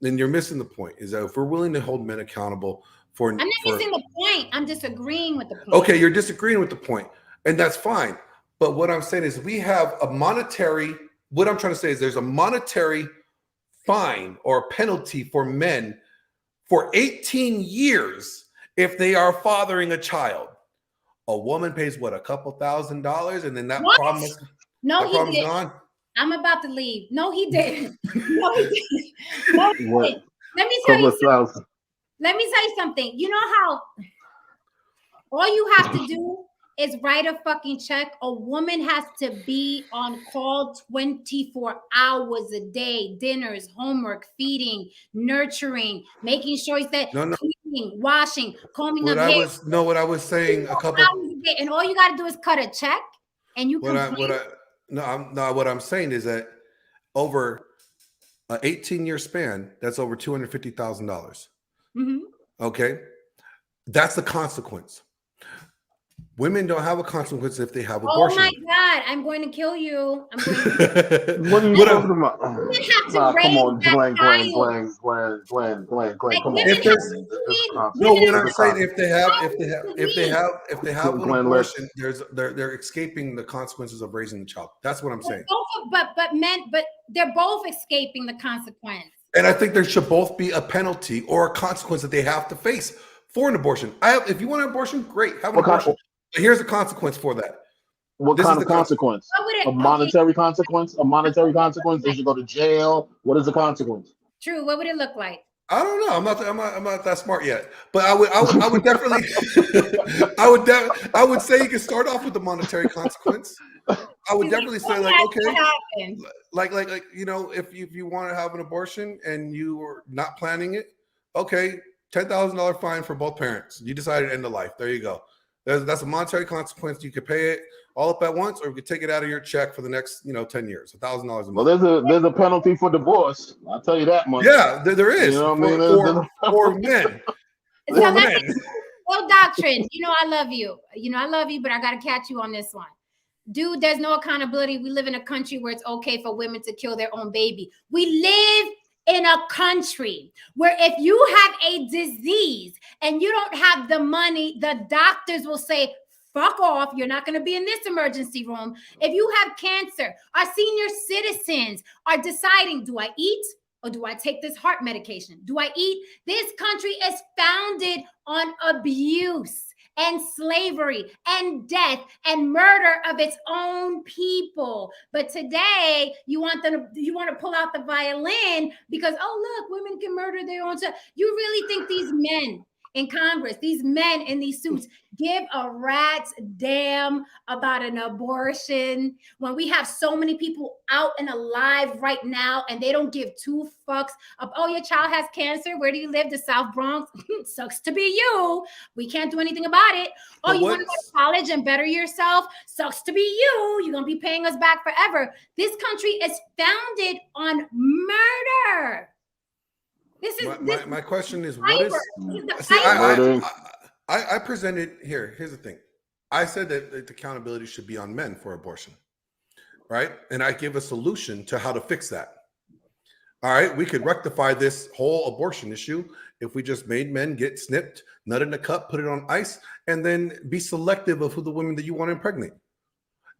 and you're missing the point, is that if we're willing to hold men accountable for, I'm not missing the point. I'm disagreeing with the point. Okay, you're disagreeing with the point, and that's fine. But what I'm saying is we have a monetary. What I'm trying to say is there's a monetary fine or penalty for men for 18 years if they are fathering a child. A woman pays what, a couple $1,000s, and then that problem is gone. I'm about to leave. No, he didn't. No, he didn't. No, he didn't. Let me tell you something. You know how all you have to do is write a fucking check. A woman has to be on call 24 hours a day. Dinners, homework, feeding, nurturing, making sure that cleaning, washing, combing up hair. What I was saying a couple hours a day, and all you got to do is cut a check, and you complain. What I'm saying is that over an 18-year span, that's over $250,000. Mm-hmm. Okay, that's the consequence. Women don't have a consequence if they have abortion. Oh my God, I'm going to kill you. I'm going to what are you talking about? Come on, Glenn. No, what I'm saying, if they have an abortion, they're escaping the consequences of raising the child. That's what I'm saying. But they're both escaping the consequence. And I think there should both be a penalty or a consequence that they have to face for an abortion. If you want an abortion, great, have an abortion. But here's a consequence for that. What kind of consequence? A monetary consequence? A monetary consequence? They should go to jail. What is the consequence? True. What would it look like? I don't know. I'm not that smart yet. But I would definitely I would say you can start off with the monetary consequence. I would definitely say like you know, if you want to have an abortion and you are not planning it, okay, $10,000 fine for both parents. You decided to end the life. There you go. That's a monetary consequence. You could pay it all up at once, or you could take it out of your check for the next 10 years, $1,000 a month. Well, there's a penalty for divorce. I'll tell you that much. Yeah, there is. You know what I mean? For men. So well, doctrine. I love you. I love you, but I got to catch you on this one. Dude, there's no accountability. We live in a country where it's okay for women to kill their own baby. We live in a country where if you have a disease and you don't have the money, the doctors will say, fuck off. You're not going to be in this emergency room. If you have cancer, our senior citizens are deciding, do I eat or do I take this heart medication? Do I eat? This country is founded on abuse and slavery and death and murder of its own people. But today you want to pull out the violin because, oh, look, women can murder their own child. You really think these men in Congress, these men in these suits, give a rat's damn about an abortion when we have so many people out and alive right now and they don't give two fucks of, oh, your child has cancer. Where do you live? The South Bronx. Sucks to be you. We can't do anything about it. Oh, you want to go to college and better yourself? Sucks to be you. You're going to be paying us back forever. This country is founded on murder. My question is, what is? I presented here. Here's the thing. I said that the accountability should be on men for abortion, right? And I give a solution to how to fix that. All right, we could rectify this whole abortion issue if we just made men get snipped, nut in a cup, put it on ice, and then be selective of who the women that you want to impregnate.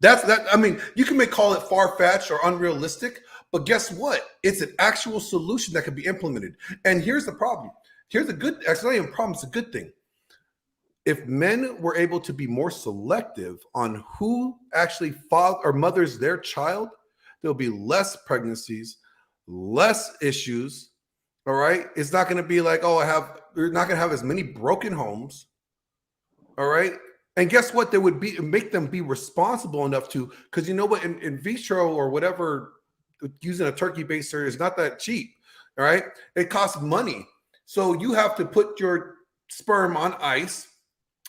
I mean, you can call it far-fetched or unrealistic, But guess what? It's an actual solution that can be implemented. And here's the problem. Here's a good, actually not even a problem, it's a good thing. If men were able to be more selective on who actually father or mothers their child, there'll be less pregnancies, less issues. All right. It's not going to be like, you're not going to have as many broken homes. All right. And guess what? There would be make them be responsible enough to, because you know what, in vitro or whatever, using a turkey baster is not that cheap. All right. It costs money. So you have to put your sperm on ice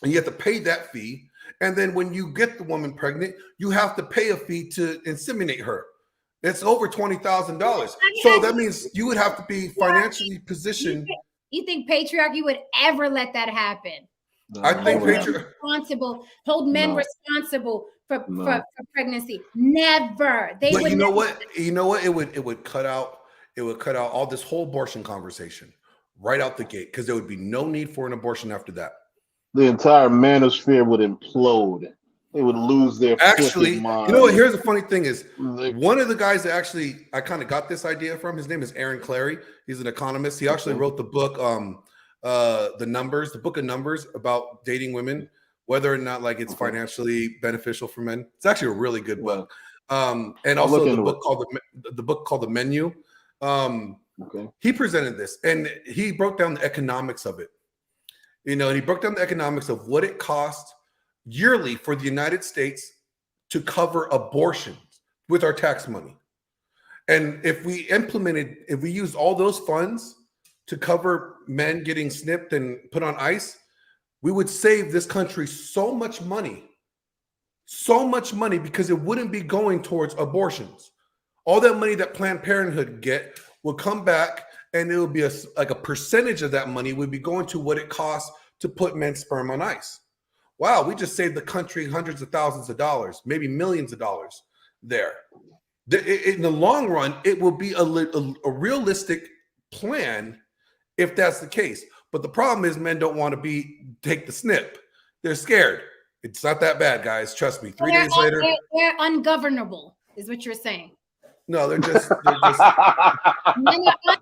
and you have to pay that fee. And then when you get the woman pregnant, you have to pay a fee to inseminate her. It's over $20,000. So that means you would have to be financially positioned. You think patriarchy would ever let that happen? No, I think hold men responsible for pregnancy. Never. They but would you know never. what? You know what? It would cut out all this whole abortion conversation right out the gate, because there would be no need for an abortion after that. The entire manosphere would implode. They would lose their actually mind. You know what, here's the funny thing is, one of the guys that actually I kind of got this idea from, his name is Aaron Clary. He's an economist. He actually wrote the book the book of numbers, about dating women, whether or not like it's financially beneficial for men. It's actually a really good book. And also the book called The Menu. He presented this and he broke down the economics of it. You know, and he broke down the economics of what it cost yearly for the United States to cover abortions with our tax money. And if we used all those funds to cover men getting snipped and put on ice, we would save this country so much money, because it wouldn't be going towards abortions. All that money that Planned Parenthood get will come back, and it will be like a percentage of that money would be going to what it costs to put men's sperm on ice. Wow, we just saved the country hundreds of thousands of dollars, maybe millions of dollars there. In the long run, it will be a realistic plan if that's the case. But the problem is men don't want to take the snip. They're scared. It's not that bad, guys. Trust me. 3 days later. They're ungovernable, is what you're saying. No, they're just Men are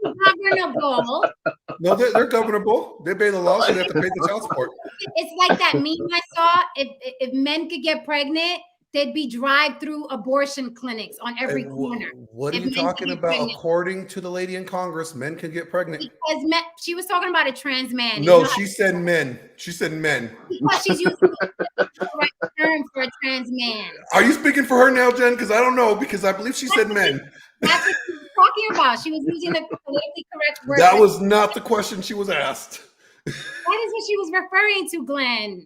ungovernable. No, they're governable. They obey the law, so they have to pay the child support. It's like that meme I saw. If men could get pregnant, there'd be drive-through abortion clinics on every corner. What are you talking about? Pregnant. According to the lady in Congress, men can get pregnant. Because she was talking about a trans man. No, she said men. She said men. Because she's using the right term for a trans man. Are you speaking for her now, Jen? Because I don't know, because I believe she said men. That's what she was talking about. She was using the politically correct word. That was not the question she was asked. That is what she was referring to, Glenn.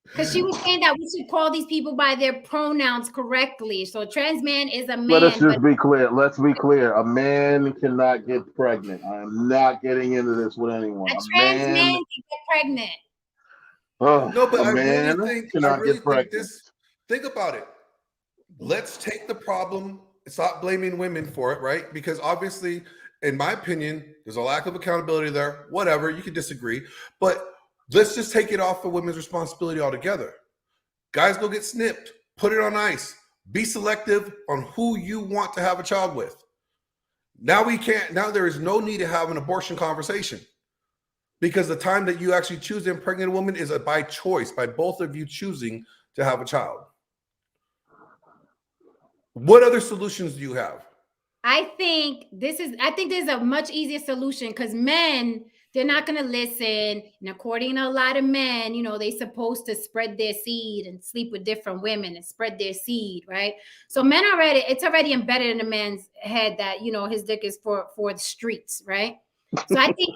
Because she was saying that we should call these people by their pronouns correctly. So a trans man is a man. Let's just be clear. Let's be clear. A man cannot get pregnant. I am not getting into this with anyone. A trans man can get pregnant. No, but I really think this. Think about it. Let's take the problem. Stop blaming women for it, right? Because obviously, in my opinion, there's a lack of accountability there. Whatever, you can disagree, but let's just take it off of women's responsibility altogether. Guys, go get snipped. Put it on ice. Be selective on who you want to have a child with. Now there is no need to have an abortion conversation, because the time that you actually choose to impregnate a woman is by choice, by both of you choosing to have a child. What other solutions do you have? I think there's a much easier solution, because men, they're not going to listen. And according to a lot of men, they're supposed to spread their seed and sleep with different women and spread their seed, right? So it's already embedded in a man's head that, his dick is for the streets, right? So I think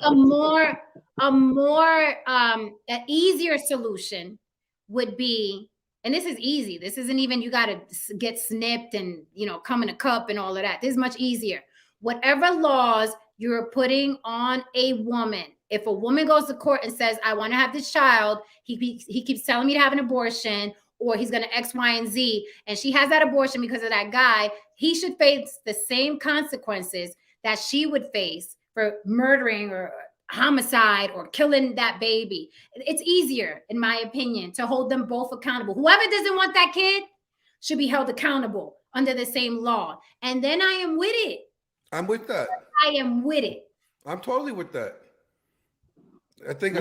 an easier solution would be, and this is easy. This isn't even, you got to get snipped and, come in a cup and all of that. This is much easier. Whatever laws you're putting on a woman, if a woman goes to court and says, I want to have this child, he keeps telling me to have an abortion, or he's going to X, Y, and Z, and she has that abortion because of that guy, he should face the same consequences that she would face for murdering or homicide or killing that baby. It's easier, in my opinion, to hold them both accountable. Whoever doesn't want that kid should be held accountable under the same law. And then I am with it. I'm with that. I am with it. I'm totally with that. I think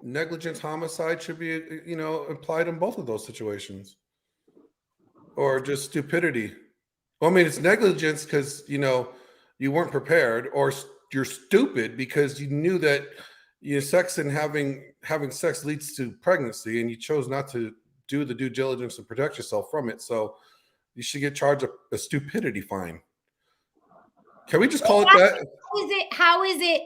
negligence homicide should be applied in both of those situations, or just stupidity. Well, I mean, it's negligence because you weren't prepared, or you're stupid because you knew that sex and having sex leads to pregnancy, and you chose not to do the due diligence and protect yourself from it. So you should get charged a stupidity fine. Can we just call it that? How is it?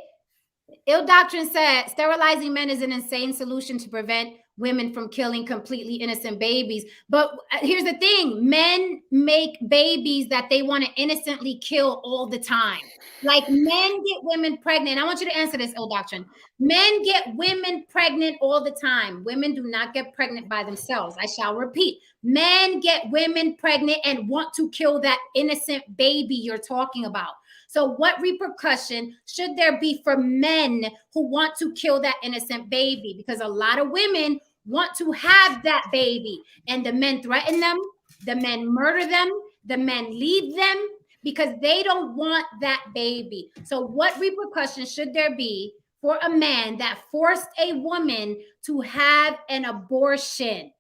Ill Doctrine said sterilizing men is an insane solution to prevent women from killing completely innocent babies. But here's the thing: men make babies that they want to innocently kill all the time. Like, men get women pregnant. I want you to answer this, Ill Doctrine. Men get women pregnant all the time. Women do not get pregnant by themselves. I shall repeat. Men get women pregnant and want to kill that innocent baby you're talking about. So what repercussion should there be for men who want to kill that innocent baby? Because a lot of women want to have that baby, and the men threaten them, the men murder them, the men leave them because they don't want that baby. So what repercussions should there be for a man that forced a woman to have an abortion?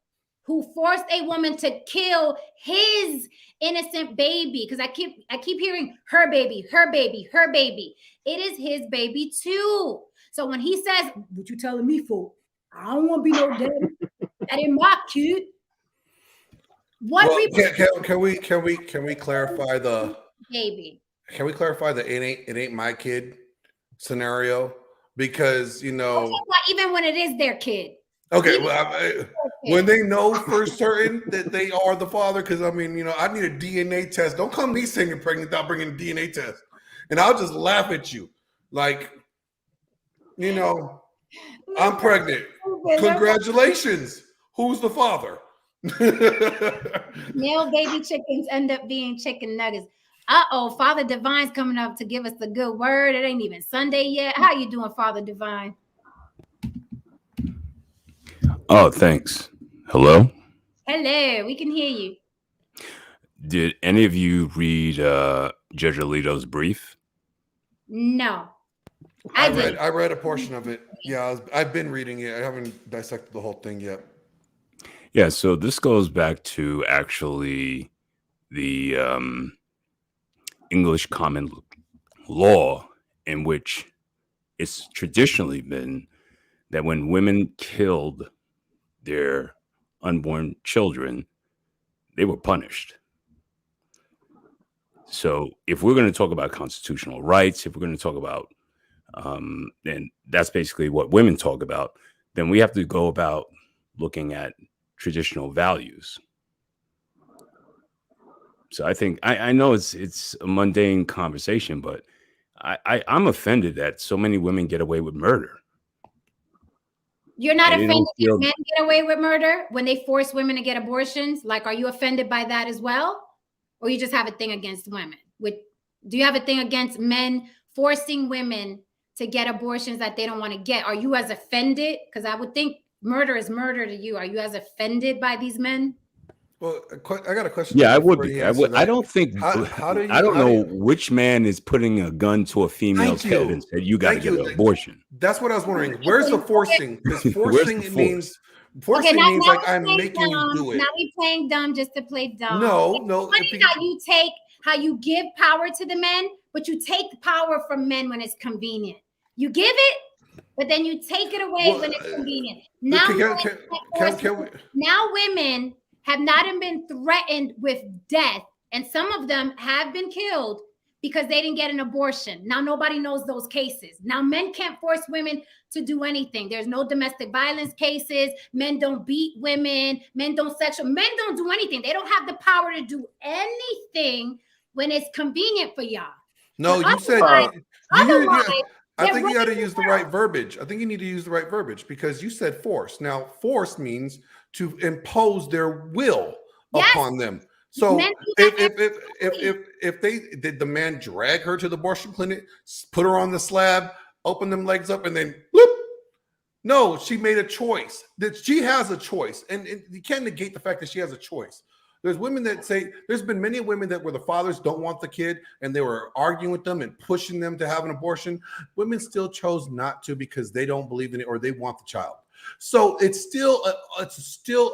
Who forced a woman to kill his innocent baby? Because I keep hearing her baby, her baby, her baby. It is his baby too. So when he says, "What you telling me for? I don't want to be no daddy. That ain't my kid." What? Well, can we clarify the baby? Can we clarify the it ain't my kid scenario? Because even when it is their kid. Okay, well, when they know for certain that they are the father, because I need a DNA test. Don't come me saying you're pregnant without bringing a DNA test, and I'll just laugh at you, like, I'm pregnant. Congratulations. Who's the father? Male baby chickens end up being chicken nuggets. Father Divine's coming up to give us the good word. It ain't even Sunday yet. How you doing, Father Divine? Oh, thanks. Hello? Hello, we can hear you. Did any of you read Judge Alito's brief? No. I read a portion of it. Yeah, I've been reading it. I haven't dissected the whole thing yet. Yeah, so this goes back to actually the English common law, in which it's traditionally been that when women killed their unborn children, they were punished. So if we're going to talk about constitutional rights, if we're going to talk about, and that's basically what women talk about, then we have to go about looking at traditional values. So I think, I know it's a mundane conversation, but I'm offended that so many women get away with murder. You're not offended that men get away with murder when they force women to get abortions? Like, are you offended by that as well? Or you just have a thing against women? Do you have a thing against men forcing women to get abortions that they don't want to get? Are you as offended? Because I would think murder is murder to you. Are you as offended by these men? Well, I got a question. Yeah, I would be. I don't think. I don't know which man is putting a gun to a female's head and said, "You got to get an abortion." That's what I was wondering. Where's the forcing? Because forcing means like I'm making you do it. Now we playing dumb just to play dumb. No. It's funny how you give power to the men, but you take the power from men when it's convenient. You give it, but then you take it away when it's convenient. Now, women have not been threatened with death, and some of them have been killed because they didn't get an abortion. Now nobody knows those cases. Now men can't force women to do anything. There's no domestic violence cases. Men don't beat women. Men don't do anything. They don't have the power to do anything when it's convenient for y'all. No, you said otherwise. I think you got to use the right verbiage. I think you need to use the right verbiage because you said force. Now, force means to impose their will upon them. So if they did, the man drag her to the abortion clinic, put her on the slab, open them legs up, and then whoop, No, she made a choice. That she has a choice, and you can't negate the fact that she has a choice. There's women that say there's been many women that where the fathers don't want the kid and they were arguing with them and pushing them to have an abortion. Women still chose not to because they don't believe in it or they want the child. So it's still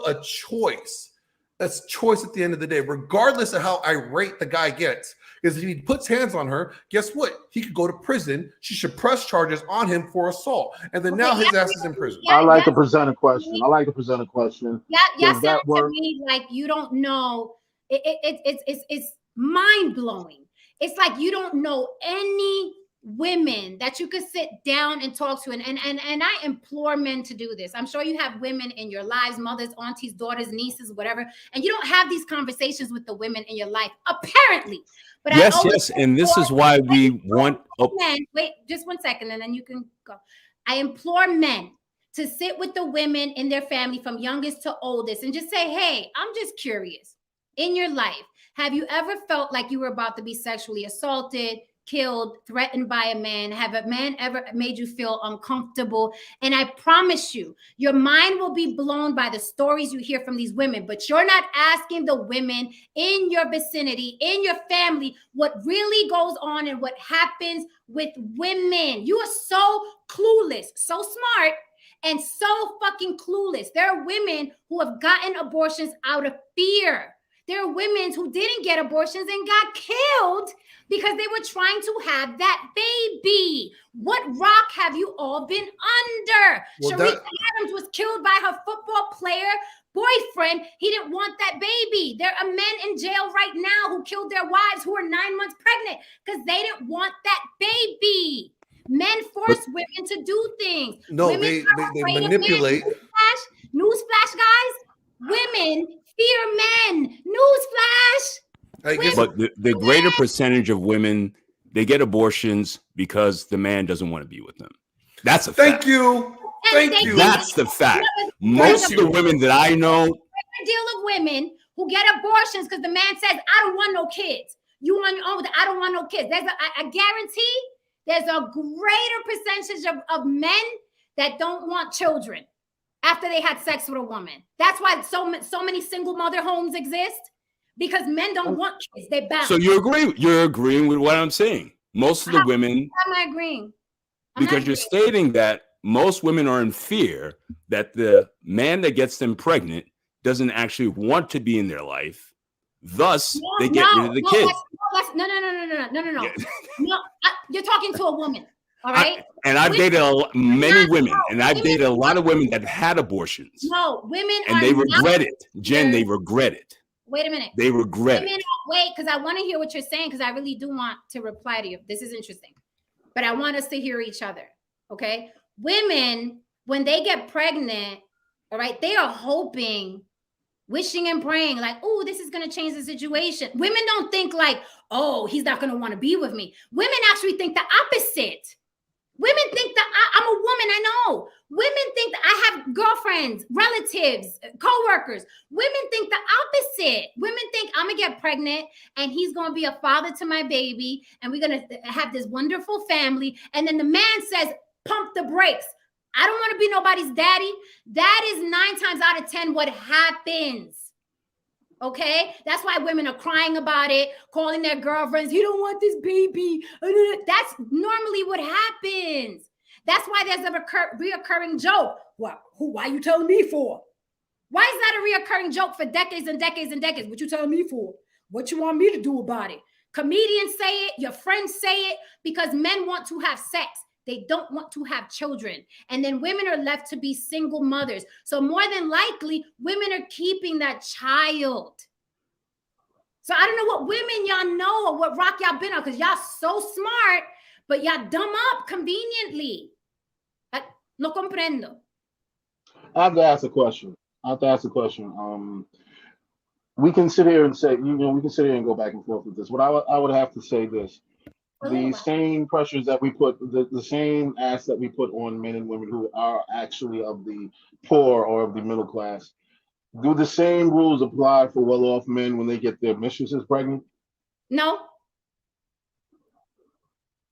a choice. That's choice at the end of the day, regardless of how irate the guy gets. Because if he puts hands on her, guess what? He could go to prison. She should press charges on him for assault, and then now his ass is in prison. I like to present a question. Yeah, Does said that it to work? me like you don't know. It's mind blowing. It's like you don't know any women that you could sit down and talk to, and I implore men to do this. I'm sure you have women in your lives, mothers, aunties, daughters, nieces, whatever, and you don't have these conversations with the women in your life, apparently. But yes, and this is why we want. Men, wait, just 1 second, and then you can go. I implore men to sit with the women in their family from youngest to oldest and just say, hey, I'm just curious. In your life, have you ever felt like you were about to be sexually assaulted, killed, threatened by a man? Have a man ever made you feel uncomfortable? And I promise you, your mind will be blown by the stories you hear from these women, but you're not asking the women in your vicinity, in your family, what really goes on and what happens with women. You are so clueless, so smart, and so fucking clueless. There are women who have gotten abortions out of fear. There are women who didn't get abortions and got killed because they were trying to have that baby. What rock have you all been under? Well, Sharika Adams was killed by her football player boyfriend. He didn't want that baby. There are men in jail right now who killed their wives who are 9 months pregnant because they didn't want that baby. Men force women to do things. No, women they manipulate. Newsflash, guys. Women fear men. Newsflash. But the greater percentage of women, they get abortions because the man doesn't want to be with them. That's a fact. Thank you. That's the fact. Most of the women that I know. A deal of women who get abortions because the man says, I don't want no kids. You on your own, I don't want no kids. I guarantee there's a greater percentage of men that don't want children after they had sex with a woman. That's why so many single mother homes exist, because men don't want kids. They bound. So you're agreeing with what I'm saying. Most of the women. How am I agreeing? Because you're stating that most women are in fear that the man that gets them pregnant doesn't actually want to be in their life. Thus, they get rid of the kid. No. Yeah. No, you're talking to a woman. All right. I've dated many women, and I've dated a lot of women that had abortions. No, women and they regret it. Jen, they regret it. Wait a minute. They regret it. Wait, because I want to hear what you're saying, because I really do want to reply to you. This is interesting. But I want us to hear each other. Okay. Women, when they get pregnant, all right, they are hoping, wishing and praying like, oh, this is going to change the situation. Women don't think like, oh, he's not going to want to be with me. Women actually think the opposite. Women think that I'm a woman. I know. Women think that I have girlfriends, relatives, co-workers. Women think the opposite. Women think I'm going to get pregnant and he's going to be a father to my baby and we're going to have this wonderful family. And then the man says, pump the brakes. I don't want to be nobody's daddy. That is 9 times out of 10 what happens. Okay, that's why women are crying about it, calling their girlfriends, he don't want this baby. That's normally what happens. That's why there's a reoccurring joke. Why you telling me for? Why is that a reoccurring joke for decades and decades and decades? What you telling me for? What you want me to do about it? Comedians say it, your friends say it, because men want to have sex. They don't want to have children. And then women are left to be single mothers. So more than likely, women are keeping that child. So I don't know what women y'all know or what rock y'all been on, because y'all so smart, but y'all dumb up conveniently. No comprendo. I have to ask a question. We can sit here and say, we can sit here and go back and forth with this. But I would have to say this. The same pressures that we put, the same ask that we put on men and women who are actually of the poor or of the middle class, do the same rules apply for well-off men when they get their mistresses pregnant? No.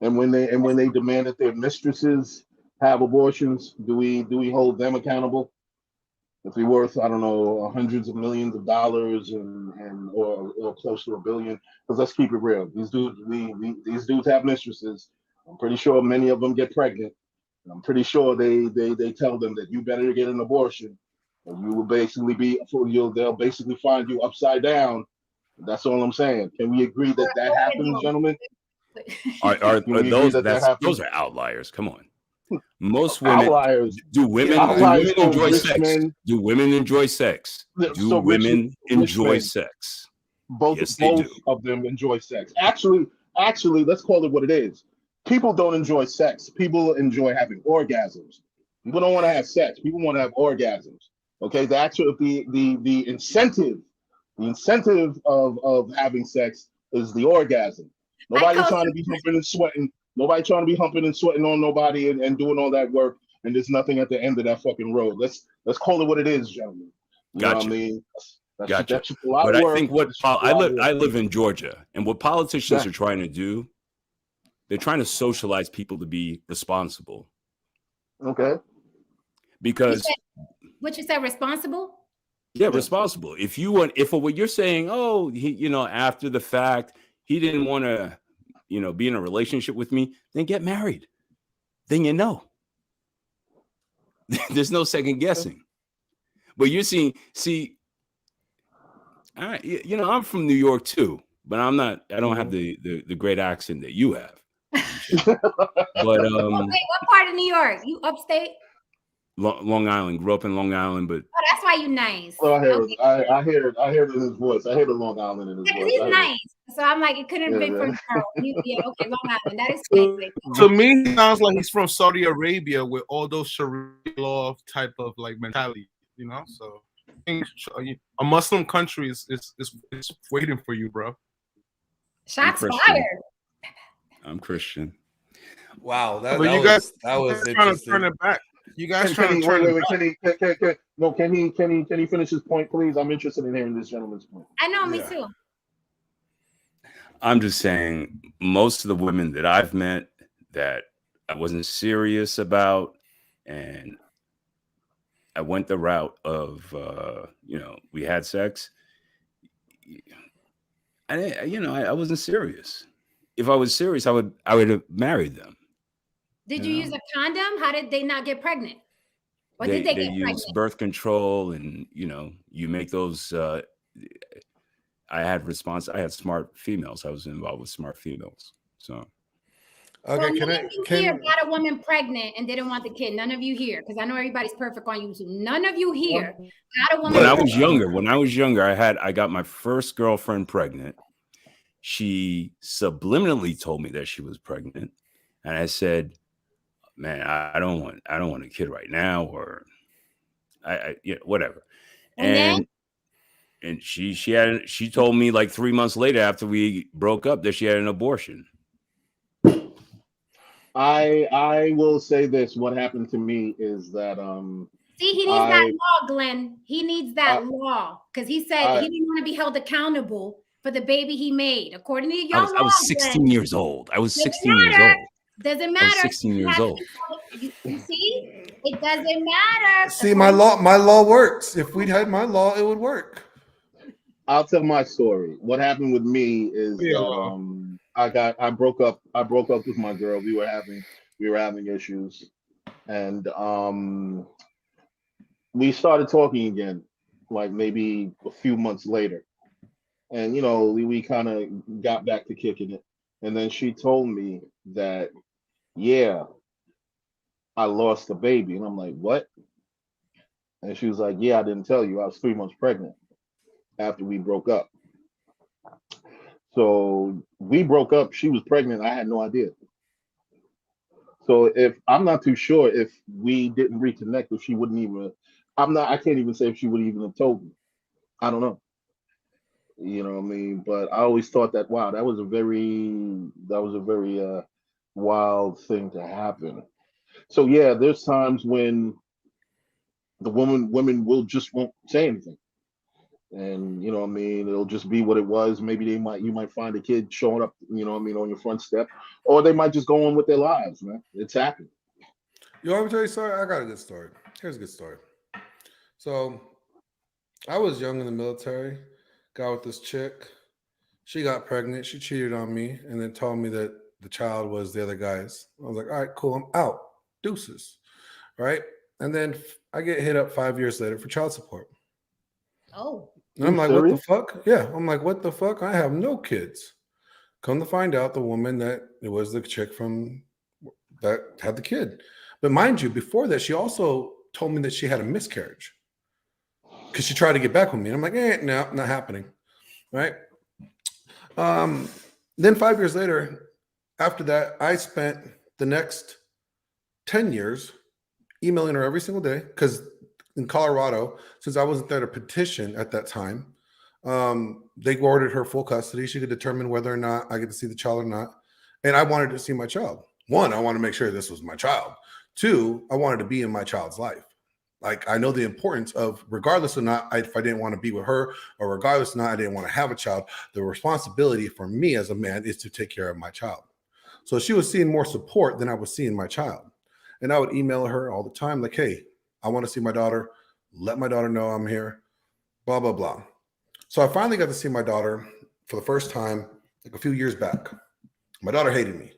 And when they demand that their mistresses have abortions, do we hold them accountable? If they're worth, I don't know, hundreds of millions of dollars and or close to a billion, because let's keep it real. These dudes have mistresses. I'm pretty sure many of them get pregnant. I'm pretty sure they tell them that you better get an abortion, or you will basically they'll basically find you upside down. That's all I'm saying. Can we agree that that happens, gentlemen? Can Are we agree those that that happens? those are outliers? Come on. Most women Outliers, do women outliers. So enjoy rich sex? men, Do women enjoy sex? Do so women rich enjoy men. sex? Both Yes, they do. of them enjoy sex. Actually, let's call it what it is. People don't enjoy sex. People enjoy having orgasms. People don't want to have sex. People want to have orgasms. Okay, the actual the incentive of having sex is the orgasm. Nobody trying to be humping and sweating. Nobody trying to be humping and sweating on nobody and doing all that work. And there's nothing at the end of that fucking road. Let's call it what it is, gentlemen. You know what I Gotcha. mean? Gotcha. That's just a lot But of I work. think I live in Georgia, and what politicians Yeah. are trying to do, they're trying to socialize people to be responsible. Okay. Because what you said, responsible? yeah, responsible. If what you're saying, oh, after the fact, he didn't want to, be in a relationship with me, then get married. Then there's no second guessing. But you're see, I'm from New York too, but I don't have the great accent that you have. But wait, what part of New York? You upstate? Long Island. Grew up in Long Island, but that's why you nice. Oh, I hear it in his voice. I hear the Long Island in his voice. He's nice. So I'm like, it couldn't have been from okay, Long Island. That is to me, he sounds like he's from Saudi Arabia with all those Sharia law type of like mentality, So a Muslim country is waiting for you, bro. Shots fired. I'm Christian. Wow, that was interesting. Trying to turn it back. You guys trying to turn it back. Can he finish his point, please? I'm interested in hearing this gentleman's point. I know, me too. I'm just saying, most of the women that I've met that I wasn't serious about, and I went the route of, we had sex. I wasn't serious. If I was serious, I would have married them. Did you use a condom? How did they not get pregnant? Or They did they get use pregnant? birth control, and you make those. I had smart females. I was involved with smart females. So okay, none of you here got a woman pregnant and didn't want the kid. None of you here, because I know everybody's perfect on YouTube. None of you here got a woman. When I was younger, I got my first girlfriend pregnant. She subliminally told me that she was pregnant, and I said, "Man, I don't want a kid right now," or whatever. And she told me like 3 months later after we broke up that she had an abortion. I will say this. What happened to me is that see, he needs that law, Glenn. He needs that law because he said he didn't want to be held accountable for the baby he made. According to your law, I was 16 years old. I was 16 years old. Doesn't matter. I was 16 years old. You see, it doesn't matter. See, my law works. If we'd had my law, it would work. I'll tell my story. What happened with me is that I broke up with my girl. We were having issues, and we started talking again, like maybe a few months later, and we kind of got back to kicking it, and then she told me that, yeah, I lost a baby, and I'm like, what? And she was like, yeah, I didn't tell you, I was 3 months pregnant after we broke up. So we broke up. She was pregnant. I had no idea. So I'm not too sure if we didn't reconnect, if she wouldn't even. I can't even say if she would even have told me. I don't know. You know what I mean? But I always thought that that was a very wild thing to happen. So yeah, there's times when the women will just won't say anything. And you know what I mean, it'll just be what it was. Maybe you might find a kid showing up, on your front step, or they might just go on with their lives, man. It's happened. You want me to tell you a story? I got a good story. Here's a good story. So I was young in the military, got with this chick. She got pregnant. She cheated on me and then told me that the child was the other guy's. I was like, all right, cool. I'm out. Deuces. Right. And then I get hit up 5 years later for child support. Oh. And I'm You like, what the serious? fuck? Yeah. I'm like, what the fuck? I have no kids. Come to find out, the woman that it was the chick from that had the kid. But mind you, before that, she also told me that she had a miscarriage because she tried to get back with me. And I'm like, no, not happening. Right. Then 5 years later, after that, I spent the next 10 years emailing her every single day because in Colorado, since I wasn't there to petition at that time, they ordered her full custody. She could determine whether or not I get to see the child or not. And I wanted to see my child. One, I want to make sure this was my child. Two, I wanted to be in my child's life. Like, I know the importance of, regardless or not, if I didn't want to be with her, or regardless or not, I didn't want to have a child, the responsibility for me as a man is to take care of my child. So she was seeing more support than I was seeing my child. And I would email her all the time, like, hey, I want to see my daughter. Let my daughter know I'm here, blah, blah, blah. So I finally got to see my daughter for the first time, like a few years back. My daughter hated me.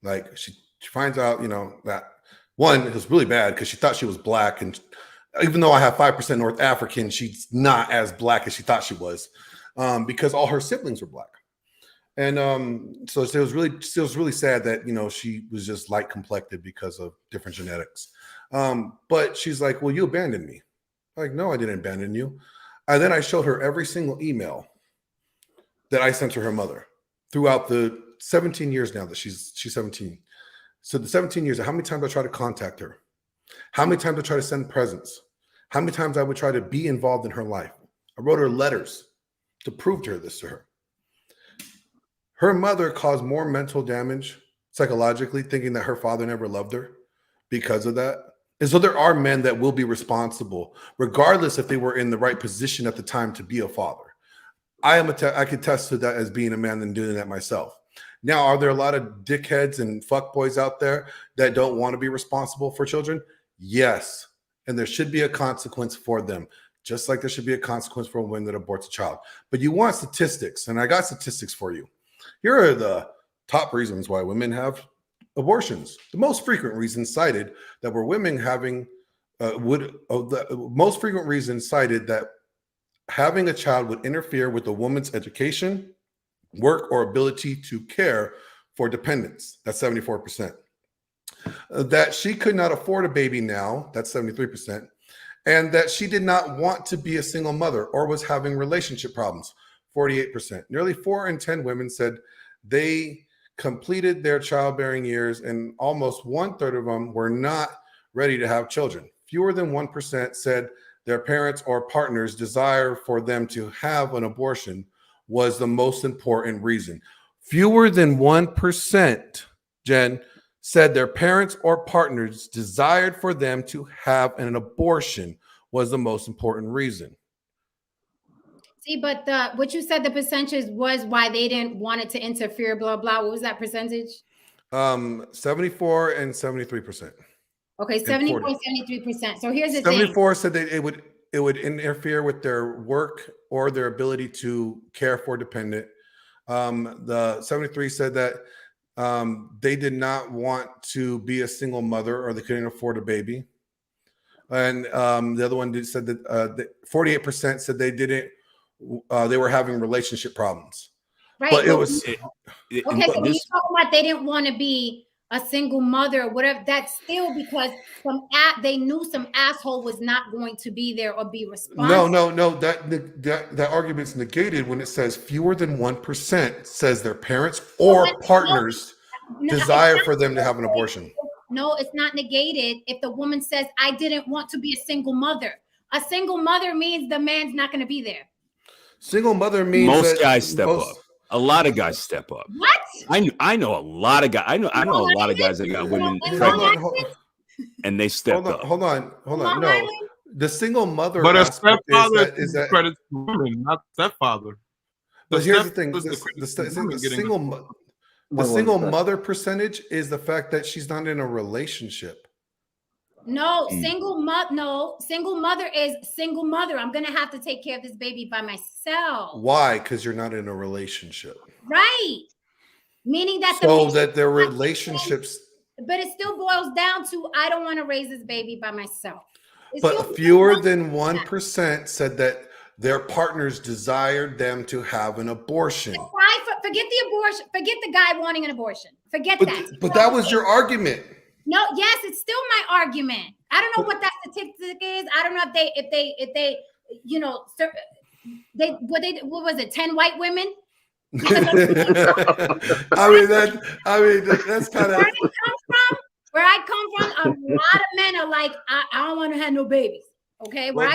Like, she finds out, that one, it was really bad because she thought she was black. And even though I have 5% North African, she's not as black as she thought she was, because all her siblings were black. And so it was really sad that, she was just light complected because of different genetics. But she's like, well, you abandoned me. I'm like, no, I didn't abandon you. And then I showed her every single email that I sent to her mother throughout the 17 years now that she's 17. So the 17 years, how many times I tried to contact her, how many times I tried to send presents, how many times I would try to be involved in her life. I wrote her letters to prove to her this to her. Her mother caused more mental damage psychologically, thinking that her father never loved her because of that. And so there are men that will be responsible, regardless if they were in the right position at the time to be a father. I could attest to that as being a man and doing that myself. Now, are there a lot of dickheads and fuckboys out there that don't want to be responsible for children? Yes. And there should be a consequence for them, just like there should be a consequence for a woman that aborts a child. But you want statistics, and I got statistics for you. Here are the top reasons why women have abortions. The most frequent reasons cited that were women having the most frequent reasons cited that having a child would interfere with a woman's education, work, or ability to care for dependents. That's 74%. That she could not afford a baby now. That's 73%. And that she did not want to be a single mother or was having relationship problems. 48%. Nearly 4 in 10 women said they completed their childbearing years, and almost 1/3 of them were not ready to have children. Fewer than 1% said their parents or partners' desire for them to have an abortion was the most important reason. Fewer than 1%, Jen, said their parents or partners desired for them to have an abortion was the most important reason. See, but what you said the percentage was why they didn't want it to interfere, blah, blah. What was that percentage? 74 and 73%. Okay, 74, 73%. So here's the 74 said that it would interfere with their work or their ability to care for dependent. The 73 said that they did not want to be a single mother or they couldn't afford a baby. And the other one said that 48% said they didn't. They were having relationship problems. Right. But it was okay. So when you talk about they didn't want to be a single mother or whatever, that's still because they knew some asshole was not going to be there or be responsible. No. That argument's negated when it says fewer than 1% says their parents or partners desire for them to have an abortion. No, it's not negated if the woman says, I didn't want to be a single mother. A single mother means the man's not going to be there. Single mother means most guys step up. A lot of guys step up. What? I know a lot of guys. I know a lot of guys that got women pregnant and they stepped up. Hold on. No, the single mother. But a stepfather is that credit to women, not stepfather. But here's the thing: the single mother percentage is the fact that she's not in a relationship. No, single mother is single mother. I'm gonna have to take care of this baby by myself. Why? Because you're not in a relationship. Right. Meaning that so that their relationships. But it still boils down to I don't want to raise this baby by myself. But fewer than 1% said that their partners desired them to have an abortion. Forget the abortion. Forget the guy wanting an abortion. Forget that. But that was your argument. No, yes, it's still my argument. I don't know what that statistic is. I don't know if they, you know, what was it? 10 white women. That's kind of where I come from. A lot of men are like, I don't want to have no babies. Okay, well,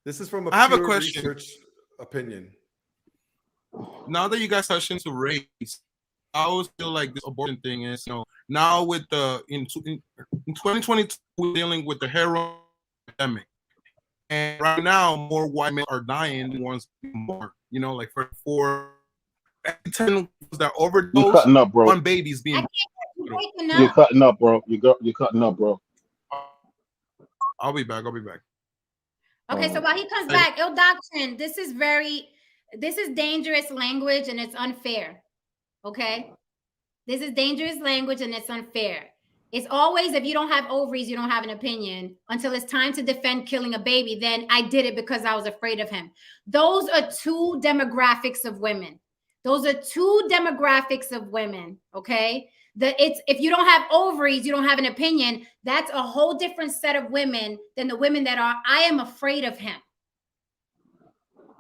this is from a I have a question. Research opinion. Now that you guys touched into race, I always feel like this abortion thing is, you know, now with the in 2022 we're dealing with the heroin epidemic, and right now more white men are dying than ones more. You know, like for 10 that overdose, you're cutting up, bro. One baby's being. You're cutting up, bro. You're cutting up, bro. I'll be back. Okay, so while he comes back, Il Doctrine, this is dangerous language and it's unfair. Okay, this is dangerous language and it's unfair. It's always, if you don't have ovaries, you don't have an opinion until it's time to defend killing a baby. Then I did it because I was afraid of him. Those are two demographics of women. Okay. If you don't have ovaries, you don't have an opinion. That's a whole different set of women than the women that are, I am afraid of him.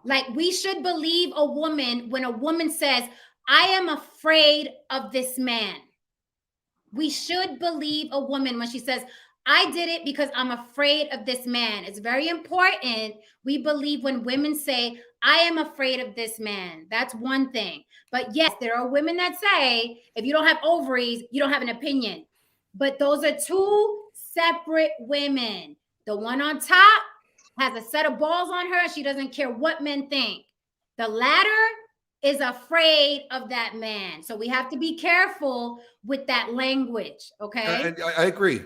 Like, we should believe a woman when a woman says, I am afraid of this man. We should believe a woman when she says, I did it because I'm afraid of this man. It's very important. We believe when women say, I am afraid of this man. That's one thing. But yes, there are women that say, if you don't have ovaries, you don't have an opinion. But those are two separate women. The one on top has a set of balls on her. She doesn't care what men think. The latter is afraid of that man. So we have to be careful with that language. Okay. I agree.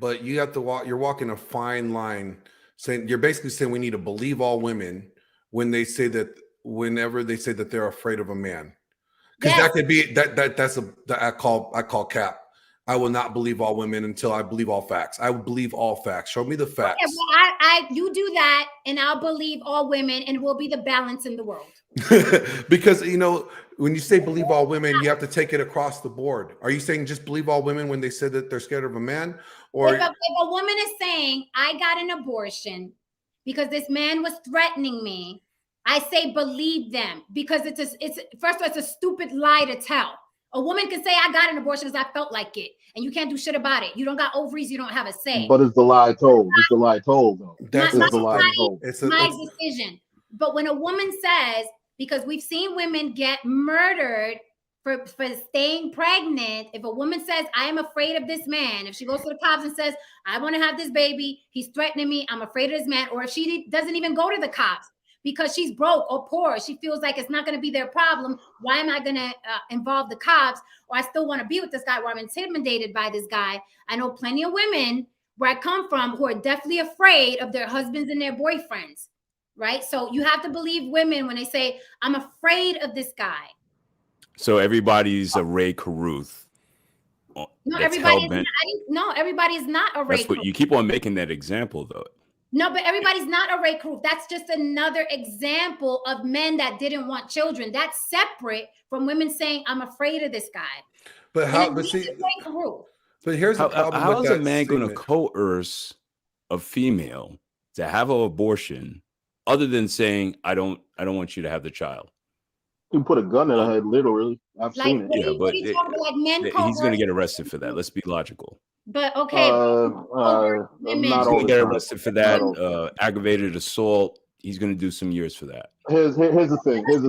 But you have to you're walking a fine line saying, you're basically saying we need to believe all women when they say that, whenever they say that they're afraid of a man. Because that could be, I call cap. I will not believe all women until I believe all facts. I will believe all facts. Show me the facts. Okay, well, you do that, and I'll believe all women, and we'll be the balance in the world. Because, you know, when you say believe all women, you have to take it across the board. Are you saying just believe all women when they said that they're scared of a man? Or if a woman is saying, I got an abortion because this man was threatening me, I say believe them, because it's first of all, it's a stupid lie to tell. A woman can say, I got an abortion because I felt like it, and you can't do shit about it. You don't got ovaries, you don't have a say. But it's the lie told. It's the lie told, though. That's the lie told. It's my decision. But when a woman says, because we've seen women get murdered for staying pregnant, if a woman says, I am afraid of this man, if she goes to the cops and says, I want to have this baby, he's threatening me, I'm afraid of this man, or if she doesn't even go to the cops, because she's broke or poor, she feels like it's not going to be their problem. Why am I going to involve the cops? Or I still want to be with this guy, or I'm intimidated by this guy. I know plenty of women where I come from who are definitely afraid of their husbands and their boyfriends, right? So you have to believe women when they say, I'm afraid of this guy. So everybody's a Ray Caruth. No, everybody is not a Ray That's what Caruth. you keep on making that example, though. No, but everybody's not a Ray Caruth. That's just another example of men that didn't want children. That's separate from women saying, I'm afraid of this guy. But how, but see, but here's the problem. How is a man going to coerce a female to have an abortion other than saying, I don't want you to have the child? You can put a gun in her head, literally. I've seen it. Yeah, but he's going to get arrested for that. Let's be logical. But okay, not going to get arrested for that. Aggravated assault. He's going to do some years for that. Here's the thing. Here's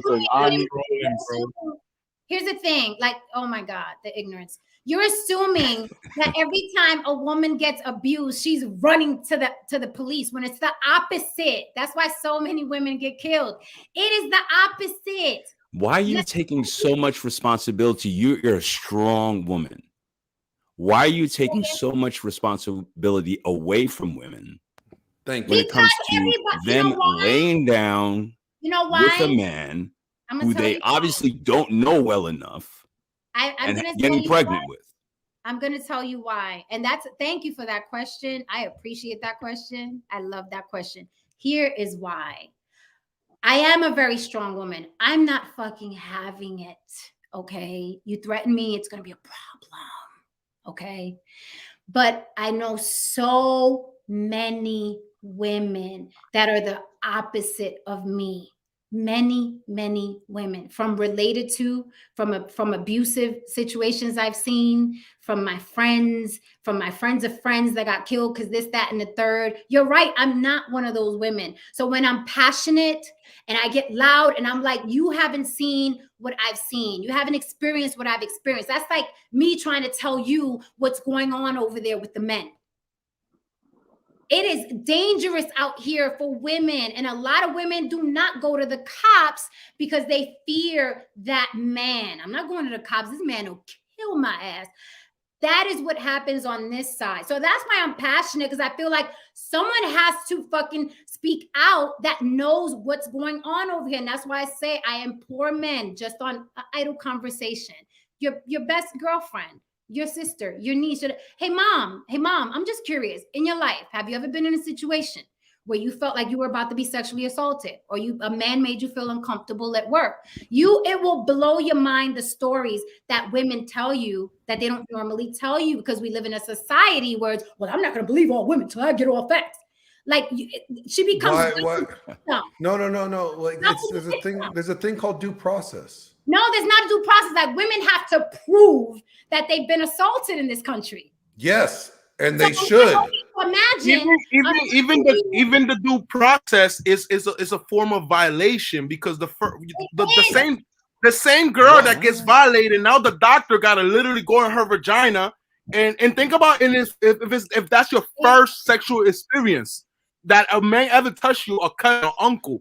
the thing. Like, oh my God, the ignorance. You're assuming that every time a woman gets abused, she's running to the police, when it's the opposite. That's why so many women get killed. It is the opposite. Why are you taking so much responsibility? You're a strong woman. why are you taking so much responsibility away from women Thank when you. it comes to everybody, them laying down you know with a why? man I'm who gonna tell they you. obviously don't know well enough I'm and gonna tell getting you pregnant why. with? I'm gonna tell you why, and thank you for that question. I appreciate that question. I love that question. Here is why. I am a very strong woman. I'm not fucking having it. Okay, you threaten me, it's gonna be a problem. Okay, but I know so many women that are the opposite of me. Many women, from related to, from abusive situations I've seen, from my friends of friends that got killed because this, that, and the third. You're right, I'm not one of those women. So when I'm passionate and I get loud and I'm like, you haven't seen what I've seen, you haven't experienced what I've experienced. That's like me trying to tell you what's going on over there with the men. It is dangerous out here for women. And a lot of women do not go to the cops because they fear that man. I'm not going to the cops. This man will kill my ass. That is what happens on this side. So that's why I'm passionate, because I feel like someone has to fucking speak out that knows what's going on over here. And that's why I say I implore men just on idle conversation. Your best girlfriend, your sister, your niece. Hey mom, I'm just curious. In your life, have you ever been in a situation where you felt like you were about to be sexually assaulted, or a man made you feel uncomfortable at work? It will blow your mind, the stories that women tell you that they don't normally tell you, because we live in a society where it's, well, I'm not going to believe all women till I get all facts. Like she becomes. Why? No. Like there's a thing called due process. No, there's not a due process. Like women have to prove that they've been assaulted in this country. Yes, and they should. Imagine even the due process is a form of violation, because the same girl that gets violated, now the doctor got to literally go in her vagina and think about if that's your first sexual experience that a man ever touched you, or cut your uncle.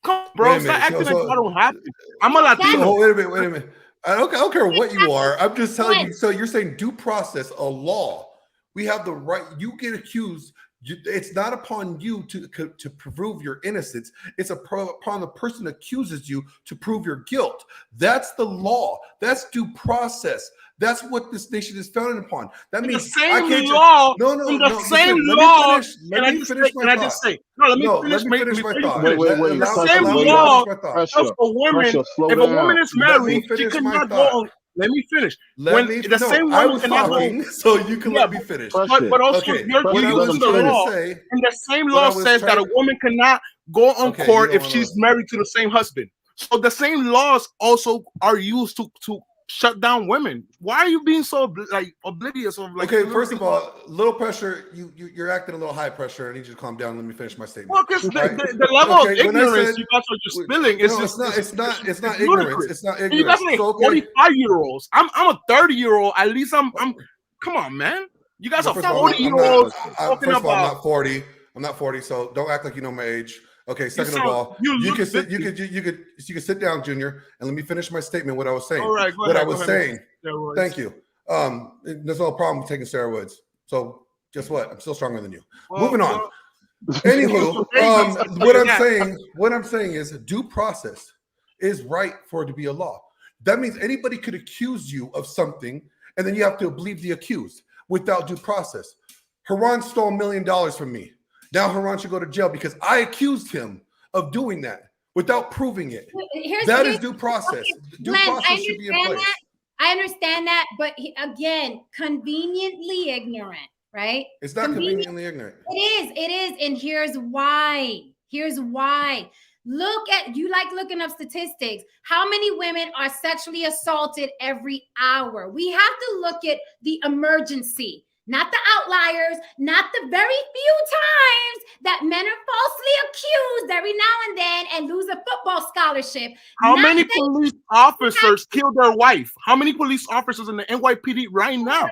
Come on, bro, stop acting like that don't happen. I'm a Latino. So wait a minute. I don't care what you are. I'm just telling you. So you're saying due process, a law. We have the right. You get accused. It's not upon you to prove your innocence. It's upon the person who accuses you to prove your guilt. That's the law. That's due process. That's what this nation is founded upon. That means the same law. No. Same law. Let me finish my thought. Let me finish my thought. Wait. The same law for women. If a woman is married, she cannot go on. Let me finish. I was talking, so you can let me finish. But also, you're using the law, and the same law says that a woman cannot go on court if she's married to the same husband. So the same laws also are used to shut down women. Why are you being so oblivious of Okay, first of all, little pressure. You're acting a little high pressure. I need you to calm down. Let me finish my statement. Well, because the level of ignorance you guys are just spilling is it's not ignorance. It's not ignorance. You guys are like 45-year-olds. I'm a 30-year-old. At least I'm. Come on, man. You guys are 40-year-olds talking about. I'm not 40. I'm not 40. So don't act like you know my age. Okay. Second of all, you can sit down, Junior, and let me finish my statement. What I was saying. All right. What I was saying. Thank you. There's no problem with taking steroids. So guess what? I'm still stronger than you. Moving on. Anywho, what I'm saying is due process is right for it to be a law. That means anybody could accuse you of something, and then you have to believe the accused without due process. Haran stole $1 million from me. Now Haran should go to jail because I accused him of doing that without proving it. That is due process. Due process should be in place. I understand that, but again, conveniently ignorant, right? It's not conveniently ignorant. It is. And here's why. You like looking up statistics. How many women are sexually assaulted every hour? We have to look at the emergency, not the outliers, not the very few times that men are falsely accused every now and then and lose a football scholarship. How many police officers killed their wife? How many police officers in the NYPD right now?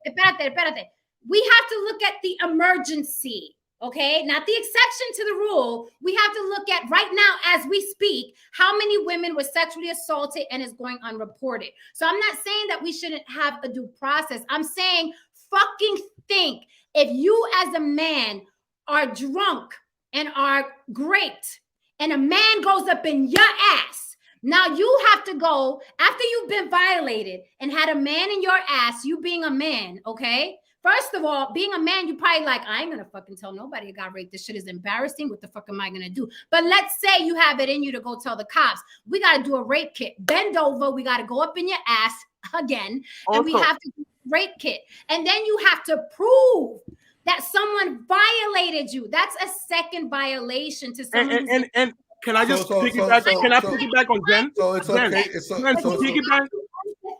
Espérate. We have to look at the emergency, okay? Not the exception to the rule. We have to look at right now as we speak, how many women were sexually assaulted and is going unreported. So I'm not saying that we shouldn't have a due process. I'm saying fucking think if you as a man are drunk and are great and a man goes up in your ass, now you have to go after you've been violated and had a man in your ass, you being a man, okay? First of all, being a man, you probably like, I ain't gonna fucking tell nobody I got raped. This shit is embarrassing. What the fuck am I gonna do? But let's say you have it in you to go tell the cops. We gotta do a rape kit. Bend over. We gotta go up in your ass again. And we have to do a rape kit. And then you have to prove that someone violated you. That's a second violation to someone. And can I just piggyback? Can I piggyback on Jen? So it's Jen, okay. It's piggyback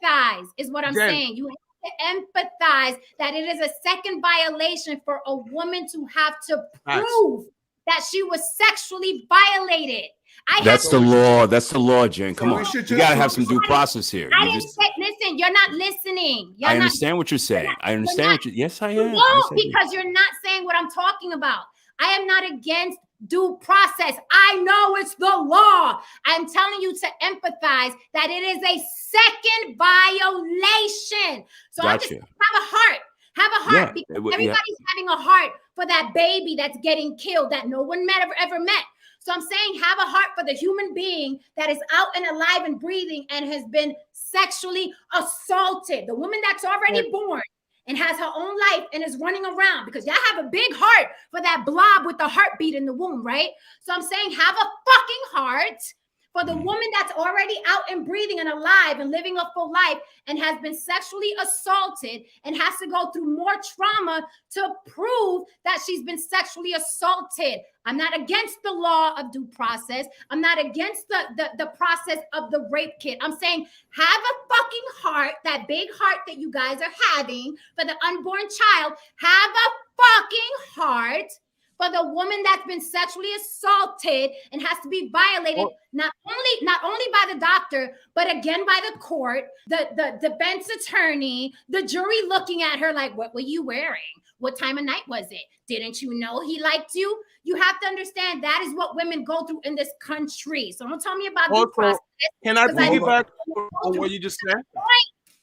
empathize is what I'm saying. You have to empathize that it is a second violation for a woman to have to prove that she was sexually violated. That's the law. That's the law, Jen. Come on. You gotta have some due process here. Listen, you're not listening. I understand what you're saying. I understand what you. Yes, I am. No, because you're not saying what I'm talking about. I am not against due process. I know it's the law. I'm telling you to empathize that it is a second violation. So I just have a heart. Have a heart because everybody's having a heart for that baby that's getting killed that no one ever met. So I'm saying have a heart for the human being that is out and alive and breathing and has been sexually assaulted. The woman that's already born and has her own life and is running around because y'all have a big heart for that blob with the heartbeat in the womb, right? So I'm saying have a fucking heart for the woman that's already out and breathing and alive and living a full life and has been sexually assaulted and has to go through more trauma to prove that she's been sexually assaulted. I'm not against the law of due process. I'm not against the process of the rape kit. I'm saying have a fucking heart, that big heart that you guys are having for the unborn child. Have a fucking heart for the woman that's been sexually assaulted and has to be violated, not only by the doctor, but again by the court, the defense attorney, the jury looking at her like, what were you wearing? What time of night was it? Didn't you know he liked you? You have to understand that is what women go through in this country. So don't tell me about due process. Can I piggyback on what you just said?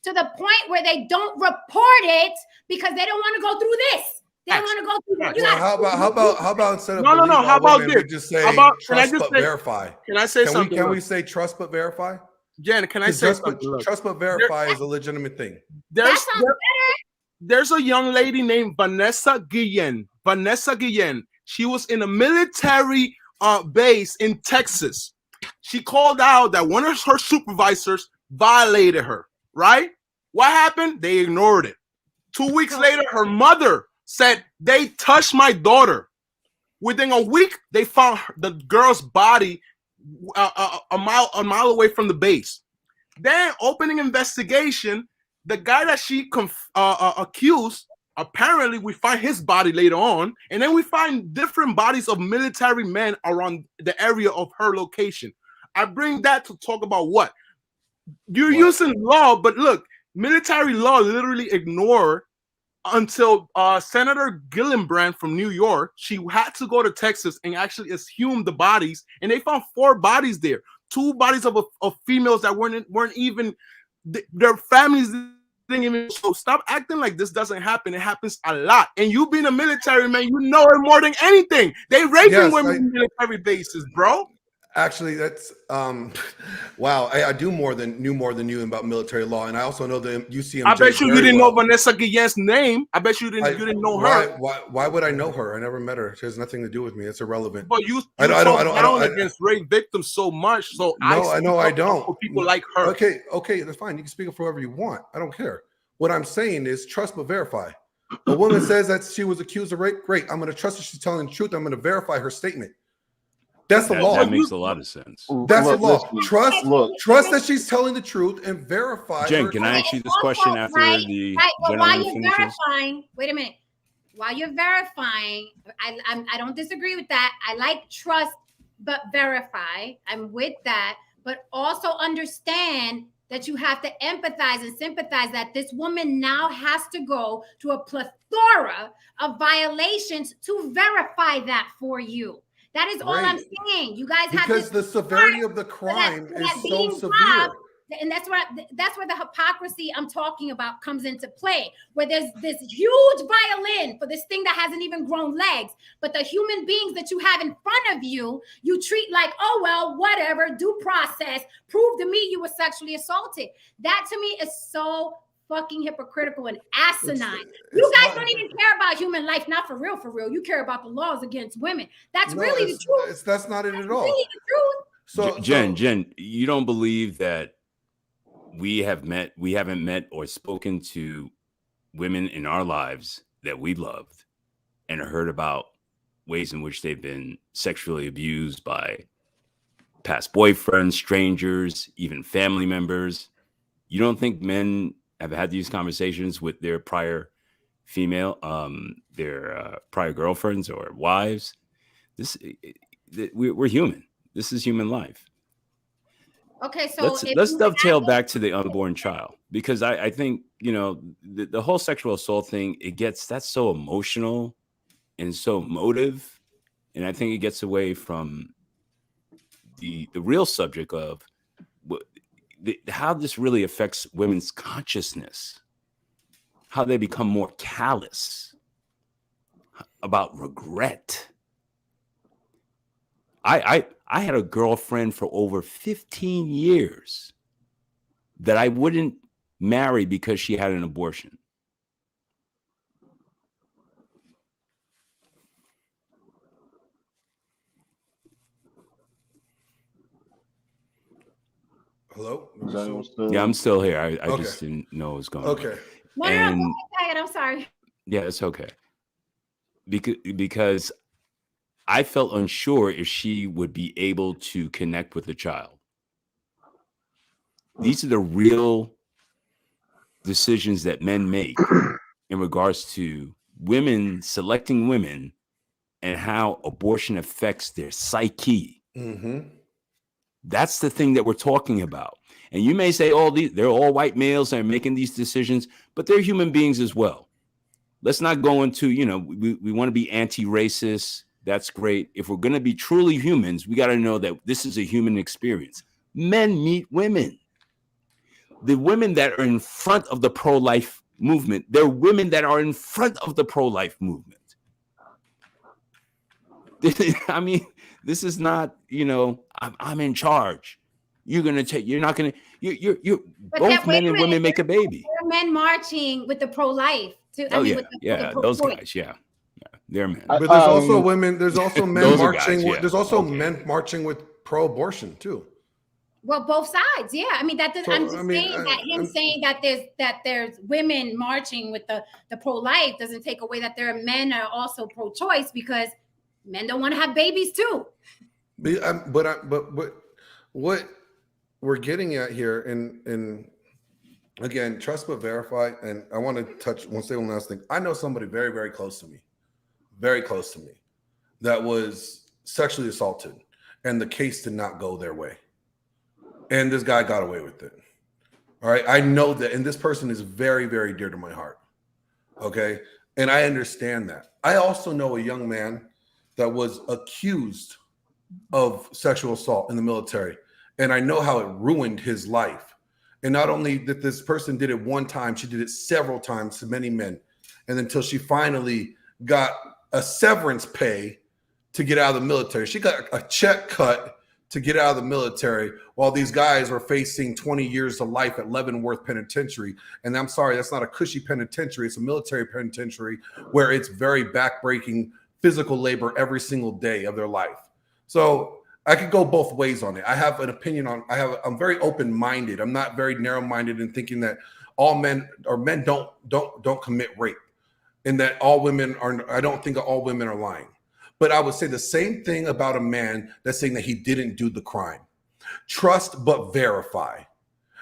To the point where they don't report it because they don't want to go through this. They don't want to go through. Well, how about instead of no? How about this? We just say trust but verify. Can I say something? Can we say trust but verify? Jen, can I say something? Trust but verify is a legitimate thing. There's a young lady named Vanessa Guillen. Vanessa Guillen. She was in a military base in Texas. She called out that one of her supervisors violated her. Right? What happened? They ignored it. 2 weeks later, her mother said they touched my daughter. Within a week, they found the girl's body a mile away from the base. Then, opening investigation, the guy that she accused, apparently we find his body later on, and then we find different bodies of military men around the area of her location. I bring that to talk about what? You're using law, but look, military law literally ignored until Senator Gillibrand from New York. She had to go to Texas and actually exhume the bodies, and they found 4 bodies there. 2 bodies of females that weren't even their families didn't even. So stop acting like this doesn't happen. It happens a lot, and you being a military man, you know it more than anything. They raping women in military bases, bro. Actually, that's wow. I knew more than you about military law, and I also know the UCMJ. I bet you didn't know Vanessa Guillen's name. I bet you didn't know her. Why would I know her? I never met her. She has nothing to do with me. It's irrelevant. But I don't against rape victims so much. So I don't. For people like her. Okay, that's fine. You can speak up for whoever you want. I don't care. What I'm saying is trust but verify. A woman says that she was accused of rape. Great. I'm going to trust that she's telling the truth. I'm going to verify her statement. That's the law. That makes a lot of sense. That's the law. Trust that she's telling the truth and verify. Jen, can I ask you this question after the while you're verifying? Wait a minute. While you're verifying, I don't disagree with that. I like trust but verify. I'm with that, but also understand that you have to empathize and sympathize that this woman now has to go to a plethora of violations to verify that for you. That is all I'm Right. saying. You guys have Because to the severity of the for crime that is so being severe. robbed, and that's where the hypocrisy I'm talking about comes into play, where there's this huge violin for this thing that hasn't even grown legs, but the human beings that you have in front of you, you treat like, oh well, whatever, due process, prove to me you were sexually assaulted. That to me is so fucking hypocritical and asinine. You guys don't even care about human life, not for real, for real. You care about the laws against women. That's really the truth. That's not it at all. Really the truth. So, Jen, you don't believe that we haven't met or spoken to women in our lives that we loved and heard about ways in which they've been sexually abused by past boyfriends, strangers, even family members. You don't think men have had these conversations with their prior prior girlfriends or wives? We're human. This is human life. Okay, so let's dovetail back to the unborn child, because I think, the whole sexual assault thing, that's so emotional and so emotive, and I think it gets away from the real subject of how this really affects women's consciousness, how they become more callous about regret. I had a girlfriend for over 15 years that I wouldn't marry because she had an abortion. Hello? Yeah, I'm still here. I just didn't know what was going on. Okay. No, I'm sorry. Yeah, it's okay. Because I felt unsure if she would be able to connect with the child. These are the real decisions that men make in regards to women, selecting women, and how abortion affects their psyche. Mm-hmm. That's the thing that we're talking about. And you may say, they're all white males and are making these decisions, but they're human beings as well. Let's not go into, we want to be anti-racist. That's great. If we're going to be truly humans, we got to know that this is a human experience. Men meet women. The women that are in front of the pro-life movement, they're women that are in front of the pro-life movement. I mean, this is not, I'm in charge. You're not going to, both men and women make a baby. There are men marching with the pro-life. Those guys, yeah, they're men. But there's also women. There's also men marching. Guys, there's also men marching with pro-abortion too. Well, both sides, yeah. I mean, I'm just saying that him saying that there's women marching with the pro-life doesn't take away that there are men are also pro-choice, because men don't want to have babies too. But what we're getting at here, and again, trust but verify. And I want to say one last thing. I know somebody very, very close to me, that was sexually assaulted, and the case did not go their way. And this guy got away with it. All right. I know that. And this person is very, very dear to my heart. Okay. And I understand that. I also know a young man that was accused of sexual assault in the military. And I know how it ruined his life. And not only that this person did it one time, she did it several times to many men. And until she finally got a severance pay to get out of the military. She got a check cut to get out of the military while these guys were facing 20 years of life at Leavenworth Penitentiary. And I'm sorry, that's not a cushy penitentiary. It's a military penitentiary where it's very backbreaking physical labor every single day of their life. So I could go both ways on it. I have an opinion I'm very open-minded. I'm not very narrow-minded in thinking that all men don't commit rape, and that all women are. I don't think all women are lying. But I would say the same thing about a man that's saying that he didn't do the crime. Trust but verify.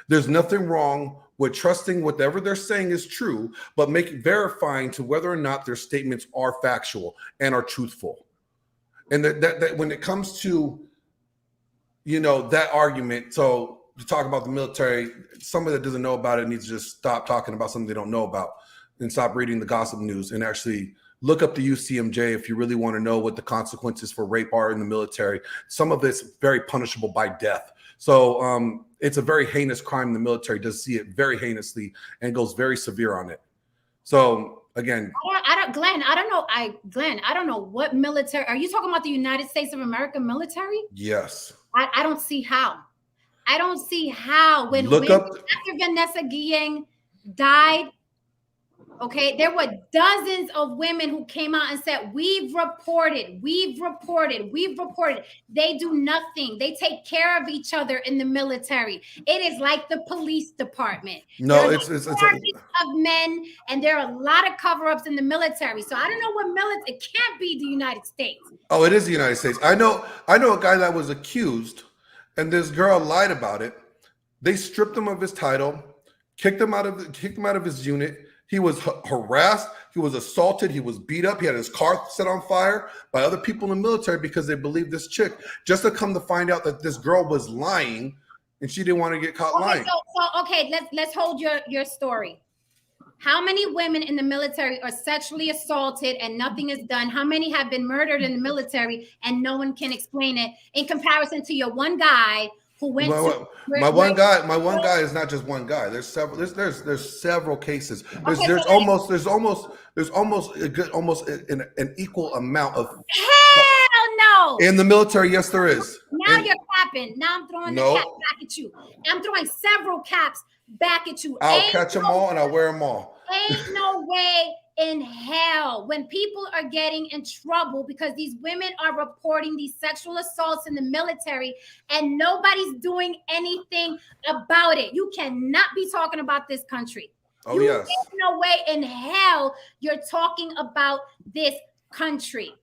There's nothing wrong with trusting whatever they're saying is true, but verifying to whether or not their statements are factual and are truthful. And that when it comes to, that argument, so you talk about the military, somebody that doesn't know about it needs to just stop talking about something they don't know about and stop reading the gossip news and actually look up the UCMJ if you really want to know what the consequences for rape are in the military. Some of it's very punishable by death. So it's a very heinous crime. The military does see it very heinously and goes very severe on it. So again, Glenn, I don't know what military. Are you talking about the United States of America military? yes. I don't see how. I don't see how when after Vanessa Guillen died, okay, there were dozens of women who came out and said, we've reported. They do nothing. They take care of each other in the military. It is like the police department. No, it's of men, and there are a lot of cover-ups in the military. So I don't know what military. It can't be the United States. Oh, it is the United States. I know a guy that was accused, and this girl lied about it. They stripped him of his title, kicked him out of his unit. He was harassed. He was assaulted. He was beat up. He had his car set on fire by other people in the military because they believed this chick. Just to come to find out that this girl was lying, and she didn't want to get caught lying. So let's hold your story. How many women in the military are sexually assaulted and nothing is done? How many have been murdered in the military and no one can explain it? In comparison to your one guy who went my one guy is not just one guy. There's several. There's several cases. There's almost an equal amount of. Hell no. In the military, yes, there is. Now you're capping. Now I'm throwing the cap back at you. I'm throwing several caps back at you. I'll catch them all and I'll wear them all. Ain't no way in hell when people are getting in trouble because these women are reporting these sexual assaults in the military and nobody's doing anything about it. You cannot be talking about this country. Oh, yes. Ain't no way in hell you're talking about this country.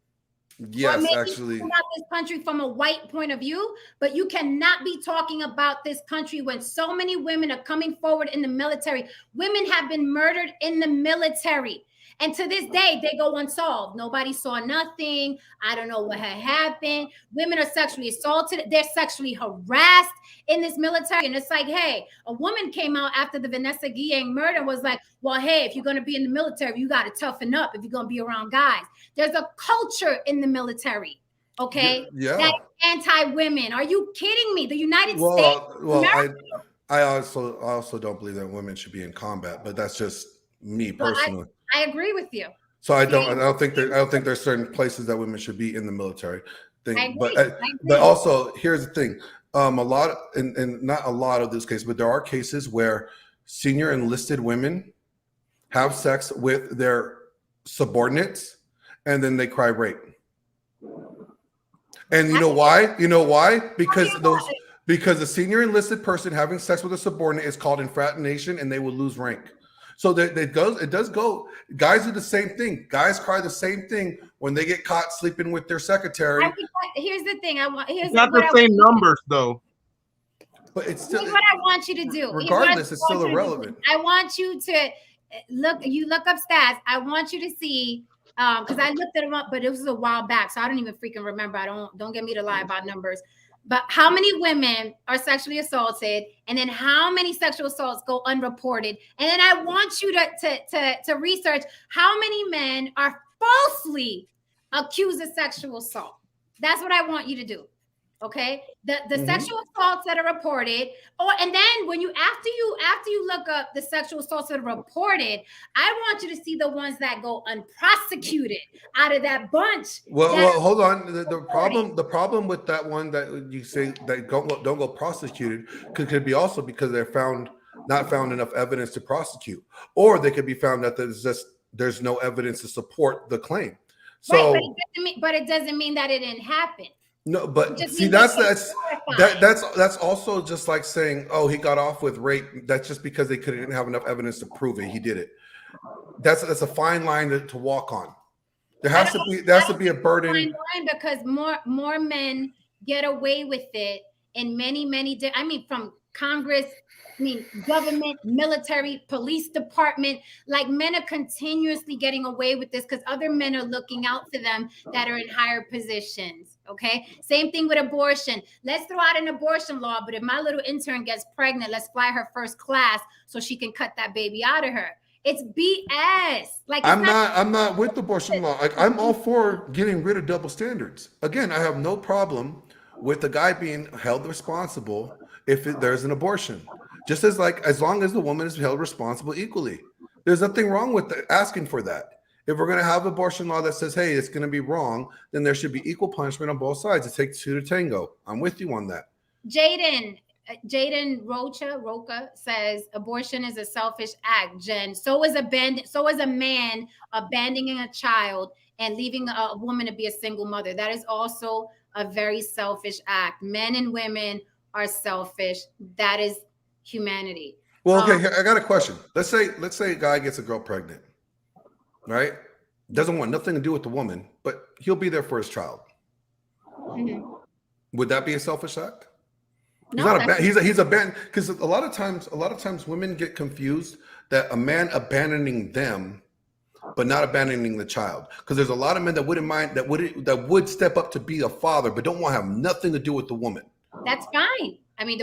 Yes, actually. About this country from a white point of view, but you cannot be talking about this country when so many women are coming forward in the military. Women have been murdered in the military. And to this day, they go unsolved. Nobody saw nothing. I don't know what had happened. Women are sexually assaulted. They're sexually harassed in this military. And it's like, hey, a woman came out after the Vanessa Guillen murder was like, well, hey, if you're going to be in the military, you got to toughen up if you're going to be around guys. There's a culture in the military, okay? Yeah. That's anti-women. Are you kidding me? The United States. Well, I also don't believe that women should be in combat, but that's just me personally. I agree with you. So I don't think there's certain places that women should be in the military thing. I agree. But also here's the thing. Not a lot of this case, but there are cases where senior enlisted women have sex with their subordinates and then they cry rape. And you know why? Because the senior enlisted person having sex with a subordinate is called infratination and they will lose rank. So it does go. Guys do the same thing. Guys cry the same thing when they get caught sleeping with their secretary. Here's the thing. It's not the same numbers though. But it's still. Here's what I want you to do. Regardless, it's still irrelevant. I want you to look. You look up stats. I want you to see because I looked them up, but it was a while back, so I don't even freaking remember. Don't get me to lie about numbers. But how many women are sexually assaulted, and then how many sexual assaults go unreported? And then I want you to research how many men are falsely accused of sexual assault. That's what I want you to do. Okay, the sexual assaults that are reported, and then when after you look up the sexual assaults that are reported, I want you to see the ones that go unprosecuted out of that bunch. Well, hold on. The problem with that one that you say that don't go prosecuted could be also because they're not found enough evidence to prosecute, or they could be found that there's no evidence to support the claim. So, right, but it doesn't mean that it didn't happen. No, but see, that's also just like saying, oh, he got off with rape. That's just because they didn't have enough evidence to prove it. He did it. That's a fine line to walk on. There has to be a burden. Fine line because more men get away with it in many. I mean, from Congress, I mean, government, military, police department. Like, men are continuously getting away with this because other men are looking out for them that are in higher positions. Okay. Same thing with abortion. Let's throw out an abortion law, but if my little intern gets pregnant, let's fly her first class so she can cut that baby out of her. It's BS. Like, it's I'm not with abortion law. Like, I'm all for getting rid of double standards. Again, I have no problem with the guy being held responsible if there's an abortion. Just as long as the woman is held responsible equally. There's nothing wrong with asking for that. If we're going to have abortion law that says, hey, it's going to be wrong, then there should be equal punishment on both sides. It takes two to tango. I'm with you on that. Jaden Rocha says abortion is a selfish act, Jen. So is a man abandoning a child and leaving a woman to be a single mother. That is also a very selfish act. Men and women are selfish. That is humanity. Well, okay, I got a question. Let's say a guy gets a girl pregnant, right? Doesn't want nothing to do with the woman, but he'll be there for his child. Mm-hmm. Would that be a selfish act? No, He's abandoned, because a lot of times women get confused that a man abandoning them, but not abandoning the child. Because there's a lot of men that wouldn't mind, that would step up to be a father, but don't want to have nothing to do with the woman. That's fine. I mean,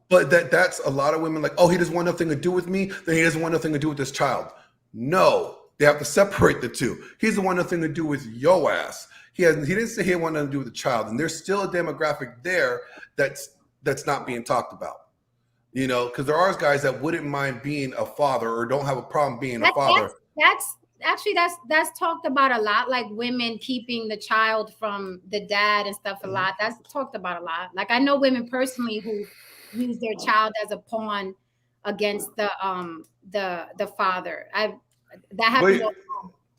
but that's a lot of women like, oh, he doesn't want nothing to do with me, then he doesn't want nothing to do with this child. No, they have to separate the two. He's the one nothing to do with yo ass. He didn't say he had nothing to do with the child, and there's still a demographic there that's not being talked about. You know, because there are guys that wouldn't mind being a father or don't have a problem being a father. That's talked about a lot, like women keeping the child from the dad and stuff a lot. That's talked about a lot. Like, I know women personally who use their child as a pawn against the father. That happens.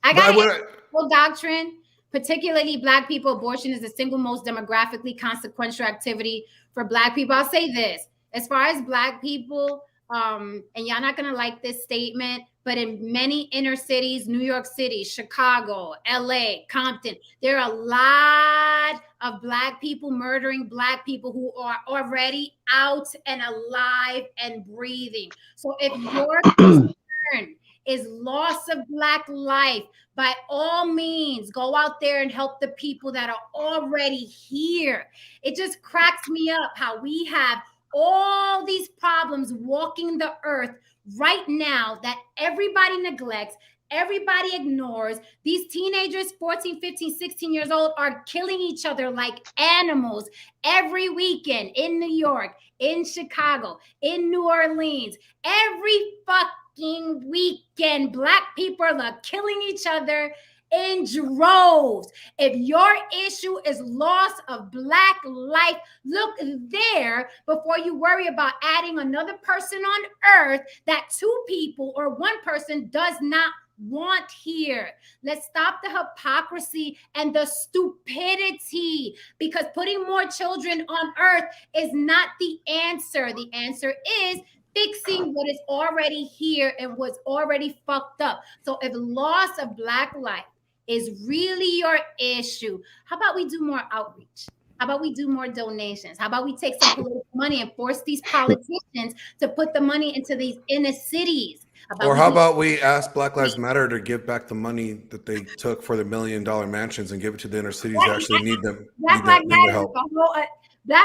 I got a doctrine, particularly Black people. Abortion is the single most demographically consequential activity for Black people. I'll say this, as far as Black people, and y'all not gonna like this statement, but in many inner cities, New York City, Chicago, LA, Compton, there are a lot of Black people murdering Black people who are already out and alive and breathing. So if your concern is loss of Black life, by all means, go out there and help the people that are already here. It just cracks me up how we have all these problems walking the earth right now that everybody neglects, everybody ignores. These teenagers, 14, 15, 16 years old, are killing each other like animals every weekend in New York, in Chicago, in New Orleans. Every fucking weekend, Black people are killing each other in droves. If your issue is loss of Black life, look there before you worry about adding another person on earth that two people or one person does not want here. Let's stop the hypocrisy and the stupidity, because putting more children on earth is not the answer. The answer is fixing what is already here and what's already fucked up. So if loss of Black life is really your issue, how about we do more outreach? How about we do more donations? How about we take some political money and force these politicians to put the money into these inner cities? How about we ask Black Lives Matter to give back the money that they took for the $1 million mansions and give it to the inner cities that actually need them. Black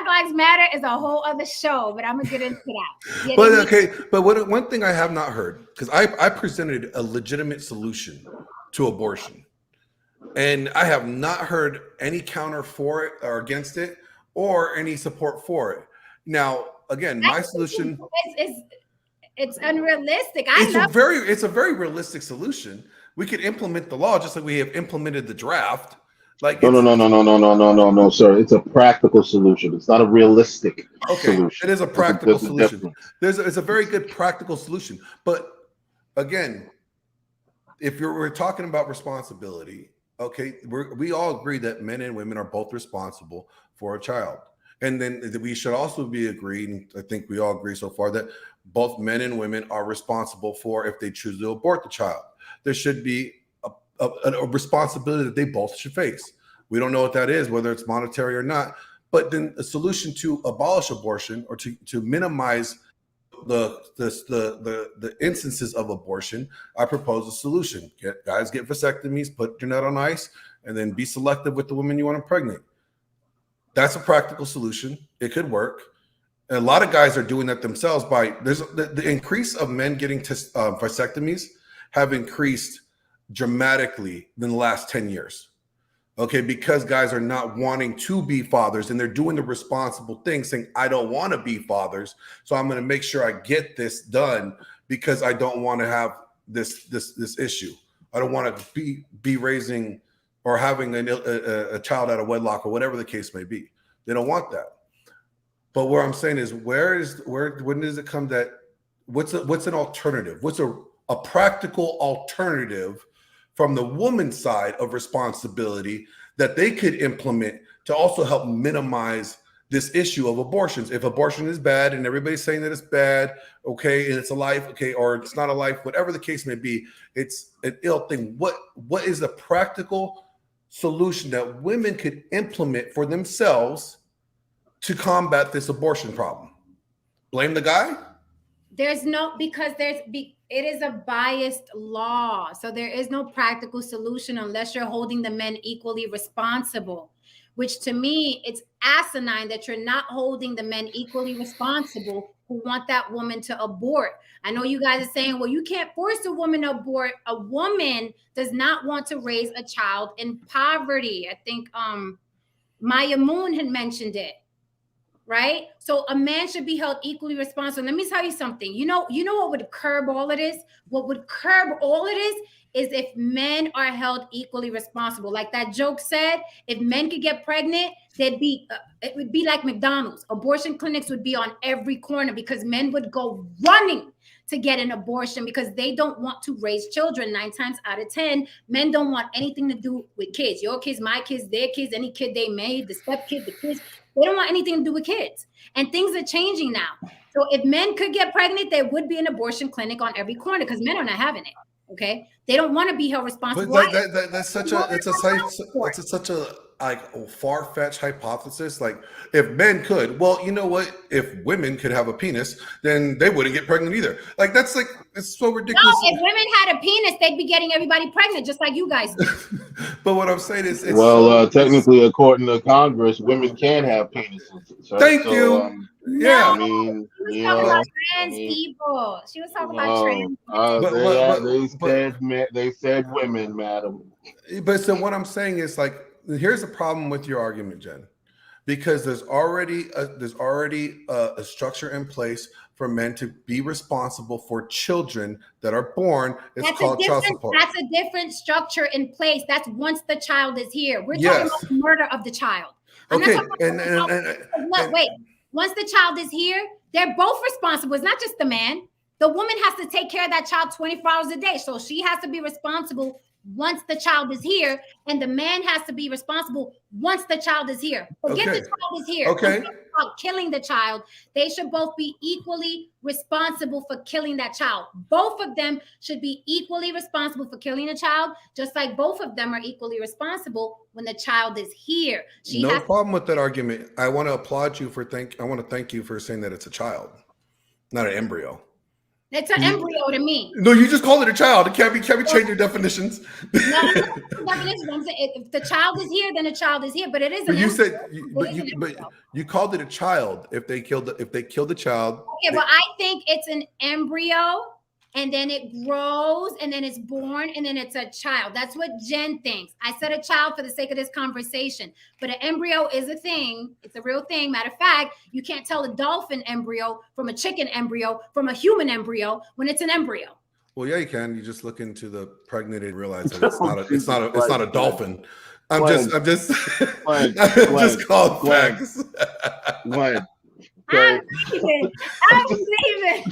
Lives Matter is a whole other show, but I'm gonna get into that. But one thing I have not heard, because I presented a legitimate solution to abortion, and I have not heard any counter for it or against it, or any support for it. Now, again, my solution it's unrealistic. It's a very realistic solution. We could implement the law just like we have implemented the draft. Like no, sir. It's a practical solution. It's not a realistic solution. It is a practical solution. It's a very good practical solution. But again, if we're talking about responsibility, okay, we all agree that men and women are both responsible for a child. And then we should also be agreed, and I think we all agree so far, that both men and women are responsible for if they choose to abort the child. There should be a responsibility that they both should face. We don't know what that is, whether it's monetary or not, But then a solution to abolish abortion or to minimize the instances of abortion, I propose a solution. Guys get vasectomies, put your nut on ice, and then be selective with the women you want to impregnate. That's a practical solution. It could work. And a lot of guys are doing that themselves by there's the increase of men getting vasectomies have increased dramatically in the last 10 years. Okay, because guys are not wanting to be fathers and they're doing the responsible thing, saying, I don't want to be fathers, so I'm going to make sure I get this done because I don't want to have this issue. I don't want to be raising or having a child out of wedlock or whatever the case may be. They don't want that. But what I'm saying is, when does it come that what's an alternative? What's a practical alternative from the woman's side of responsibility that they could implement to also help minimize this issue of abortions? If abortion is bad and everybody's saying that it's bad, okay, and it's a life, okay, or it's not a life, whatever the case may be, it's an ill thing. What is the practical solution that women could implement for themselves to combat this abortion problem? Blame the guy? It is a biased law. So there is no practical solution unless you're holding the men equally responsible, which to me, it's asinine that you're not holding the men equally responsible who want that woman to abort. I know you guys are saying, well, you can't force a woman to abort. A woman does not want to raise a child in poverty. I think Maya Moon had mentioned it. Right? So a man should be held equally responsible. Let me tell you something. You know what would curb all of this? What would curb all of this is if men are held equally responsible. Like that joke said, if men could get pregnant, it would be like McDonald's. Abortion clinics would be on every corner because men would go running to get an abortion because they don't want to raise children. 9 times out of 10, men don't want anything to do with kids. Your kids, my kids, their kids, any kid they made, the step kid, the kids. They don't want anything to do with kids. And things are changing now. So if men could get pregnant, there would be an abortion clinic on every corner because men are not having it. Okay. They don't want to be held responsible. But that's such a like far-fetched hypothesis. Like if men could, well, you know what? If women could have a penis, then they wouldn't get pregnant either. Like it's so ridiculous. No, if women had a penis, they'd be getting everybody pregnant, just like you guys do. But what I'm saying is, technically, according to Congress, women can have penises. Right? Thank you. Yeah, I mean, she was talking about trans people. She was talking about trans. They said women, madam. But so what I'm saying is, like, here's the problem with your argument, Jen, because there's already a structure in place for men to be responsible for children that are born. It's called child support. That's a different structure in place. That's once the child is here. We're talking about the murder of the child. Okay, wait. Once the child is here, they're both responsible. It's not just the man. The woman has to take care of that child 24 hours a day. So she has to be responsible once the child is here, and the man has to be responsible once the child is here. Forget the child is here. Okay. About killing the child. They should both be equally responsible for killing that child. Both of them should be equally responsible for killing a child, just like both of them are equally responsible when the child is here. No problem with that argument. I want to applaud you I want to thank you for saying that it's a child, not an embryo. It's an embryo to me. No, you just call it a child. It can't be change your definitions. No, if the child is here, then the child is here. But it is. But you said, but you called it a child. If they killed the child. Okay, well, I think it's an embryo, and then it grows, and then it's born, and then it's a child. That's what Jen thinks. I said a child for the sake of this conversation, but an embryo is a thing. It's a real thing. Matter of fact, you can't tell a dolphin embryo from a chicken embryo from a human embryo when it's an embryo. Well, yeah, you can. You just look into the pregnant and realize that it's not a dolphin. I'm just called facts. I'm leaving.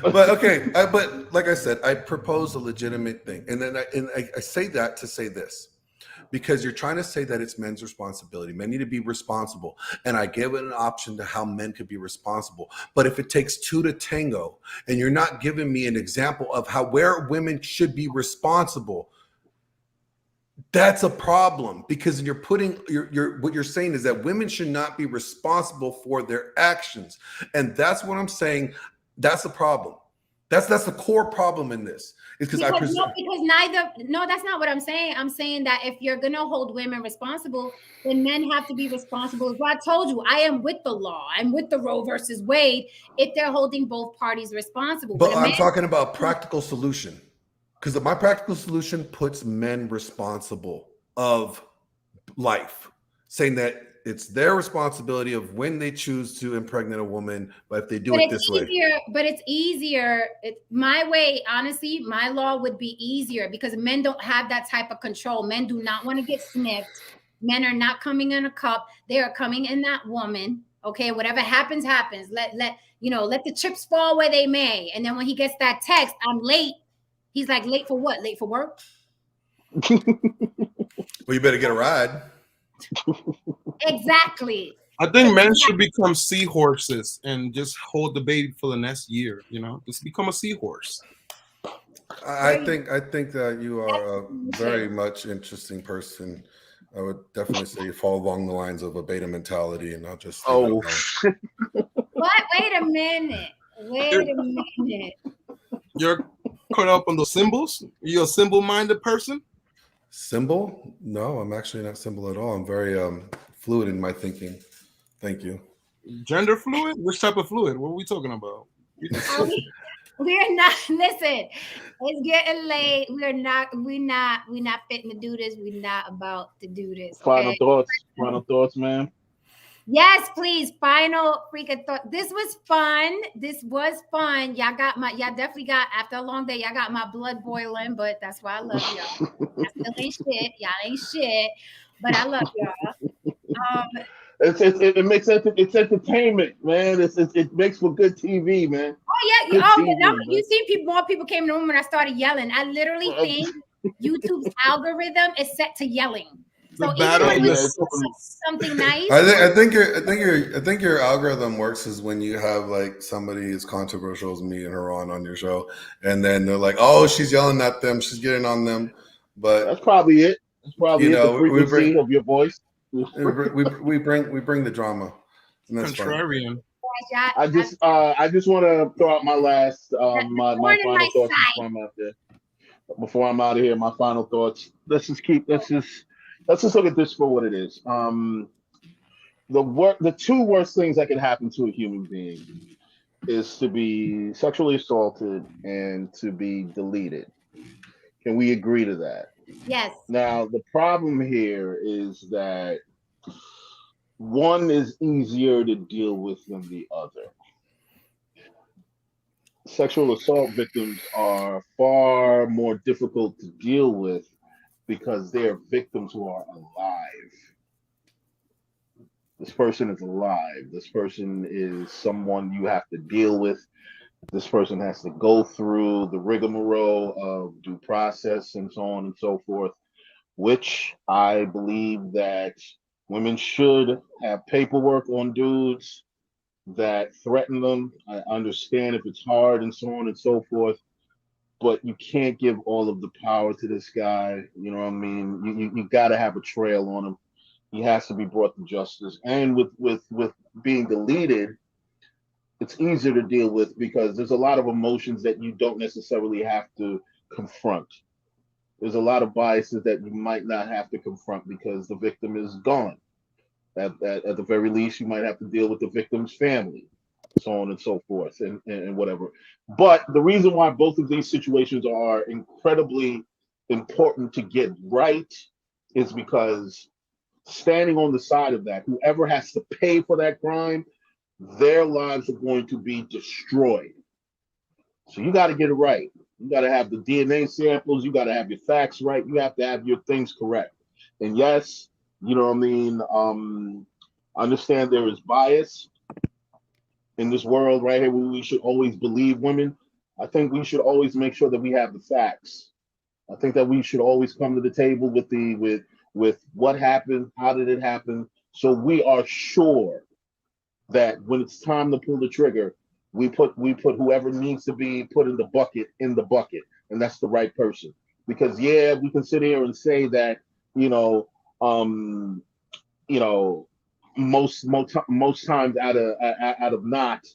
But okay, but like I said, I propose a legitimate thing, and then I say that to say this, because you're trying to say that it's men's responsibility. Men need to be responsible, and I give it an option to how men could be responsible. But if it takes two to tango, and you're not giving me an example of where women should be responsible, That's a problem because you're putting what you're saying is that women should not be responsible for their actions, and that's what I'm saying. That's the problem. That's the core problem in this. Is because because that's not what I'm saying. I'm saying that if you're gonna hold women responsible, then men have to be responsible. As I told you, I am with the law. I'm with the Roe versus Wade. If they're holding both parties responsible, but I'm talking about practical solution. Because my practical solution puts men responsible of life, saying that it's their responsibility of when they choose to impregnate a woman, but if they do it this way. But it's easier. My way, honestly, my law would be easier because men don't have that type of control. Men do not want to get snipped. Men are not coming in a cup. They are coming in that woman. Okay, whatever happens, happens. Let the chips fall where they may. And then when he gets that text, I'm late. He's like, late for what? Late for work? Well, you better get a ride. Exactly. I think men should become seahorses and just hold the baby for the next year. Just become a seahorse. I think that you are a very much interesting person. I would definitely say you fall along the lines of a beta mentality, and I'll just Oh, what? Wait a minute. You're caught up on the symbols? You're a symbol-minded person? Symbol? No, I'm actually not symbol at all. I'm very fluid in my thinking. Thank you. Gender fluid? Which type of fluid? What are we talking about? We're not. Listen, it's getting late. We're not fitting to do this. We're not about to do this. Okay? Final thoughts, man. Yes, please. Final freaking thought. This was fun. Y'all definitely got, after a long day, y'all got my blood boiling, but that's why I love y'all. I still ain't shit. Y'all ain't shit, but I love y'all. It makes it's entertainment, man. It makes for good TV, man. Oh yeah, you seen more people came in the room when I started yelling. I literally think YouTube's algorithm is set to yelling. So even when you something nice, I think your algorithm works is when you have like somebody as controversial as me and her on your show, and then they're like, "Oh, she's yelling at them, she's getting on them." But that's probably it. That's probably the frequency of your voice. we bring the drama. And that's contrarian. Fun. I just want to throw out my last my final thoughts before I'm out there. Before I'm out of here, my final thoughts. Let's just look at this for what it is. The two worst things that can happen to a human being is to be sexually assaulted and to be deleted. Can we agree to that? Yes. Now, the problem here is that one is easier to deal with than the other. Sexual assault victims are far more difficult to deal with because they're victims who are alive. This person is alive. This person is someone you have to deal with. This person has to go through the rigmarole of due process and so on and so forth, which I believe that women should have paperwork on dudes that threaten them. I understand if it's hard and so on and so forth, but you can't give all of the power to this guy. You know what I mean? You got to have a trail on him. He has to be brought to justice. And with being deleted, it's easier to deal with because there's a lot of emotions that you don't necessarily have to confront. There's a lot of biases that you might not have to confront because the victim is gone. At the very least, you might have to deal with the victim's family, so on and so forth, and whatever. But the reason why both of these situations are incredibly important to get right is because standing on the side of that, whoever has to pay for that crime, their lives are going to be destroyed. So you got to get it right. You got to have the DNA samples. You got to have your facts right. You have to have your things correct. And yes, you know what I mean? I understand there is bias in this world right here where we should always believe women. I think we should always make sure that we have the facts. I think that we should always come to the table with what happened, how did it happen, so we are sure that when it's time to pull the trigger, we put whoever needs to be put in the bucket, and that's the right person. Because yeah, we can sit here and say that you know, you know, most times out of not,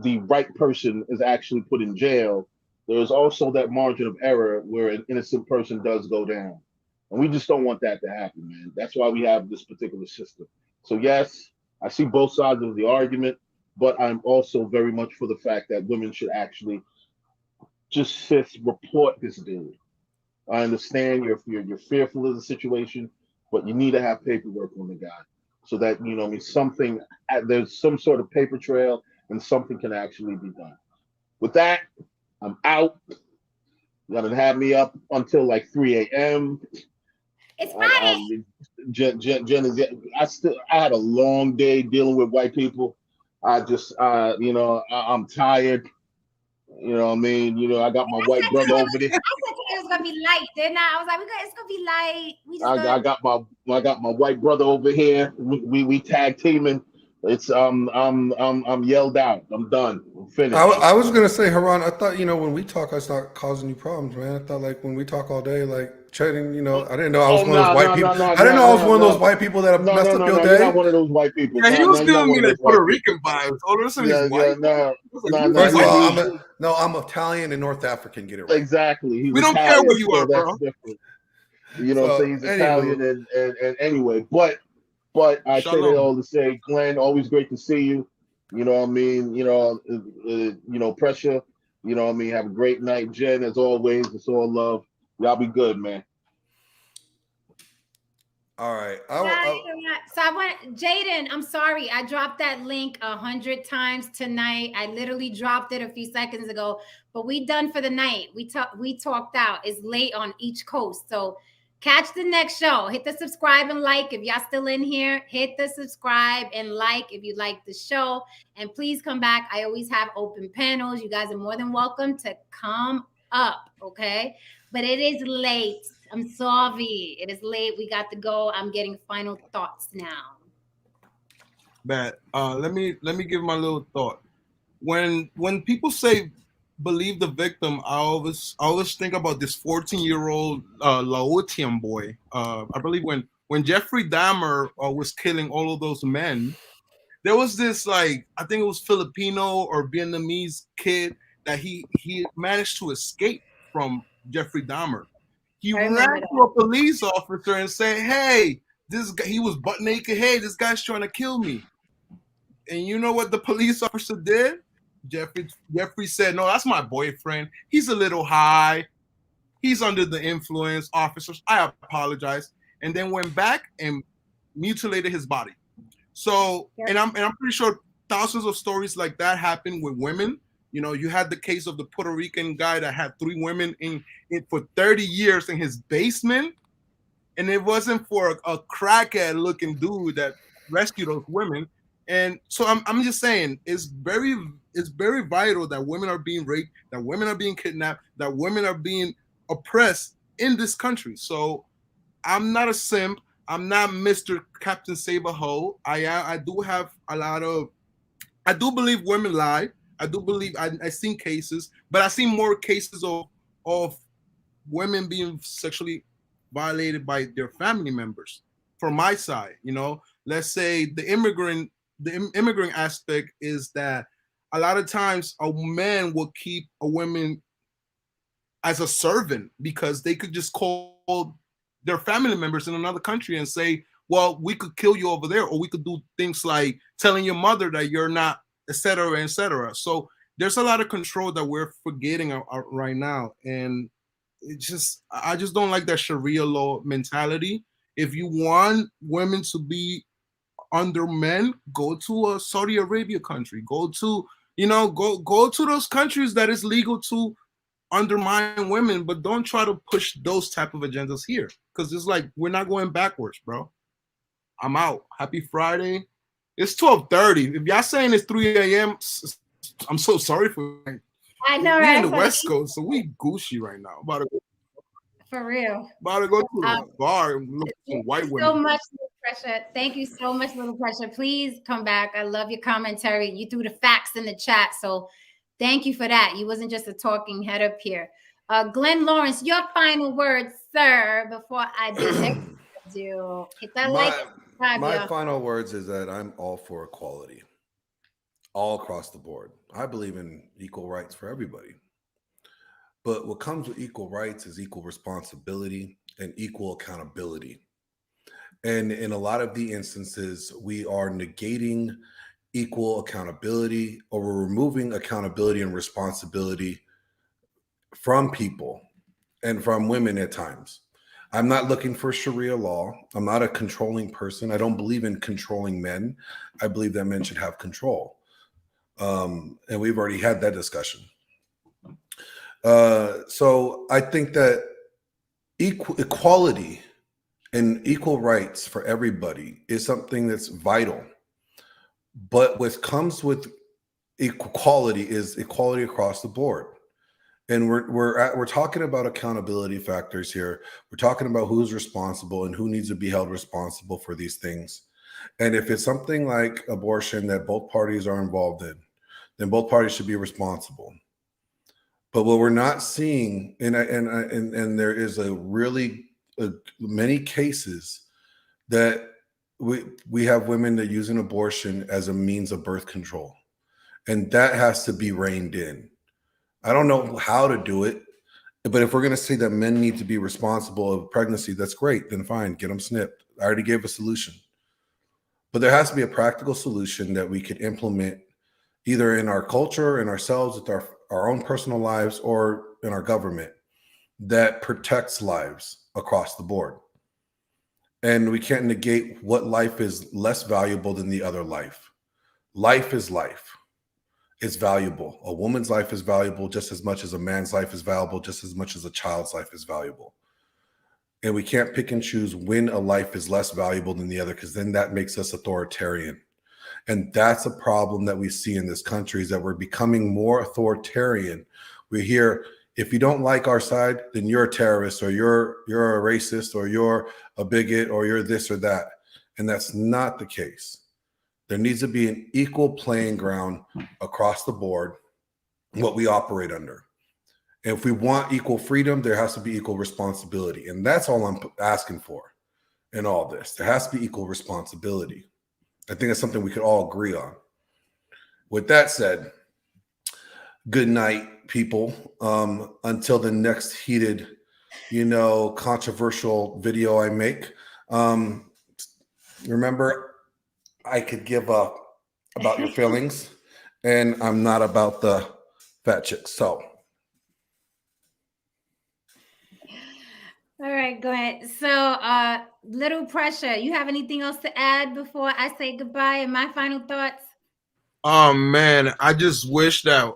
the right person is actually put in jail. There's also that margin of error where an innocent person does go down, and we just don't want that to happen, man. That's why we have this particular system. So yes, I see both sides of the argument, but I'm also very much for the fact that women should actually just report this dude. I understand you're fearful of the situation, but you need to have paperwork on the guy so that you know I mean something there's some sort of paper trail and something can actually be done. With that, I'm out. You're gonna have me up until like 3 a.m. It's Friday. Jen is. I had a long day dealing with white people. I just you know I'm tired. You know what I mean? You know I got my white brother over there. I said it was gonna be light, didn't I? I was like, it's gonna be light. We just I got my white brother over here. We tag teaming. It's I'm yelled out. I'm done. I'm finished. I was gonna say, Haran, I thought, you know, when we talk, I start causing you problems, man. I thought like when we talk all day, like chatting, you know, I didn't know I was one of those white people. I didn't know I was one of those white people that messed up your day. You're not one of those white people. Yeah, he was giving me like Puerto Rican vibes. Oh, listen, he's white. First of all, I'm Italian and North African. Get it right. Exactly. We don't care where you are, bro. Different. You know, so he's Italian and anyway, but I say that all to say, Glenn, always great to see you. You know what I mean? You know, pressure. You know what I mean? Have a great night, Jen. As always, it's all love. Y'all be good, man. All right. So I want Jaden. I'm sorry, I dropped that link 100 times tonight. I literally dropped it a few seconds ago, but we done for the night. We talked out. It's late on each coast, so catch the next show. Hit the subscribe and like if y'all still in here. Hit the subscribe and like if you like the show, and please come back. I always have open panels. You guys are more than welcome to come up. Okay, but it is late. I'm sorry. It is late. We got to go. I'm getting final thoughts now. But let me give my little thought. When people say believe the victim, I always think about this 14-year-old Laotian boy. I believe when Jeffrey Dahmer was killing all of those men, there was this like I think it was Filipino or Vietnamese kid that he managed to escape from Jeffrey Dahmer. He ran to a police officer and said, "Hey, this guy, he was butt naked. Hey, this guy's trying to kill me." And you know what the police officer did? Jeffrey said, "No, that's my boyfriend. He's a little high. He's under the influence. Officers, I apologize." And then went back and mutilated his body. So, and I'm pretty sure thousands of stories like that happen with women. You know, you had the case of the Puerto Rican guy that had 3 women in for 30 years in his basement, and it wasn't for a crackhead looking dude that rescued those women. And so I'm just saying it's very vital that women are being raped, that women are being kidnapped, that women are being oppressed in this country. So I'm not a simp. I'm not Mr. Captain Save-A-Ho. I do have a lot of. I do believe women lie. I do believe I've seen cases, but I've seen more cases of women being sexually violated by their family members. From my side, you know, let's say the immigrant aspect is that a lot of times a man will keep a woman as a servant because they could just call their family members in another country and say, well, we could kill you over there, or we could do things like telling your mother that you're not, etc., etc. So there's a lot of control that we're forgetting right now, and I just don't like that Sharia law mentality. If you want women to be under men, go to a Saudi Arabia country. Go to go to those countries that is legal to undermine women, but don't try to push those type of agendas here, because it's like we're not going backwards, bro. I'm out. Happy Friday. It's 12:30. If y'all saying it's 3 a.m., I'm so sorry for you. I know, we're right? in the West Coast, so we Gucci right now. For real. About to go to a bar and look at some white women. So much, Little Pressure. Thank you so much, Little Pressure. Please come back. I love your commentary. You threw the facts in the chat, so thank you for that. You wasn't just a talking head up here. Glenn Lawrence, your final words, sir, before I do next. do. Hit that like, My Fabio. final words is that I'm all for equality, all across the board. I believe in equal rights for everybody. But what comes with equal rights is equal responsibility and equal accountability. And in a lot of the instances, we are negating equal accountability, or we're removing accountability and responsibility from people and from women at times. I'm not looking for Sharia law. I'm not a controlling person. I don't believe in controlling men. I believe that men should have control. And we've already had that discussion. So I think that equality and equal rights for everybody is something that's vital. But what comes with equality is equality across the board. And we're talking about accountability factors here. We're talking about who's responsible and who needs to be held responsible for these things. And if it's something like abortion that both parties are involved in, then both parties should be responsible. But what we're not seeing, and there is many cases that we have women that use an abortion as a means of birth control, and that has to be reined in. I don't know how to do it, but if we're going to say that men need to be responsible of pregnancy, that's great. Then fine, get them snipped. I already gave a solution. But there has to be a practical solution that we could implement either in our culture, in ourselves, with our own personal lives, or in our government that protects lives across the board. And we can't negate what life is less valuable than the other life. Life is life. It's valuable. A woman's life is valuable just as much as a man's life is valuable, just as much as a child's life is valuable. And we can't pick and choose when a life is less valuable than the other, because then that makes us authoritarian. And that's a problem that we see in this country, is that we're becoming more authoritarian. We hear, if you don't like our side, then you're a terrorist, or you're a racist, or you're a bigot, or you're this or that. And that's not the case. There needs to be an equal playing ground across the board, what we operate under. And if we want equal freedom, there has to be equal responsibility. And that's all I'm asking for in all this. There has to be equal responsibility. I think that's something we could all agree on. With that said, good night, people. Until the next heated, controversial video I make. Remember, I could give up about your feelings, and I'm not about the fat chicks. So. All right, go ahead. So, Little Pressure, you have anything else to add before I say goodbye and my final thoughts? Oh man, I just wish that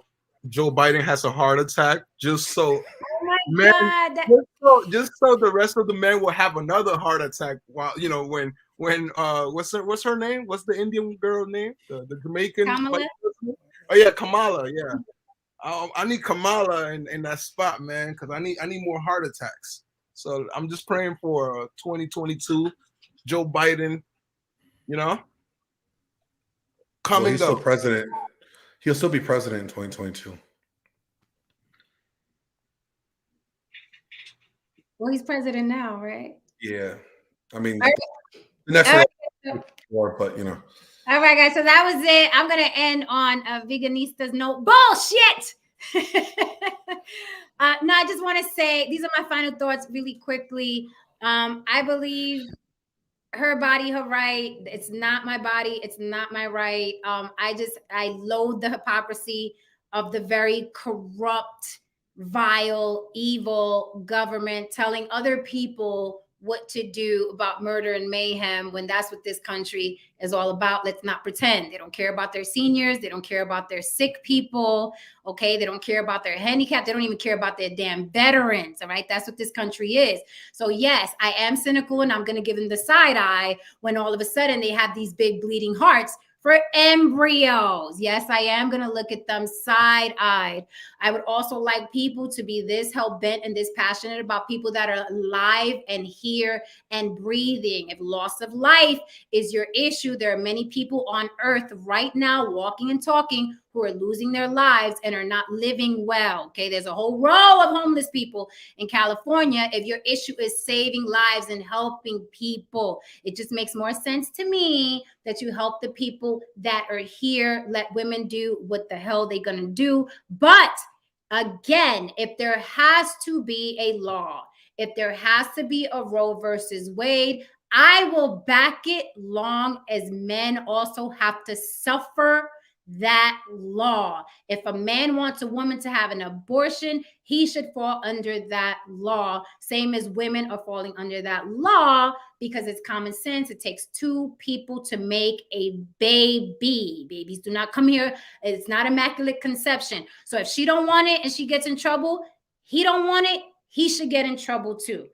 Joe Biden has a heart attack, just so, Oh my man, God. just so the rest of the men will have another heart attack. While when what's her name? What's the Indian girl name? The Jamaican. Kamala? Oh yeah, Kamala. Yeah, I need Kamala in that spot, man, because I need more heart attacks. So I'm just praying for 2022 Joe Biden. Coming he's still president. He'll still be president in 2022. Well, he's president now, right? Yeah. I mean, All the next right. war, but All right, guys. So that was it. I'm going to end on a veganista's note. Bullshit. No, I just want to say these are my final thoughts really quickly. I believe her body, her right. It's not my body. It's not my right. I loathe the hypocrisy of the very corrupt, vile, evil government telling other people what to do about murder and mayhem when that's what this country is all about. Let's not pretend. They don't care about their seniors. They don't care about their sick people. Okay. They don't care about their handicapped. They don't even care about their damn veterans. All right. That's what this country is. So yes, I am cynical, and I'm going to give them the side eye when all of a sudden they have these big bleeding hearts for embryos. Yes, I am going to look at them side-eyed. I would also like people to be this hell-bent and this passionate about people that are alive and here and breathing. If loss of life is your issue, there are many people on earth right now walking and talking who are losing their lives and are not living well. Okay, there's a whole row of homeless people in California. If your issue is saving lives and helping people, it just makes more sense to me that you help the people that are here. Let women do what the hell they're gonna do. But again, if there has to be a law, if there has to be a Roe versus Wade, I will back it long as men also have to suffer that law. If a man wants a woman to have an abortion, he should fall under that law, same as women are falling under that law, because it's common sense. It takes two people to make a baby. Babies do not come here. It's not immaculate conception. So if she don't want it and she gets in trouble, he don't want it, he should get in trouble too.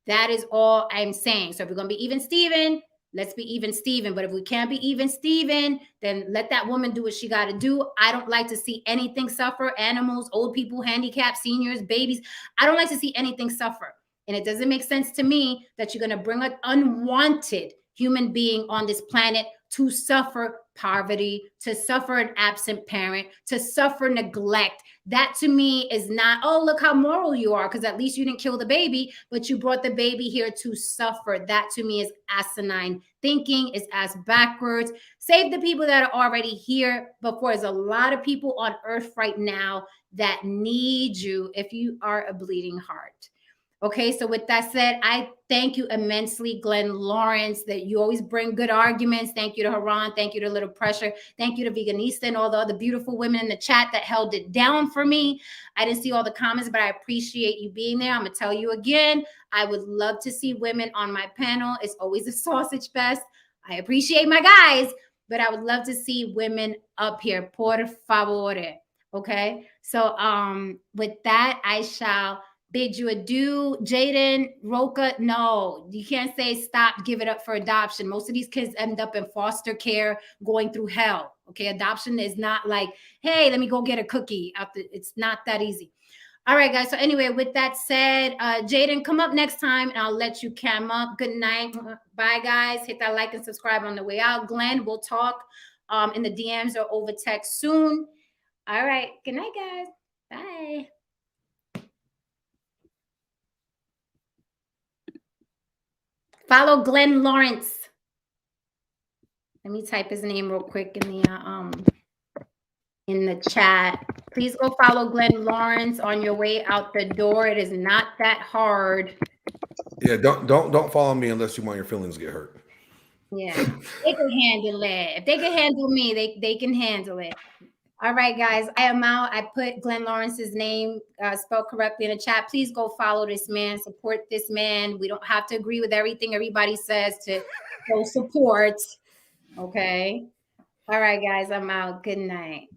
That is all I'm saying. So if we're going to be even Steven, let's be even Steven. But if we can't be even Steven, then let that woman do what she got to do. I don't like to see anything suffer. Animals, old people, handicapped, seniors, babies. I don't like to see anything suffer. And it doesn't make sense to me that you're going to bring an unwanted human being on this planet to suffer poverty, to suffer an absent parent, to suffer neglect. That to me is not, oh, look how moral you are, because at least you didn't kill the baby, but you brought the baby here to suffer. That to me is asinine thinking, is ass backwards. Save the people that are already here before. There's a lot of people on earth right now that need you if you are a bleeding heart. Okay, so with that said, I thank you immensely, Glenn Lawrence, that you always bring good arguments. Thank you to Haran. Thank you to Little Pressure. Thank you to Veganista and all the other beautiful women in the chat that held it down for me. I didn't see all the comments, but I appreciate you being there. I'm going to tell you again, I would love to see women on my panel. It's always a sausage fest. I appreciate my guys, but I would love to see women up here. Por favor. Okay, so with that, I shall bid you adieu. Jaden, Roka, no, you can't say stop, give it up for adoption. Most of these kids end up in foster care going through hell. Okay, adoption is not like, hey, let me go get a cookie. It's not that easy. All right, guys. So anyway, with that said, Jaden, come up next time and I'll let you cam up. Good night. Bye, guys. Hit that like and subscribe on the way out. Glenn, we'll talk in the DMs or over text soon. All right. Good night, guys. Bye. Follow Glenn Lawrence. Let me type his name real quick in the chat. Please go follow Glenn Lawrence on your way out the door. It is not that hard. Yeah, don't follow me unless you want your feelings to get hurt. Yeah, they can handle it. If they can handle me, they can handle it. All right, guys, I am out. I put Glenn Lawrence's name spelled correctly in the chat. Please go follow this man, support this man. We don't have to agree with everything everybody says to go support. Okay. All right, guys, I'm out. Good night.